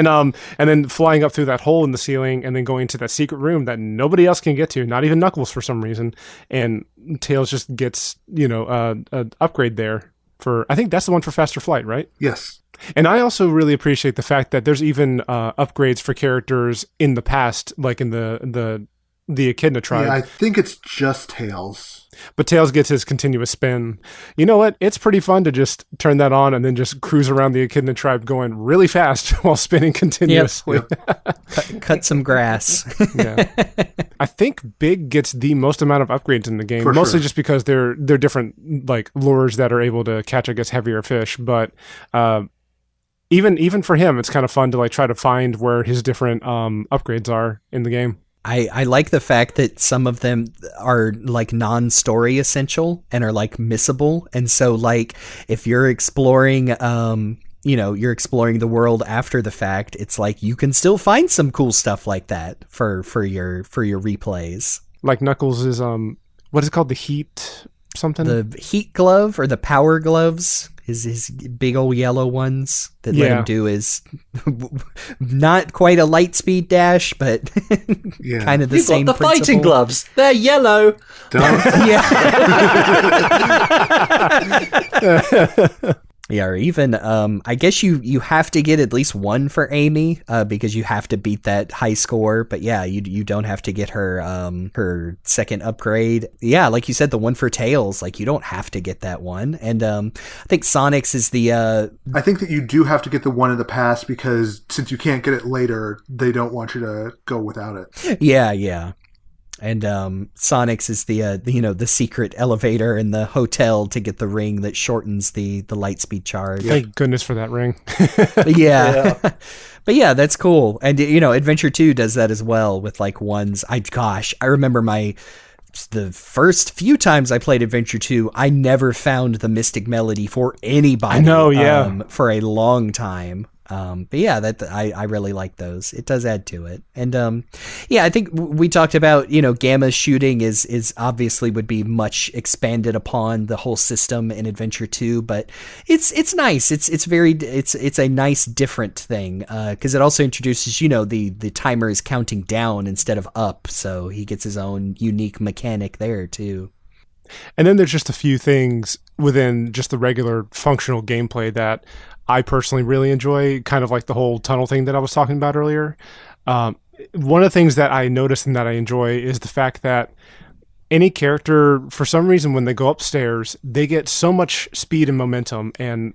then flying up through that hole in the ceiling and then going to that secret room that nobody else can get to, not even Knuckles for some reason. And Tails just gets, an upgrade there for, I think that's the one for faster flight, right? Yes. And I also really appreciate the fact that there's even upgrades for characters in the past, like in the Echidna tribe. Yeah, I think it's just Tails. But Tails gets his continuous spin. You know what? It's pretty fun to just turn that on and then just cruise around the Echidna tribe going really fast while spinning continuously. Yep. Cut some grass. Yeah. I think Big gets the most amount of upgrades in the game, For mostly sure. just because they're different lures that are able to catch, I guess, heavier fish. But even for him, it's kind of fun to try to find where his different upgrades are in the game. I like the fact that some of them are non-story essential and are missable. And so if you're exploring, you're exploring the world after the fact, it's you can still find some cool stuff like that for your replays. Like Knuckles is, what is it called? The heat something? The heat glove or the power gloves. His big old yellow ones that let him do his not quite a light speed dash, but kind of the You've same got the principle. fighting gloves. They're yellow. Don't. Yeah, or even I guess you have to get at least one for Amy because you have to beat that high score. But yeah, you don't have to get her her second upgrade. Yeah, like you said, the one for Tails, you don't have to get that one. And I think Sonic's is the. I think that you do have to get the one in the past because since you can't get it later, they don't want you to go without it. Yeah. And Sonic's is the secret elevator in the hotel to get the ring that shortens the light speed charge. Thank goodness for that ring. Yeah. But yeah, that's cool. And Adventure 2 does that as well with ones. I remember the first few times I played Adventure 2, I never found the Mystic Melody for anybody. I know, yeah. For a long time. But yeah, that I really like those. It does add to it. And yeah, I think we talked about, Gamma's shooting is obviously would be much expanded upon the whole system in Adventure 2, but it's nice. It's a nice different thing because it also introduces, the timer is counting down instead of up, so he gets his own unique mechanic there too. And then there's just a few things within just the regular functional gameplay that I personally really enjoy, kind of like the whole tunnel thing that I was talking about earlier. One of the things that I noticed and that I enjoy is the fact that any character, for some reason, when they go upstairs, they get so much speed and momentum, and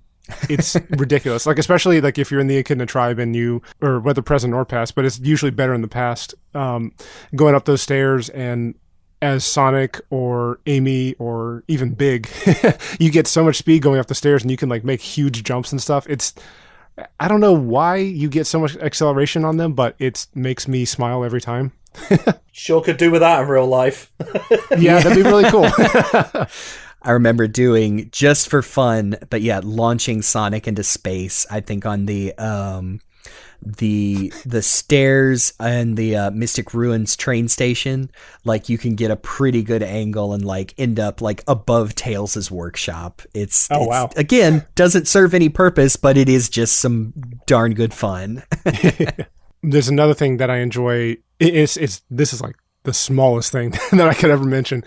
it's ridiculous. Like, especially like if you're in the Echidna tribe and or whether present or past, but it's usually better in the past, going up those stairs, and as Sonic or Amy or even Big, you get so much speed going up the stairs and you can like make huge jumps and stuff. I don't know why you get so much acceleration on them, but it makes me smile every time. Sure could do with that in real life. Yeah, that'd be really cool. I remember doing, just for fun, but yeah, launching Sonic into space, I think on the stairs and the Mystic Ruins train station. Like, you can get a pretty good angle and like end up like above Tails' workshop. Wow. Again, doesn't serve any purpose, but it is just some darn good fun. There's another thing that I enjoy. This is like the smallest thing that I could ever mention,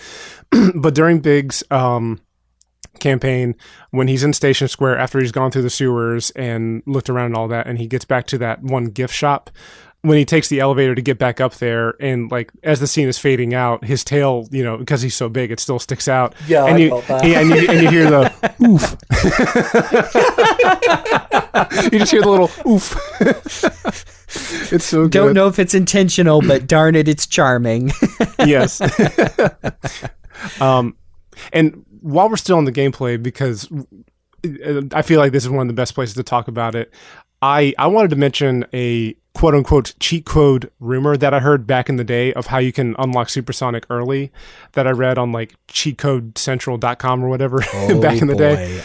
but during Big's campaign, when he's in Station Square after he's gone through the sewers and looked around and all that, and he gets back to that one gift shop, when he takes the elevator to get back up there, and like as the scene is fading out, his tail, because he's so big, it still sticks out. Yeah, and I you, felt that. and you hear the oof. You just hear the little oof. It's so good. Don't know if it's intentional, but darn it, it's charming. Yes. And while we're still on the gameplay, because I feel like this is one of the best places to talk about it, I wanted to mention a quote-unquote cheat code rumor that I heard back in the day of how you can unlock Supersonic early, that I read on like cheatcodecentral.com or whatever back in the day.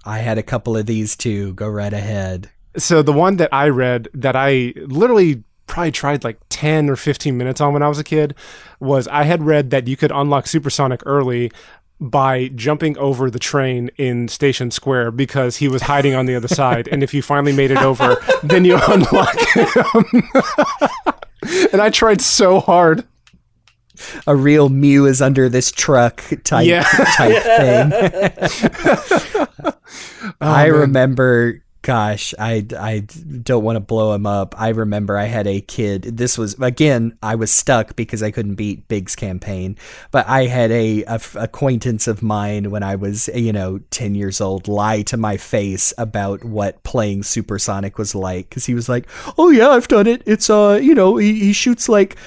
I had a couple of these too. Go right ahead. So the one that I read that I literally probably tried like 10 or 15 minutes on when I was a kid was, I had read that you could unlock Supersonic early by jumping over the train in Station Square because he was hiding on the other side. And if you finally made it over, then you unlock him. And I tried so hard. A real Mew is under this truck type thing. I remember, gosh, I don't want to blow him up. I remember I had a kid. This was, again, I was stuck because I couldn't beat Big's campaign. But I had a acquaintance of mine when I was, 10 years old, lie to my face about what playing Supersonic was like. Because he was like, oh yeah, I've done it. It's, he shoots like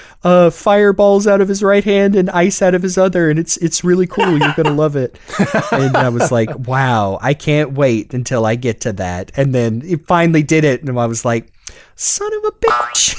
fireballs out of his right hand and ice out of his other. And it's really cool. You're going to love it. And I was like, wow, I can't wait until I get to that. And then he finally did it, and I was like, son of a bitch.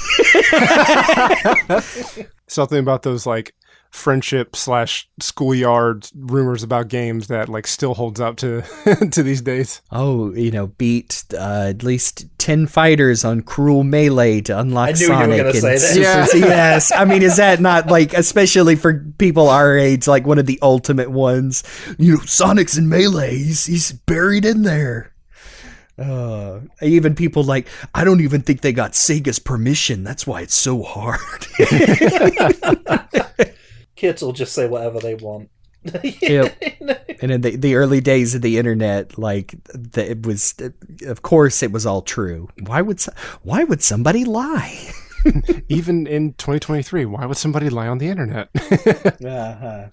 Something about those like friendship / schoolyard rumors about games that like still holds up to to these days. Oh, beat at least 10 fighters on Cruel Melee to unlock Sonic. I knew you were going to say that. Yeah. Yes. I mean, is that not like, especially for people our age, like one of the ultimate ones? Sonic's in Melee. He's buried in there. Even people like, I don't even think they got Sega's permission. That's why it's so hard. Kids will just say whatever they want. Yep. And in the early days of the internet, like it was, of course, it was all true. Why would somebody lie? Even in 2023, why would somebody lie on the internet? I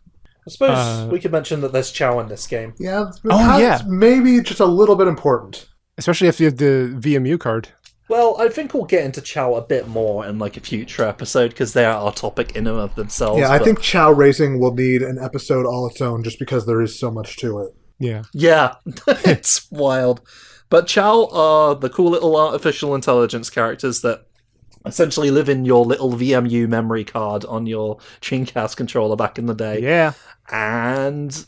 suppose we could mention that there's Chao in this game. Yeah. yeah. Maybe just a little bit important. Especially if you have the VMU card. Well, I think we'll get into Chao a bit more in like a future episode because they are our topic in and of themselves. Yeah, I think Chao Racing will need an episode all its own just because there is so much to it. Yeah. Yeah, it's wild. But Chao are the cool little artificial intelligence characters that essentially live in your little VMU memory card on your Dreamcast controller back in the day. Yeah. And,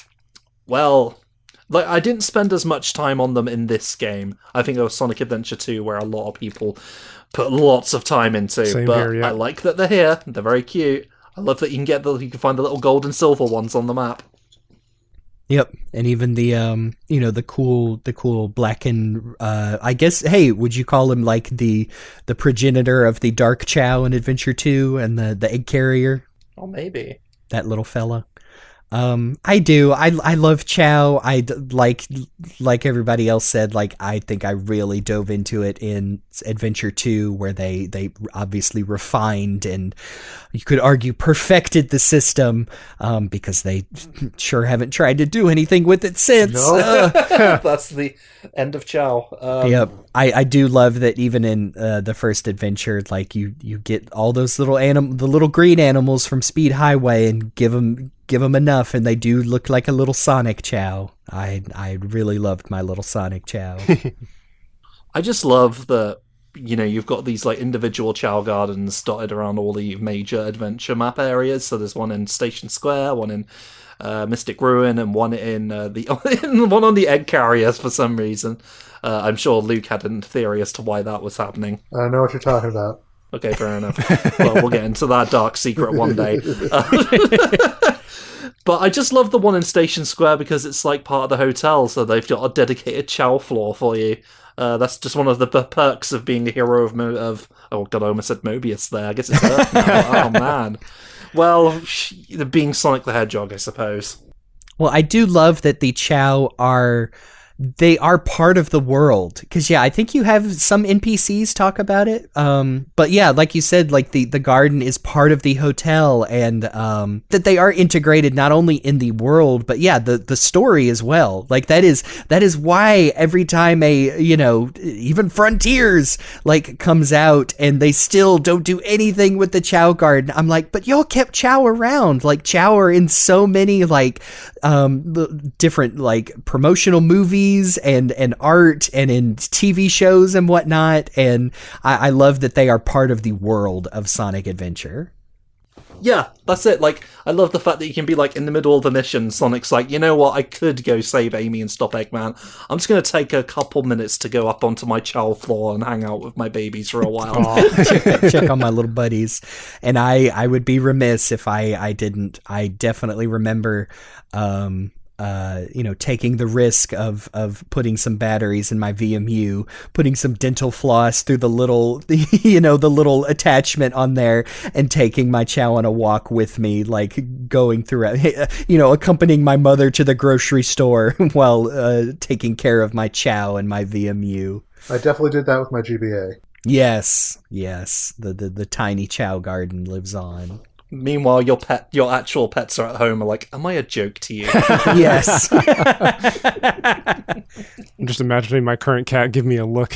well, Like, I didn't spend as much time on them in this game. I think it was Sonic Adventure 2 where a lot of people put lots of time into. Same but here, yeah. I like that they're here. They're very cute. I love that you can find the little gold and silver ones on the map. Yep, and even the the cool black and I guess, hey, would you call him like the progenitor of the Dark Chao in Adventure 2 and the egg carrier? Oh, maybe. That little fella. I do. I love Chao. Like everybody else said, like, I think I really dove into it in Adventure 2, where they obviously refined and you could argue perfected the system, because they sure haven't tried to do anything with it since. No. That's the end of Chao. Yep. I do love that even in the first adventure, like you get all those the little green animals from Speed Highway, and give them enough, and they do look like a little Sonic Chao. I really loved my little Sonic Chao. I just love that, you've got these like individual Chao gardens dotted around all the major adventure map areas. So there's one in Station Square, one in Mystic Ruin, and one in one on the egg carriers for some reason. I'm sure Luke had a theory as to why that was happening. I know what you're talking about. Okay, fair enough. Well, we'll get into that dark secret one day. But I just love the one in Station Square because it's like part of the hotel, so they've got a dedicated Chao floor for you. That's just one of the perks of being a hero of oh god, I almost said Mobius there. I guess it's Earth now. Oh man. Well, being Sonic the Hedgehog, I suppose. Well, I do love that the Chao are part of the world, because I think you have some NPCs talk about it, but yeah, like you said, like the garden is part of the hotel, and that they are integrated not only in the world, but the story as well. Like that is why every time even Frontiers like comes out and they still don't do anything with the Chao garden, I'm like, but y'all kept Chao around. Like Chao are in so many like different like promotional movies and art and in TV shows and whatnot, and I love that they are part of the world of Sonic Adventure. Yeah, that's it. Like, I love the fact that you can be like in the middle of the mission, Sonic's like, you know what, I could go save Amy and stop Eggman. I'm just going to take a couple minutes to go up onto my Chao floor and hang out with my babies for a while. Check on my little buddies. And I would be remiss if I didn't. I definitely remember taking the risk of putting some batteries in my VMU, putting some dental floss through the little, the little attachment on there, and taking my Chao on a walk with me, like going through, accompanying my mother to the grocery store while taking care of my Chao and my VMU. I definitely did that with my GBA. Yes. The tiny Chao garden lives on. Meanwhile, your actual pets are at home are like, am I a joke to you? Yes. I'm just imagining my current cat give me a look.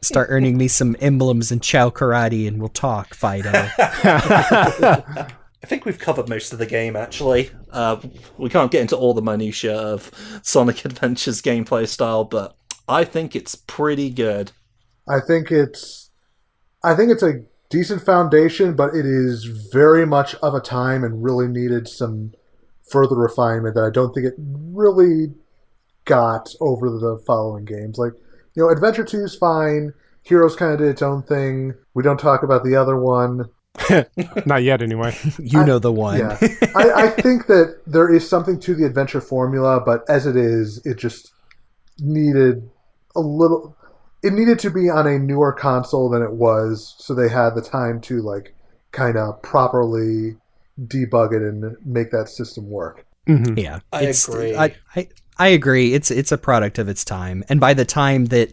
Start earning me some emblems in Chao karate and we'll talk, Fido. I think we've covered most of the game, actually. We can't get into all the minutiae of Sonic Adventure's gameplay style, but I think it's pretty good. I think it's a decent foundation, but it is very much of a time and really needed some further refinement that I don't think it really got over the following games. Like, Adventure 2 is fine. Heroes kind of did its own thing. We don't talk about the other one. Not yet, anyway. The one. Yeah. I think that there is something to the adventure formula, but as it is, it just needed a little... It needed to be on a newer console than it was, so they had the time to like kind of properly debug it and make that system work. Mm-hmm. Yeah, I agree. I agree. It's a product of its time, and by the time that,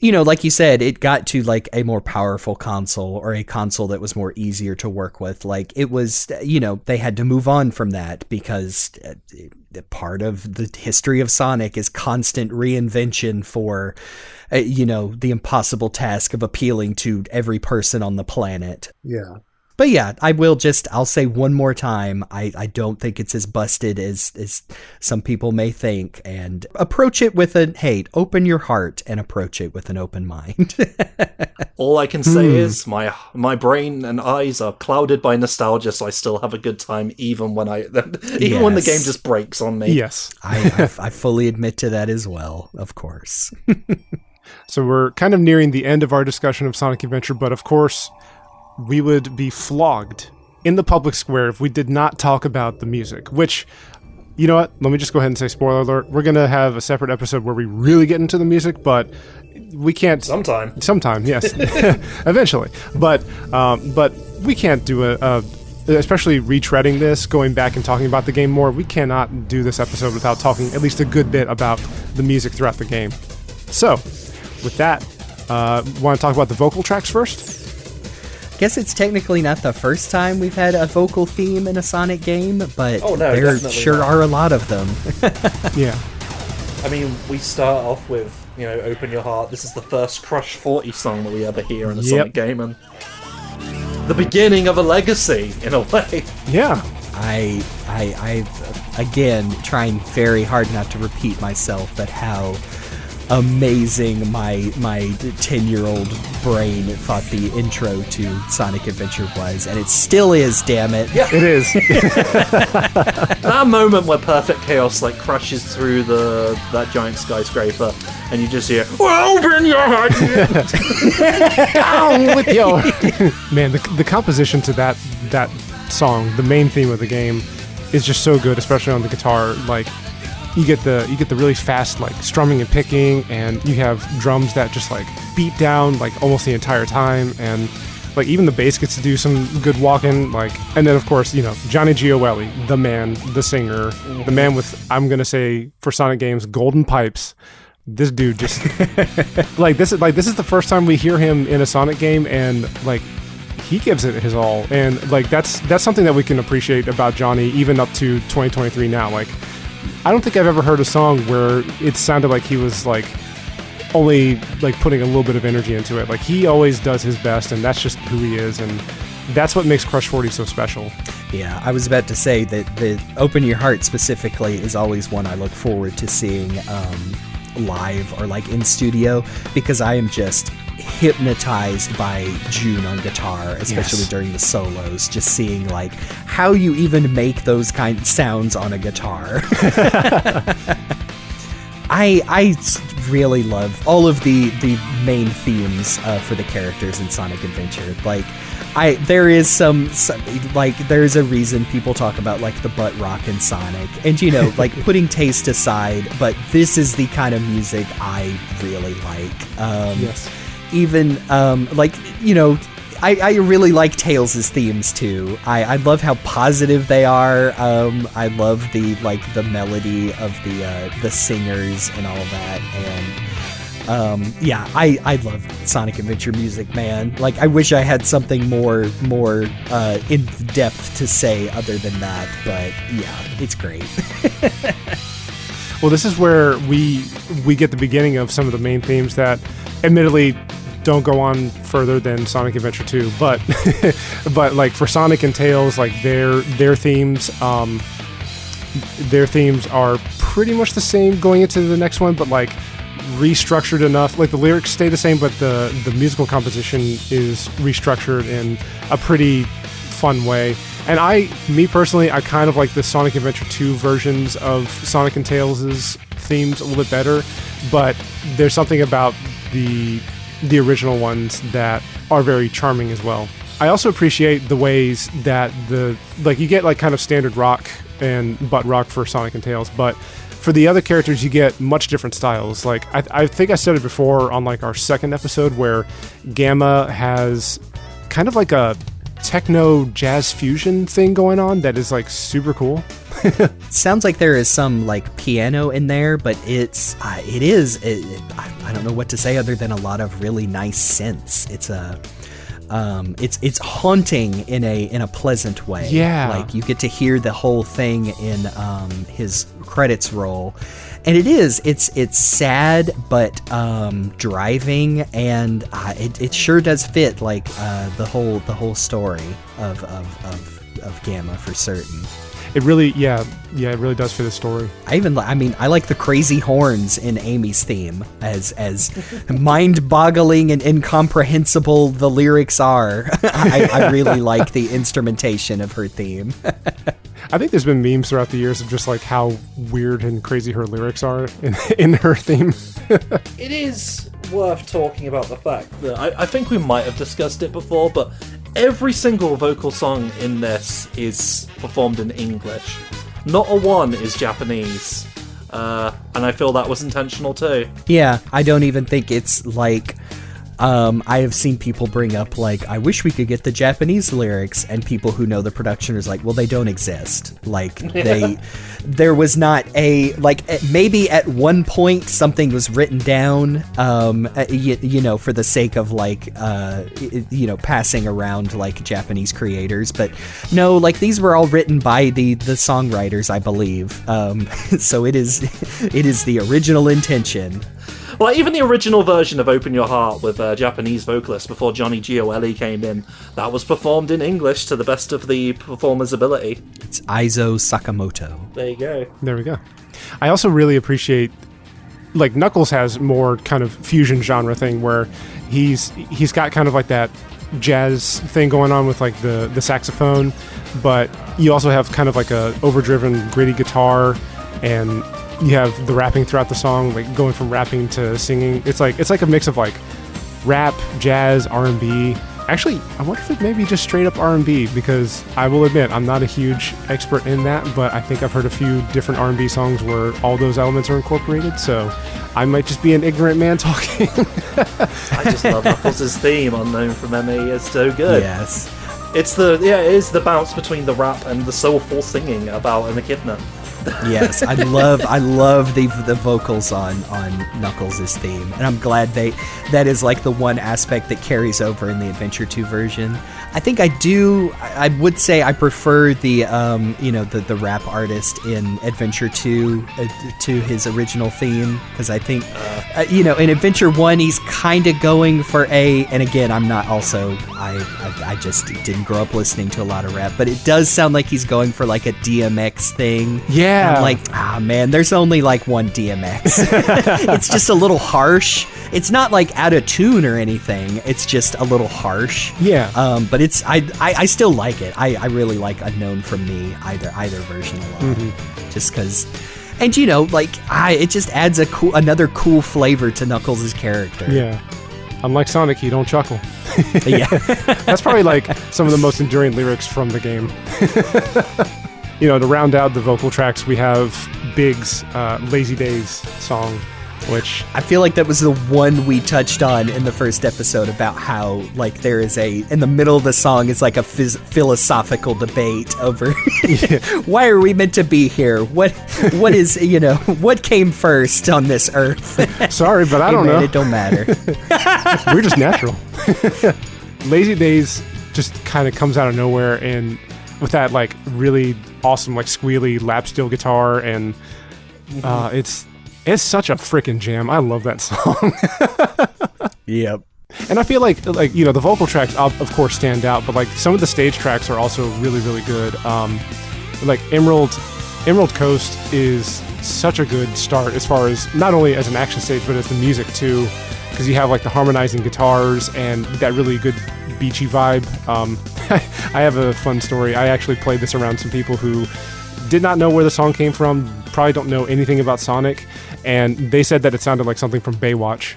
like you said, it got to like a more powerful console or a console that was more easier to work with, like it was, they had to move on from that because part of the history of Sonic is constant reinvention for, the impossible task of appealing to every person on the planet. Yeah. But yeah, I'll say one more time, I don't think it's as busted as some people may think, and approach it with open your heart and approach it with an open mind. All I can say is my brain and eyes are clouded by nostalgia, so I still have a good time even when when the game just breaks on me. Yes. I fully admit to that as well, of course. So we're kind of nearing the end of our discussion of Sonic Adventure, but of course, we would be flogged in the public square if we did not talk about the music, which, you know what? Let me just go ahead and say, spoiler alert, we're going to have a separate episode where we really get into the music, but we can't... Sometime, yes. Eventually. But we can't do especially retreading this, going back and talking about the game more, we cannot do this episode without talking at least a good bit about the music throughout the game. So, with that, want to talk about the vocal tracks first? Guess it's technically not the first time we've had a vocal theme in a Sonic game, but there sure are a lot of them. Yeah. I mean, we start off with, Open Your Heart. This is the first Crush 40 song that we ever hear in a Sonic game, and the beginning of a legacy, in a way. Yeah. I again, trying very hard not to repeat myself, but how amazing my 10-year-old brain thought the intro to Sonic Adventure was, and it still is, damn it. Yeah. It is. That moment where Perfect Chaos crushes through that giant skyscraper, and you just hear, "Open your heart!" Down with your... Man, the composition to that song, the main theme of the game, is just so good, especially on the guitar. You get the really fast strumming and picking, and you have drums that just beat down almost the entire time, and even the bass gets to do some good walking, and then of course Johnny Gioeli, the man, the singer, the man with, I'm gonna say for Sonic games, golden pipes. This dude just this is the first time we hear him in a Sonic game, and he gives it his all, and that's something that we can appreciate about Johnny even up to 2023 now. I don't think I've ever heard a song where it sounded like he was only putting a little bit of energy into it. He always does his best, and that's just who he is, and that's what makes Crush 40 so special. Yeah, I was about to say that the Open Your Heart specifically is always one I look forward to seeing live or in studio, because I am just hypnotized by June on guitar, especially during the solos, just seeing how you even make those kind of sounds on a guitar. I really love all of the main themes for the characters in Sonic Adventure. There is there's a reason people talk about the butt rock in Sonic, and putting taste aside, but this is the kind of music I really like. Yes. Even I really like Tails' themes too. I love how positive they are. I love the melody of the singers and all that, and I love Sonic Adventure music, man. I wish I had something more in depth to say other than that, but yeah, it's great. Well, this is where we get the beginning of some of the main themes that admittedly don't go on further than Sonic Adventure 2, but but for Sonic and Tails, their themes are pretty much the same going into the next one, but restructured enough. The lyrics stay the same, but the musical composition is restructured in a pretty fun way. And me personally, I kind of like the Sonic Adventure 2 versions of Sonic and Tails' themes a little bit better, but there's something about the original ones that are very charming as well. I also appreciate the ways that you get kind of standard rock and butt rock for Sonic and Tails, but for the other characters you get much different styles. I think I said it before on our second episode, where Gamma has kind of a techno jazz fusion thing going on that is super cool. Sounds like there is some piano in there, but I don't know what to say other than a lot of really nice synths. It's haunting in a pleasant way. Yeah, you get to hear the whole thing in his credits roll, And it's sad, but driving, and it sure does fit like the whole story of Gamma for certain. It really, it really does fit the story. I like the crazy horns in Amy's theme, as mind-boggling and incomprehensible the lyrics are. I really like the instrumentation of her theme. I think there's been memes throughout the years of just like how weird and crazy her lyrics are in her theme. It is worth talking about the fact that I think we might have discussed it before, but every single vocal song in this is performed in English. Not a one is Japanese. And I feel that was intentional too. Yeah, I don't even think it's like... I have seen people bring up, like, I wish we could get the Japanese lyrics, and people who know the production is like, well, they don't exist. Like, there was not maybe at one point something was written down, for the sake of, like, passing around, like, Japanese creators. But no, like, these were all written by the songwriters, I believe. So it is the original intention. Well, even the original version of Open Your Heart with a Japanese vocalist before Johnny Gioeli came in, that was performed in English to the best of the performer's ability. It's Aizo Sakamoto. There you go. There we go. I also really appreciate, like, Knuckles has more kind of fusion genre thing where he's got kind of like that jazz thing going on with like the saxophone, but you also have kind of like a overdriven gritty guitar, and you have the rapping throughout the song, like going from rapping to singing. It's like a mix of like rap, jazz, R&B. Actually, I wonder if it may be just straight up R&B, because I will admit I'm not a huge expert in that, but I think I've heard a few different R&B songs where all those elements are incorporated, so I might just be an ignorant man talking. I just love Knuckles' theme, Unknown from ME. It's so good. Yes. It is the bounce between the rap and the soulful singing about an echidna. Yes, I love the vocals on Knuckles' theme, and I'm glad that is like the one aspect that carries over in the Adventure 2 version. I think I would say I prefer the rap artist in Adventure 2 to his original theme, because I think in Adventure 1 he's kind of going for and again, I'm not also I just didn't grow up listening to a lot of rap, but it does sound like he's going for like a DMX thing. Yeah. And I'm like, man, there's only like one DMX. It's just a little harsh. It's not like out of tune or anything. It's just a little harsh. Yeah. But it's I still like it. I really like Unknown from Me, either version a lot. Mm-hmm. Just because, and it just adds another cool flavor to Knuckles' character. Yeah. Unlike Sonic, he don't chuckle. Yeah. That's probably like some of the most enduring lyrics from the game. To round out the vocal tracks, we have Big's Lazy Days song, which I feel like that was the one we touched on in the first episode about how, like, there is in the middle of the song is like a philosophical debate over why are we meant to be here? What is, what came first on this earth? Sorry, but I don't know. It don't matter. We're just natural. Lazy Days just kind of comes out of nowhere, and with that like really awesome like squealy lap steel guitar, and it's such a freaking jam. I love that song. Yep. And I feel like the vocal tracks of course stand out, but like some of the stage tracks are also really, really good. Like Emerald Coast is such a good start as far as not only as an action stage but as the music too, because you have like the harmonizing guitars and that really good beachy vibe. I have a fun story. I actually played this around some people who did not know where the song came from, probably don't know anything about Sonic, and they said that it sounded like something from Baywatch.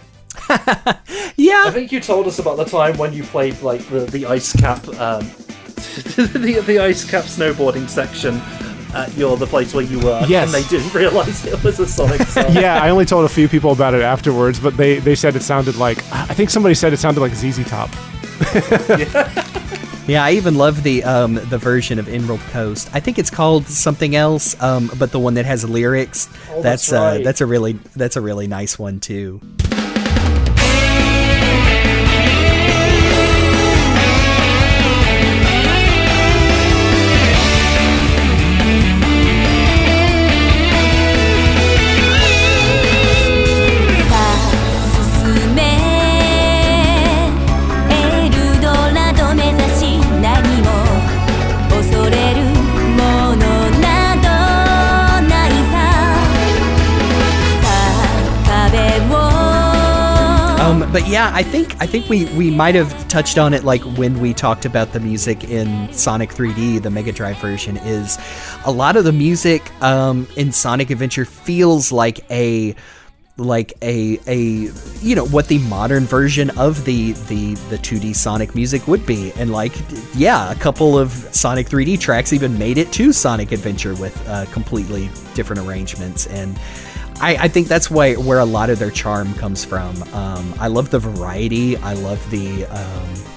Yeah. I think you told us about the time when you played like the ice cap, the ice cap snowboarding section at the place where you were, yes. And they didn't realize it was a Sonic song. Yeah, I only told a few people about it afterwards, but they said it sounded like, I think somebody said it sounded like ZZ Top. Yeah, I even love the version of Emerald Coast. I think it's called something else, but the one that has lyrics. Oh, that's right. That's a really nice one too. But yeah, I think we might have touched on it like when we talked about the music in Sonic 3D, the Mega Drive version. Is a lot of the music in Sonic Adventure feels like a you know what the modern version of the 2D Sonic music would be, and like yeah, a couple of Sonic 3D tracks even made it to Sonic Adventure with completely different arrangements, and I think that's where a lot of their charm comes from. I love the variety. I love the,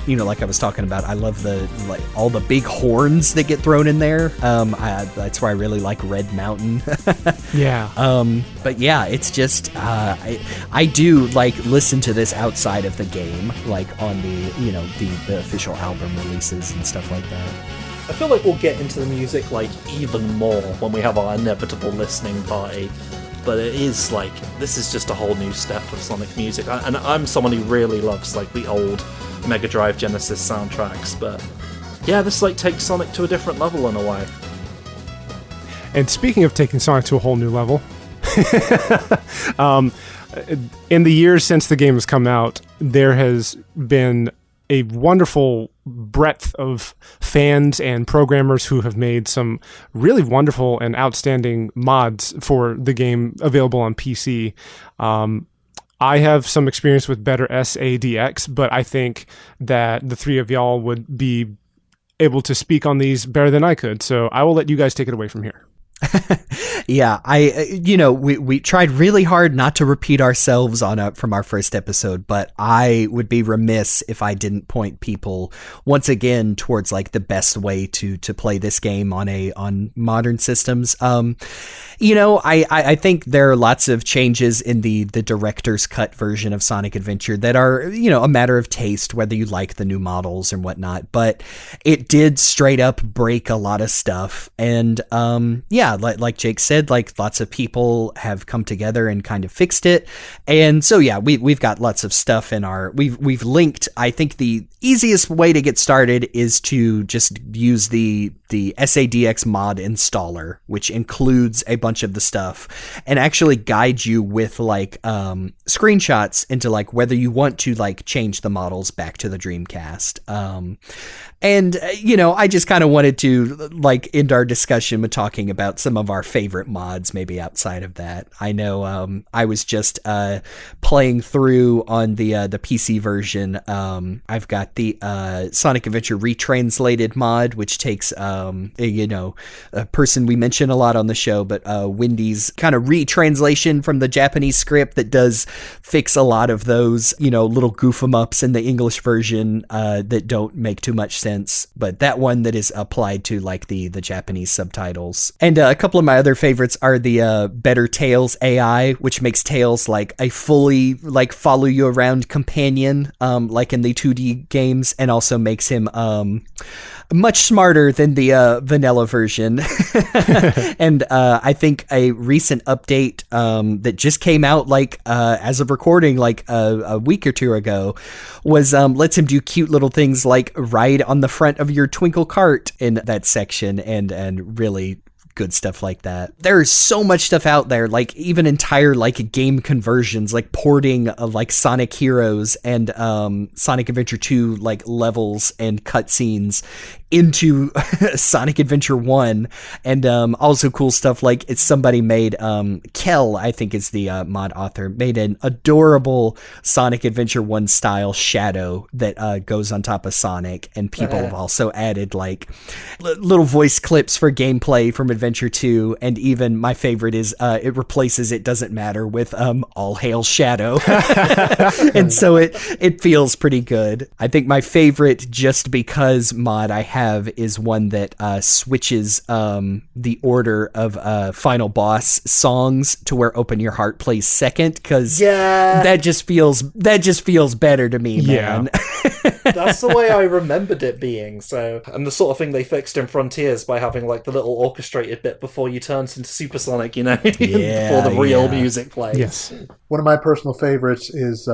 you know, like I was talking about, I love the all the big horns that get thrown in there. That's why I really like Red Mountain. Yeah. But yeah, it's just I do like listen to this outside of the game, like on the you know the official album releases and stuff like that. I feel like we'll get into the music like even more when we have our inevitable listening party. But it is like, this is just a whole new step of Sonic music. And I'm someone who really loves like the old Mega Drive Genesis soundtracks, but yeah, this like takes Sonic to a different level in a way. And speaking of taking Sonic to a whole new level, in the years since the game has come out, there has been a wonderful breadth of fans and programmers who have made some really wonderful and outstanding mods for the game available on PC. I have some experience with better SADX, but I think that the three of y'all would be able to speak on these better than I could. So I will let you guys take it away from here. Yeah, we tried really hard not to repeat ourselves from our first episode, but I would be remiss if I didn't point people once again towards like the best way to play this game on modern systems. I think there are lots of changes in the director's cut version of Sonic Adventure that are, a matter of taste, whether you like the new models and whatnot, but it did straight up break a lot of stuff. And, like Jake said, like lots of people have come together and kind of fixed it. And so, yeah, we've got lots of stuff in we've linked. I think the easiest way to get started is to just use the SADX mod installer, which includes a bunch of the stuff and actually guide you with like screenshots into like whether you want to like change the models back to the Dreamcast. I just kind of wanted to like end our discussion with talking about some of our favorite mods, maybe outside of that. I know I was just playing through on the PC version. I've got the Sonic Adventure retranslated mod, which takes a person we mention a lot on the show, but Wendy's kind of retranslation from the Japanese script that does fix a lot of those little goof 'em ups in the English version that don't make too much sense, but that one that is applied to like the Japanese subtitles. And a couple of my other favorites are the Better Tails AI, which makes Tails like a fully like follow you around companion like in the 2D games, and also makes him much smarter than the vanilla version. And I think a recent update that just came out like as of recording like a week or two ago was lets him do cute little things like ride on the front of your twinkle cart in that section, and really good stuff like that. There's so much stuff out there, like even entire like game conversions, like porting like Sonic Heroes and Sonic Adventure 2 like levels and cutscenes into Sonic Adventure 1, and also cool stuff like somebody made Kel, I think is the mod author, made an adorable Sonic Adventure 1 style shadow that goes on top of Sonic, and people have also added like little voice clips for gameplay from Adventure 2, and even my favorite is it replaces It Doesn't Matter with All Hail Shadow. And so it feels pretty good. I think my favorite just because mod I have is one that switches the order of final boss songs to where Open Your Heart plays second, because that just feels better to me, man. That's the way I remembered it being. So, and the sort of thing they fixed in Frontiers by having like the little orchestrated bit before you turn into Supersonic, before the real music plays. Yes. One of my personal favorites is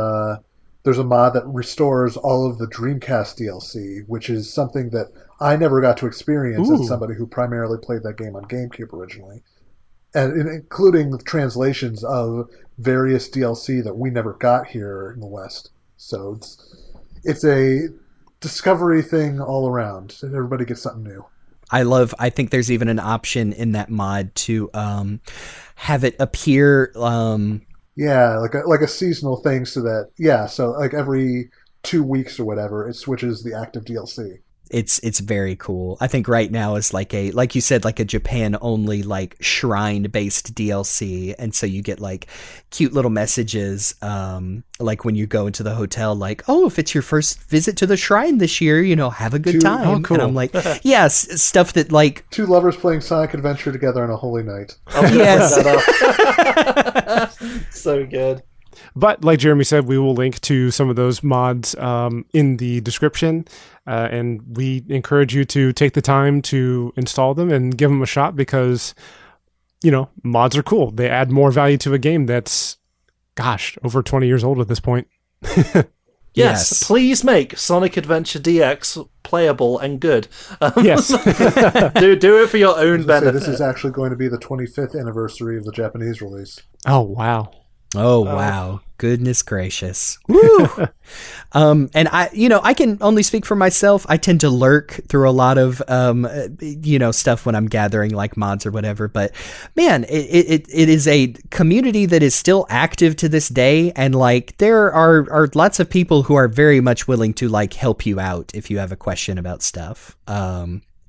there's a mod that restores all of the Dreamcast DLC, which is something that I never got to experience as somebody who primarily played that game on GameCube originally. and including translations of various DLC that we never got here in the West. So it's a discovery thing all around, and everybody gets something new. I think there's even an option in that mod to have it appear. Yeah, like a seasonal thing, so that so like every 2 weeks or whatever, it switches the active DLC. It's very cool. I think right now is like you said, like a Japan only like shrine based DLC, and so you get like cute little messages, like when you go into the hotel, like, oh, if it's your first visit to the shrine this year, have a good time. Oh, cool. And I'm like, yes, stuff that like two lovers playing Sonic Adventure together on a holy night. Yes. So good. But like Jeremy said, we will link to some of those mods in the description, and we encourage you to take the time to install them and give them a shot because, mods are cool. They add more value to a game that's, over 20 years old at this point. Yes, please make Sonic Adventure DX playable and good. Yes. do it for your own benefit. This is actually going to be the 25th anniversary of the Japanese release. Oh, wow. Oh, wow. Goodness gracious. Woo! And I can only speak for myself. I tend to lurk through a lot of, stuff when I'm gathering like mods or whatever. But man, it is a community that is still active to this day. And like, there are lots of people who are very much willing to like help you out if you have a question about stuff.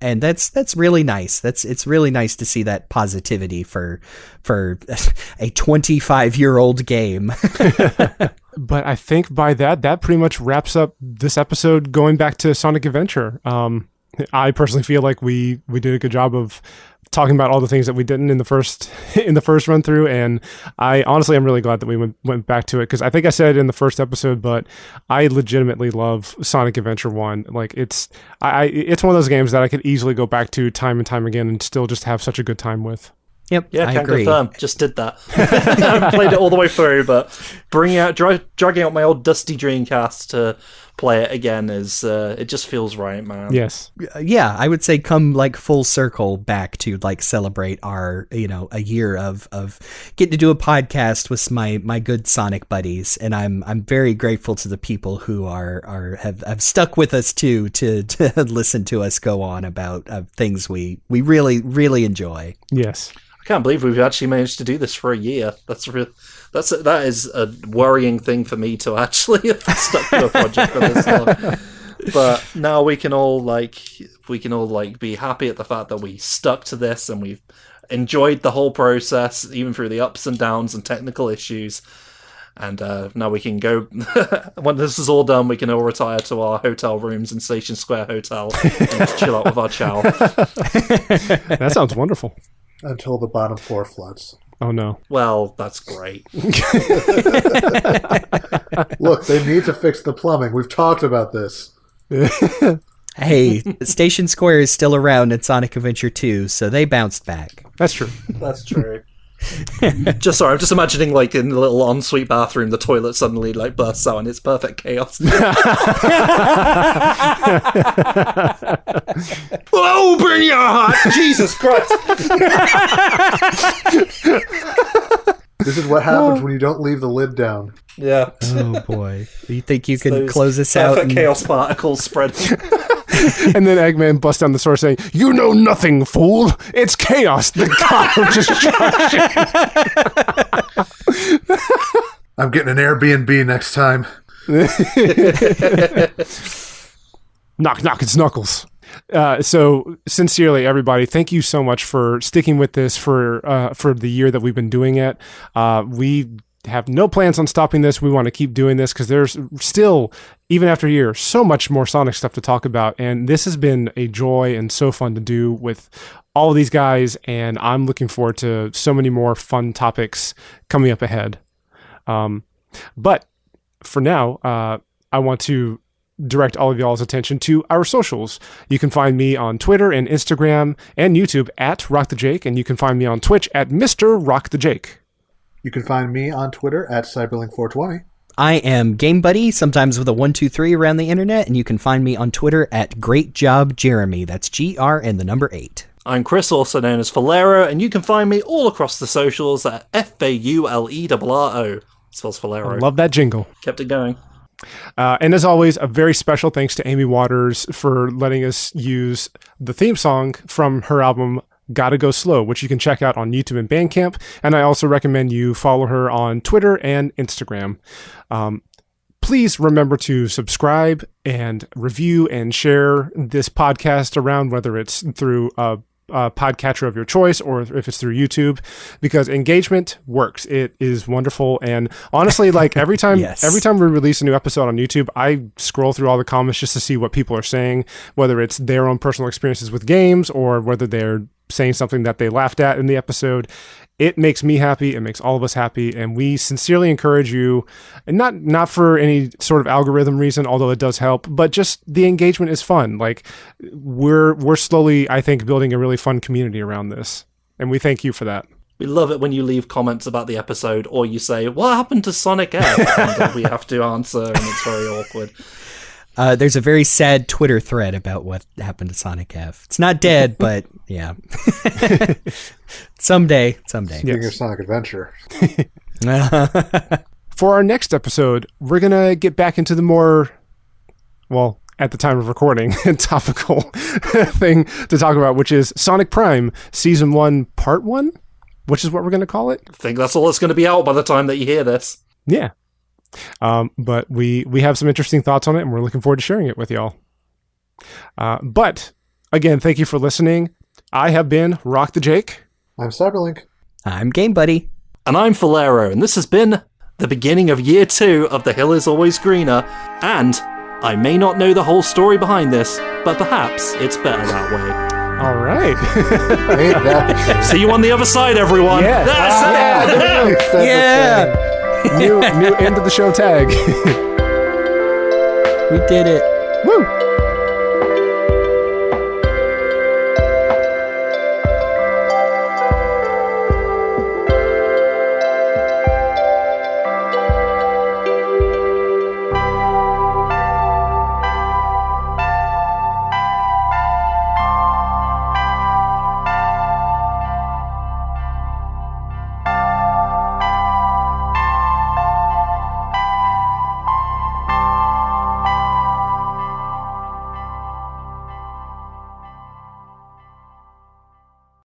And that's really nice. It's really nice to see that positivity for a 25-year-old game. But I think by that pretty much wraps up this episode going back to Sonic Adventure. I personally feel like we did a good job of talking about all the things that we didn't in the first run through, and I honestly am really glad that we went back to it because I think I said it in the first episode, but I legitimately love Sonic Adventure 1. Like it's one of those games that I could easily go back to time and time again and still just have such a good time with. Yep, yeah, I can agree. confirm. Just did that. I haven't played it all the way through, but dragging out my old dusty Dreamcast to play it again is it just feels right, man. Yes. Yeah, I would say come like full circle back to like celebrate our a year of getting to do a podcast with my good Sonic buddies, and I'm very grateful to the people who have stuck with us too to listen to us go on about things we really enjoy. Yes. I can't believe we've actually managed to do this for a year. That is a worrying thing for me to actually have stuck to a project for this long. But now we can all be happy at the fact that we stuck to this and we've enjoyed the whole process, even through the ups and downs and technical issues. And now we can go, when this is all done, we can all retire to our hotel rooms in Station Square Hotel and just chill out with our chow. That sounds wonderful. Until the bottom floor floods. Oh, no. Well, that's great. Look, they need to fix the plumbing. We've talked about this. Hey, Station Square is still around in Sonic Adventure 2, so they bounced back. That's true. That's true. I'm just imagining like in the little ensuite bathroom, the toilet suddenly like bursts out and it's perfect chaos. Oh, burn your heart! Jesus Christ! This is what happens when you don't leave the lid down. Yeah. Oh boy! You think you can Those close this out? perfect chaos particles spreading. And then Eggman busts down the store saying, "You know nothing, fool! It's chaos, the god of destruction." I'm getting an Airbnb next time. Knock, knock, it's Knuckles. So sincerely, everybody, thank you so much for sticking with this for the year that we've been doing it. We have no plans on stopping this. We want to keep doing this because there's still, even after a year, so much more Sonic stuff to talk about. And this has been a joy and so fun to do with all of these guys. And I'm looking forward to so many more fun topics coming up ahead. But for now, I want to direct all of y'all's attention to our socials. You can find me on Twitter and Instagram and YouTube at RockTheJake, and you can find me on Twitch at Mr. RockTheJake. You can find me on Twitter at CyberLink420. I am GameBuddy, sometimes with a 123 around the internet, and you can find me on Twitter at GreatJobJeremy. That's GR and the number 8. I'm Chris, also known as Faulerro, and you can find me all across the socials at Faulerro. Spells Faulerro. I love that jingle. Kept it going. And as always, a very special thanks to Amy Waters for letting us use the theme song from her album Gotta Go Slow, which you can check out on YouTube and Bandcamp. And I also recommend you follow her on Twitter and Instagram. Please remember to subscribe and review and share this podcast around, whether it's through a podcatcher of your choice or if it's through YouTube, because engagement works. It is wonderful. And honestly, like every time we release a new episode on YouTube, I scroll through all the comments just to see what people are saying, whether it's their own personal experiences with games or whether they're saying something that they laughed at in the episode. It makes me happy. It makes all of us happy. And we sincerely encourage you, and not for any sort of algorithm reason, although it does help, but just the engagement is fun. Like we're slowly, I think, building a really fun community around this. And we thank you for that. We love it when you leave comments about the episode or you say, what happened to Sonic F? And we have to answer and it's very awkward. There's a very sad Twitter thread about what happened to Sonic F. It's not dead, but yeah. Someday. Speaking of Sonic Adventure. For our next episode, we're going to get back into the more, well, at the time of recording, topical thing to talk about, which is Sonic Prime Season 1, Part 1, which is what we're going to call it. I think that's all that's going to be out by the time that you hear this. Yeah. But we have some interesting thoughts on it, and we're looking forward to sharing it with y'all. But, again, thank you for listening. I have been RockTheJake. I'm CyberLink. I'm GameBuddy. And I'm Faulerro, and this has been the beginning of Year 2 of The Hill is Always Greener, and I may not know the whole story behind this, but perhaps it's better that way. All right. See you on the other side, everyone. Yeah. That's it. Yeah. New end of the show tag. We did it. Woo!